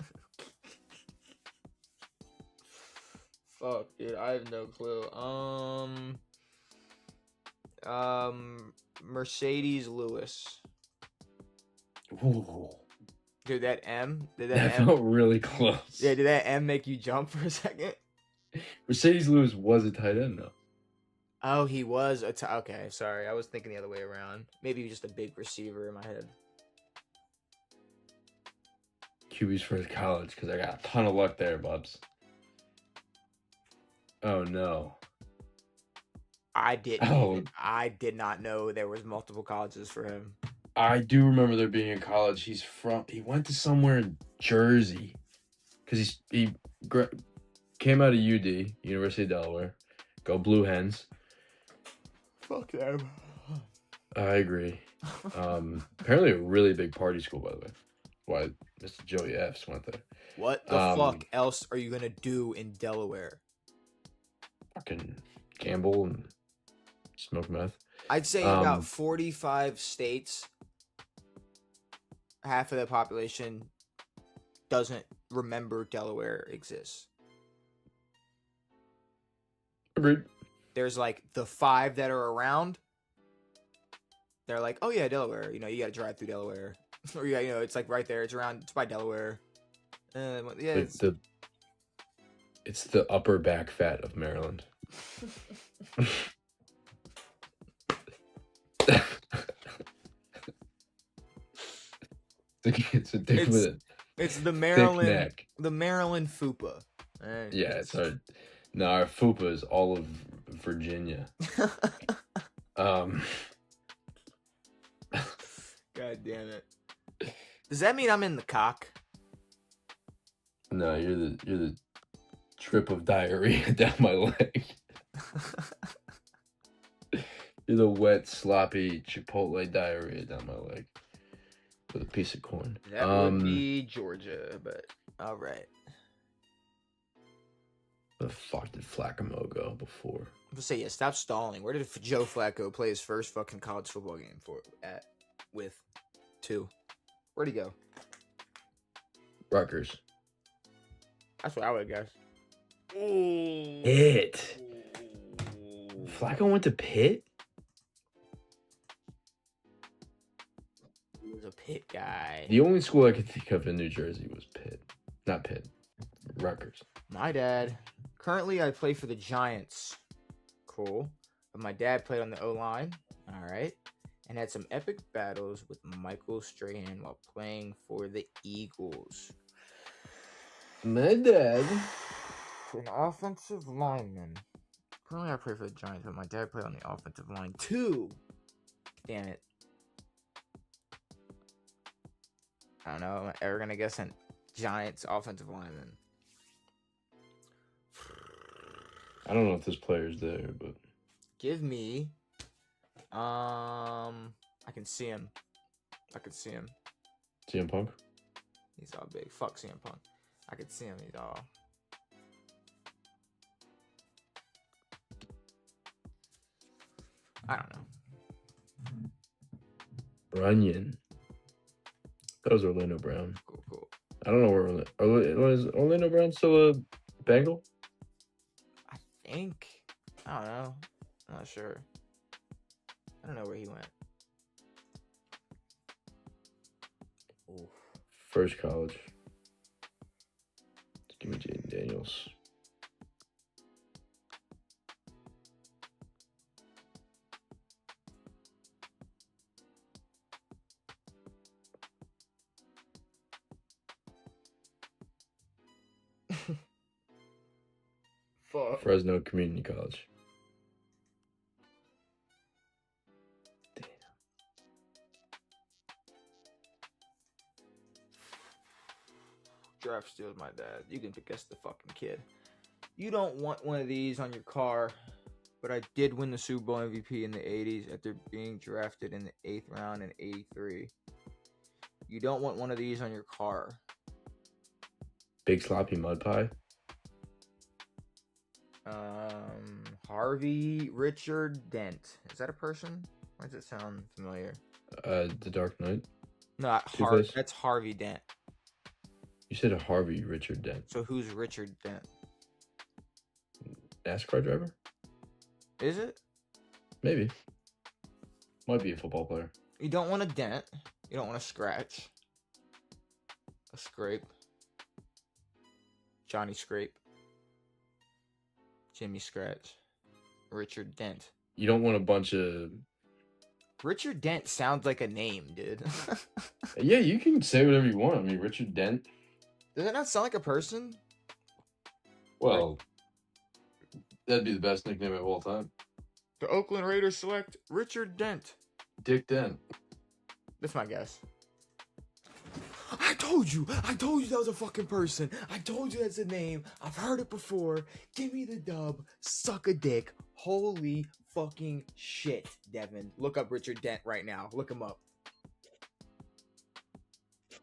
Fuck, dude. I have no clue. Mercedes Lewis. Ooh. Dude, that M? That felt really close. Yeah, did that M make you jump for a second? Mercedes Lewis was a tight end, though. Oh, he was okay, sorry. I was thinking the other way around. Maybe he was just a big receiver in my head. QB's first college, because I got a ton of luck there, bubs. Oh, no. I did not know there was multiple colleges for him. I do remember there being a college. He went to somewhere in Jersey. Because he came out of UD, University of Delaware. Go Blue Hens. Fuck them. I agree. Apparently a really big party school, by the way. Why Mr. Joey F's went there. What the fuck else are you going to do in Delaware? Fucking gamble and smoke meth. I'd say about 45 states, half of the population doesn't remember Delaware exists. Agreed. There's like the 5 that are around. They're like, oh yeah, Delaware. You got to drive through Delaware. Or it's like right there. It's by Delaware. Yeah, it's the upper back fat of Maryland. It's the Maryland, the Maryland FUPA. Yeah, it's hard. No, our FUPA is all of Virginia. God damn it. Does that mean I'm in the cock? No, you're the trip of diarrhea down my leg. You're the wet, sloppy Chipotle diarrhea down my leg with a piece of corn. That would be Georgia, but all right. The fuck did Flacco go before? Let's say, yeah, stop stalling. Where did Joe Flacco play his first fucking college football game with 2? Where'd he go? Rutgers. That's what I would guess. Pitt. Flacco went to Pitt? He was a Pitt guy. The only school I could think of in New Jersey was Pitt. Not Pitt. Rutgers. My dad. Currently, I play for the Giants. Cool. But my dad played on the O-line. All right. And had some epic battles with Michael Strahan while playing for the Eagles. My dad. An offensive lineman. Currently, I play for the Giants, but my dad played on the offensive line too. Damn it. I don't know. Am I ever going to guess a Giants offensive lineman? I don't know if this player's there, but Give me. I can see him. CM Punk. He's all big. Fuck CM Punk. I can see him. He's all. I don't know. Runyon. That was Orlando Brown. Cool. I don't know where was Orlando Brown still a Bengal? I think. I don't know. I'm not sure. I don't know where he went. Oof. First college. Let's give me Jaden Daniels. Fuck. Fresno Community College. Damn. Draft steals my dad. You can guess the fucking kid. You don't want one of these on your car, but I did win the Super Bowl MVP in the 80s after being drafted in the 8th round in 83. You don't want one of these on your car. Big sloppy mud pie. Harvey Richard Dent. Is that a person? Why does it sound familiar? The Dark Knight. Not Two-Face? Harvey. That's Harvey Dent. You said Harvey Richard Dent. So who's Richard Dent? NASCAR driver? Is it? Maybe. Might be a football player. You don't want a dent. You don't want a scratch. A scrape. Johnny Scrape. Jimmy Scratch. Richard Dent. You don't want a bunch of... Richard Dent sounds like a name, dude. Yeah, you can say whatever you want. I mean, Richard Dent. Does it not sound like a person? Well, that'd be the best nickname of all time. The Oakland Raiders select Richard Dent. Dick Dent. That's my guess. I told you that was a fucking person. I told you that's a name. I've heard it before. Give me the dub. Suck a dick. Holy fucking shit, Devin. Look up Richard Dent right now. Look him up.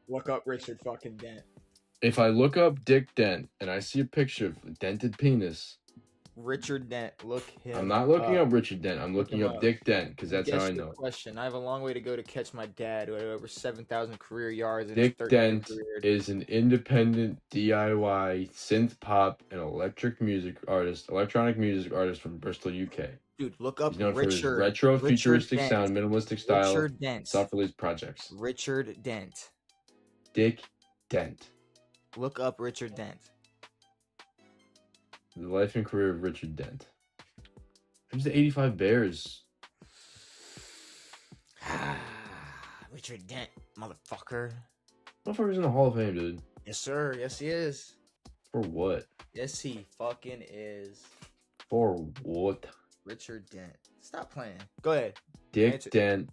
Look up Richard fucking Dent. If I look up Dick Dent and I see a picture of a dented penis, Richard Dent. Look him I'm not looking up Richard Dent. I'm looking him up up. Dick Dent because that's how Guess I the know. question. I have a long way to go to catch my dad, who had over 7,000 career yards in Dick his 13th Dent career. is an independent DIY synth pop and electronic music artist from Bristol, UK. Dude, look up He's known for his Richard. retro, Richard futuristic Dent. sound, minimalistic style, Richard Dent. self-released projects. Richard Dent. Dick Dent. Look up Richard Dent. The life and career of Richard Dent. Who's the 85 Bears? Richard Dent, motherfucker. Motherfucker's in the Hall of Fame, dude. Yes, sir. Yes, he is. For what? Yes, he fucking is. For what? Richard Dent. Stop playing. Go ahead. Dick Answer. Dent.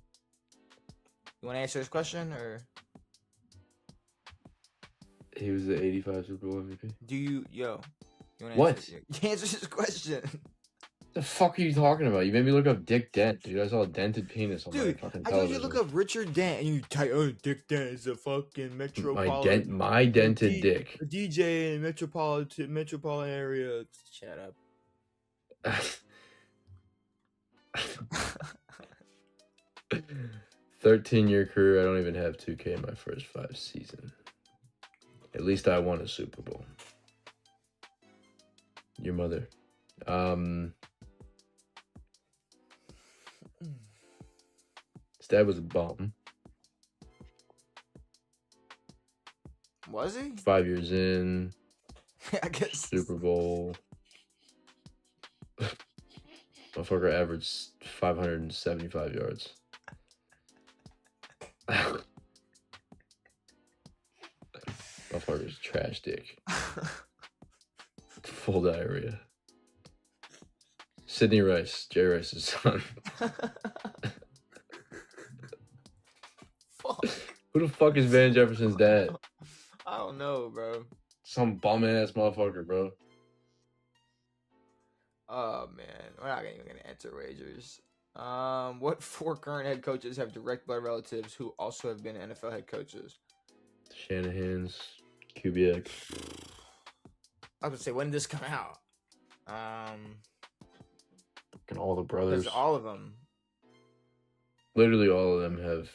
You want to answer this question or? He was the 85 Super Bowl MVP. Do you, yo? You wanna What? Answer this question. The fuck are you talking about? You made me look up Dick Dent, dude. I saw a dented penis on my Dude, fucking I told television. you to look up Richard Dent, and you type, oh, Dick Dent is a fucking metropolitan. My dented dick. A DJ in metropolitan area. Shut up. 13-year career. I don't even have 2K in my first 5 seasons. At least I won a Super Bowl. Your mother. His dad was a bum. Was he? 5 years in. I guess. Super Bowl. Motherfucker averaged 575 yards. Motherfucker's trash dick. Full diarrhea. Sidney Rice, Jay Rice's son. Fuck. Who the fuck is Van Jefferson's dad? I don't know, bro. Some bum ass motherfucker, bro. Oh man, we're not even gonna answer wagers. What 4 current head coaches have direct blood relatives who also have been NFL head coaches? Shanahan's, QBX. I was gonna say, when did this come out? And all the brothers. Because all of them. Literally all of them have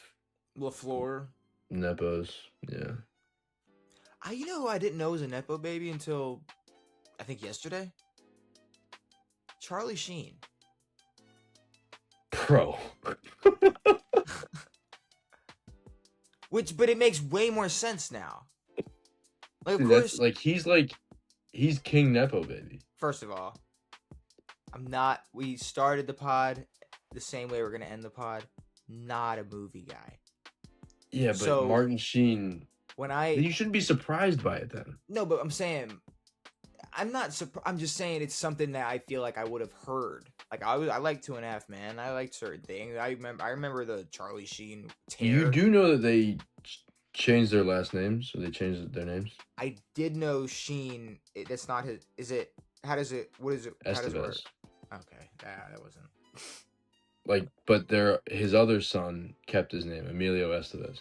LaFleur. Nepos. Yeah. You know who I didn't know was a Nepo baby until, I think, yesterday? Charlie Sheen. Bro. But it makes way more sense now. Like, of Dude, course, he's King Nepo baby. first of all, we started the pod the same way we're gonna end the pod. Not a movie guy. Yeah, but So, Martin Sheen. You shouldn't be surprised by it then. No, but I'm saying, I'm not surprised. I'm just saying it's something that I feel like I would have heard. Like I like 2.5 Man. I like certain things. I remember the Charlie Sheen tear. You do know that they changed their last names, so they changed their names. I did know Sheen. That's not his. Is it? How does it? What is it? How does it work? Estevez. Okay, that wasn't. But his other son kept his name, Emilio Estevez.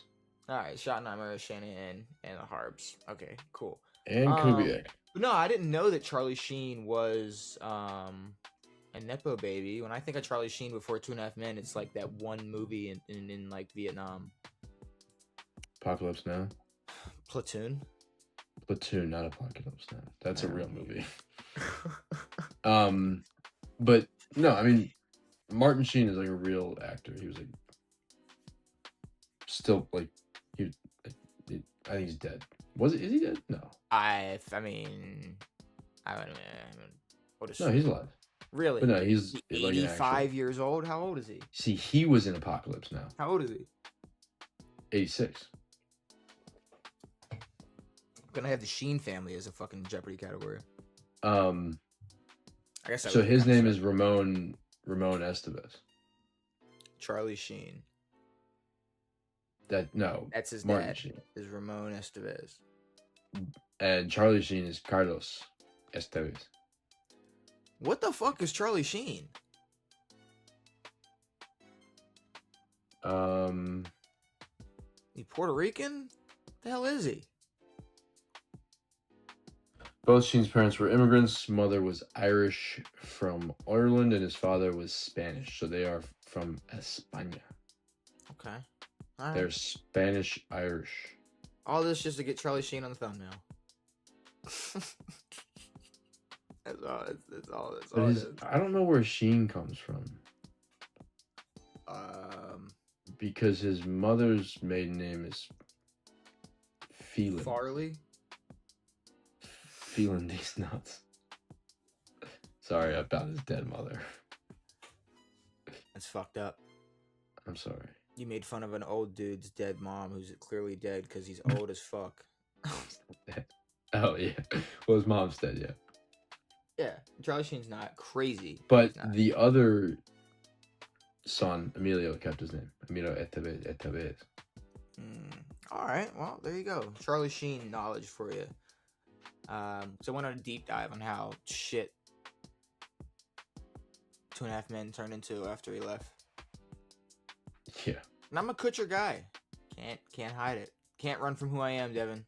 All right, Schottenheimer, Shanahan, and the Harbs. Okay, cool. And Kubiak. But no, I didn't know that Charlie Sheen was a Nepo baby. When I think of Charlie Sheen before 2.5 Men, it's like that one movie in like Vietnam. Apocalypse Now? Platoon, not Apocalypse Now. That's a real movie. movie. But no, I mean, Martin Sheen is like a real actor. He was like, still like, I think he's dead. Is he dead? No. I mean, I don't know. No, he's alive. Really? But no, he's like 85 years old. How old is he? See, he was in Apocalypse Now. How old is he? 86. Gonna have the Sheen family as a fucking Jeopardy category. I guess. So his name is Ramon Estevez. Charlie Sheen. That's his Martin dad. Sheen. Is Ramon Estevez. And Charlie Sheen is Carlos Estevez. What the fuck is Charlie Sheen? He Puerto Rican? The hell is he? Both Sheen's parents were immigrants. Mother was Irish from Ireland, and his father was Spanish. So they are from España. Okay. All right. They're Spanish-Irish. All this just to get Charlie Sheen on the thumbnail. That's all it is. I don't know where Sheen comes from. Because his mother's maiden name is Phelan. Farley? Feeling these nuts. Sorry about his dead mother. That's fucked up. I'm sorry. You made fun of an old dude's dead mom who's clearly dead because he's old as fuck. Oh, yeah. Well, his mom's dead, yeah. Yeah, Charlie Sheen's not crazy. But the other son, Emilio, kept his name. Emilio Estevez. All right. Well, there you go. Charlie Sheen knowledge for you. So I went on a deep dive on how shit 2.5 Men turned into after he left. Yeah. And I'm a Kutcher guy. Can't hide it. Can't run from who I am, Devin.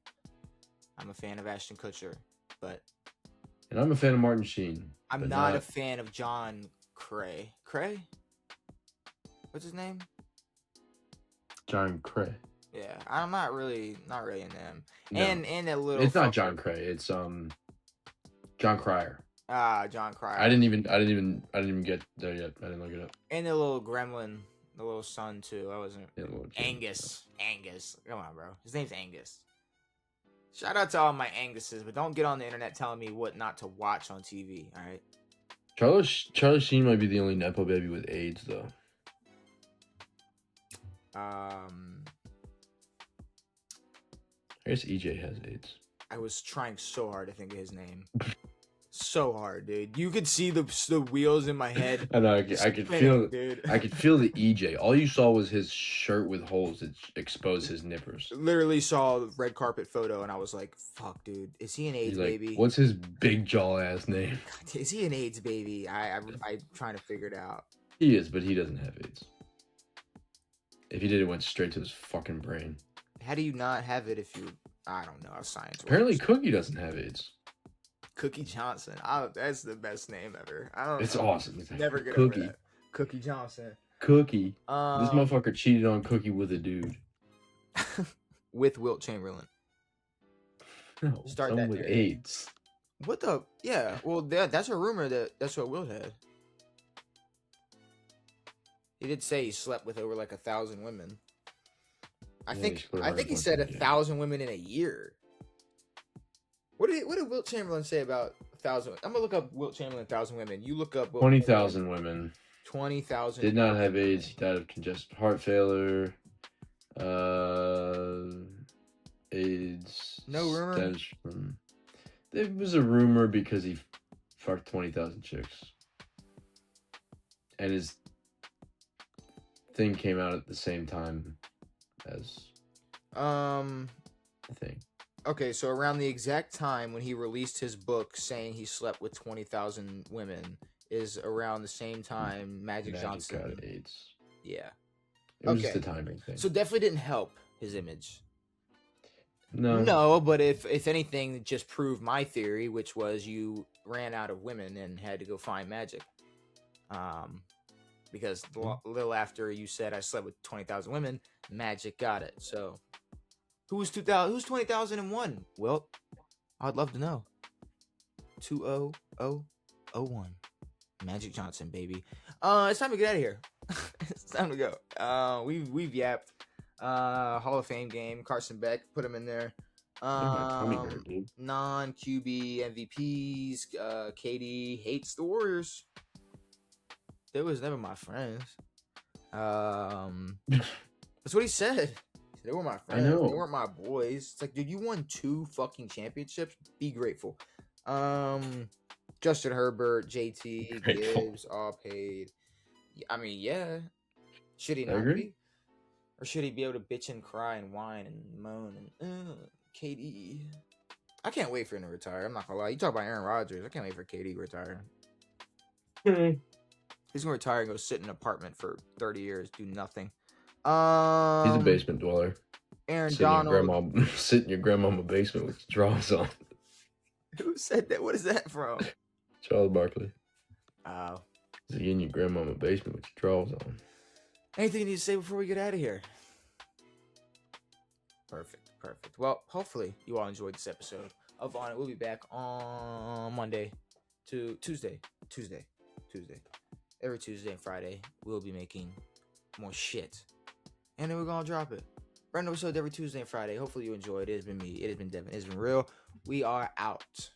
I'm a fan of Ashton Kutcher, And I'm a fan of Martin Sheen. I'm not a fan of John Cray. Cray? What's his name? John Cray. Yeah, I'm not really into him. No. And a little. It's not John Cray. It's John Cryer. John Cryer. I didn't even get there yet. I didn't look it up. And the little gremlin, the little son too. I wasn't. Yeah, Angus. Come on, bro. His name's Angus. Shout out to all my Anguses, but don't get on the internet telling me what not to watch on TV. All right. Charlie Sheen might be the only nepo baby with AIDS, though. I guess EJ has AIDS. I was trying so hard to think of his name. So hard, dude. You could see the wheels in my head. I know. I could feel, dude. I could feel the EJ. All you saw was his shirt with holes that exposed his nippers. Literally saw the red carpet photo, and I was like, "Fuck, dude, is he an AIDS baby? What's his big jaw ass name? Is he an AIDS baby?" I'm trying to figure it out. He is, but he doesn't have AIDS. If he did, it went straight to his fucking brain. How do you not have it if you? I don't know. Science. Apparently, Cookie doesn't have AIDS. Cookie Johnson. That's the best name ever. It's awesome. It's never get Cookie. over that. Cookie Johnson. Cookie. This motherfucker cheated on Cookie with a dude. With Wilt Chamberlain. No, someone with AIDS. What the? Yeah. Well, that's a rumor that's what Wilt had. He did say he slept with over 1,000 women. I think he said 1,000 women in a year. What did Wilt Chamberlain say about 1,000? I'm gonna look up Wilt Chamberlain 1,000 women. You look up 20,000 women. 20,000. Did not have AIDS. He died of congestive heart failure. AIDS. No rumor. Stems from. There was a rumor because he fucked 20,000 chicks, and his thing came out at the same time as the thing. Okay, so around the exact time when he released his book saying he slept with 20,000 women is around the same time Magic Johnson got AIDS. Yeah. It was just a timing thing. So definitely didn't help his image. No, but if anything, it just proved my theory, which was you ran out of women and had to go find Magic. Because a little after you said I slept with 20,000 women, Magic got it. So who's 20,001? Well, I'd love to know. 20001. Magic Johnson, baby. It's time to get out of here. It's time to go. We've yapped. Hall of Fame game. Carson Beck, put him in there. Non-QB MVPs. KD hates the Warriors. They was never my friends. That's what he said. They were my friends. I know. They weren't my boys. It's like, dude, you won 2 fucking championships. Be grateful. Justin Herbert, JT, Gibbs, all paid. I mean, yeah. Should he not be? Or should he be able to bitch and cry and whine and moan and KD? I can't wait for him to retire. I'm not gonna lie. You talk about Aaron Rodgers. I can't wait for KD to retire. He's gonna retire and go sit in an apartment for 30 years, do nothing. He's a basement dweller. Aaron Donald. Sit in your grandmama basement with drawers on. Who said that? What is that from? Charles Barkley. Oh. Sit in your grandmama basement with your drawers on. Anything you need to say before we get out of here? Perfect. Well, hopefully you all enjoyed this episode of On It. We'll be back on Tuesday. Every Tuesday and Friday, we'll be making more shit. And then we're going to drop it. Random episodes every Tuesday and Friday. Hopefully you enjoyed it. It has been me. It has been Devin. It has been real. We are out.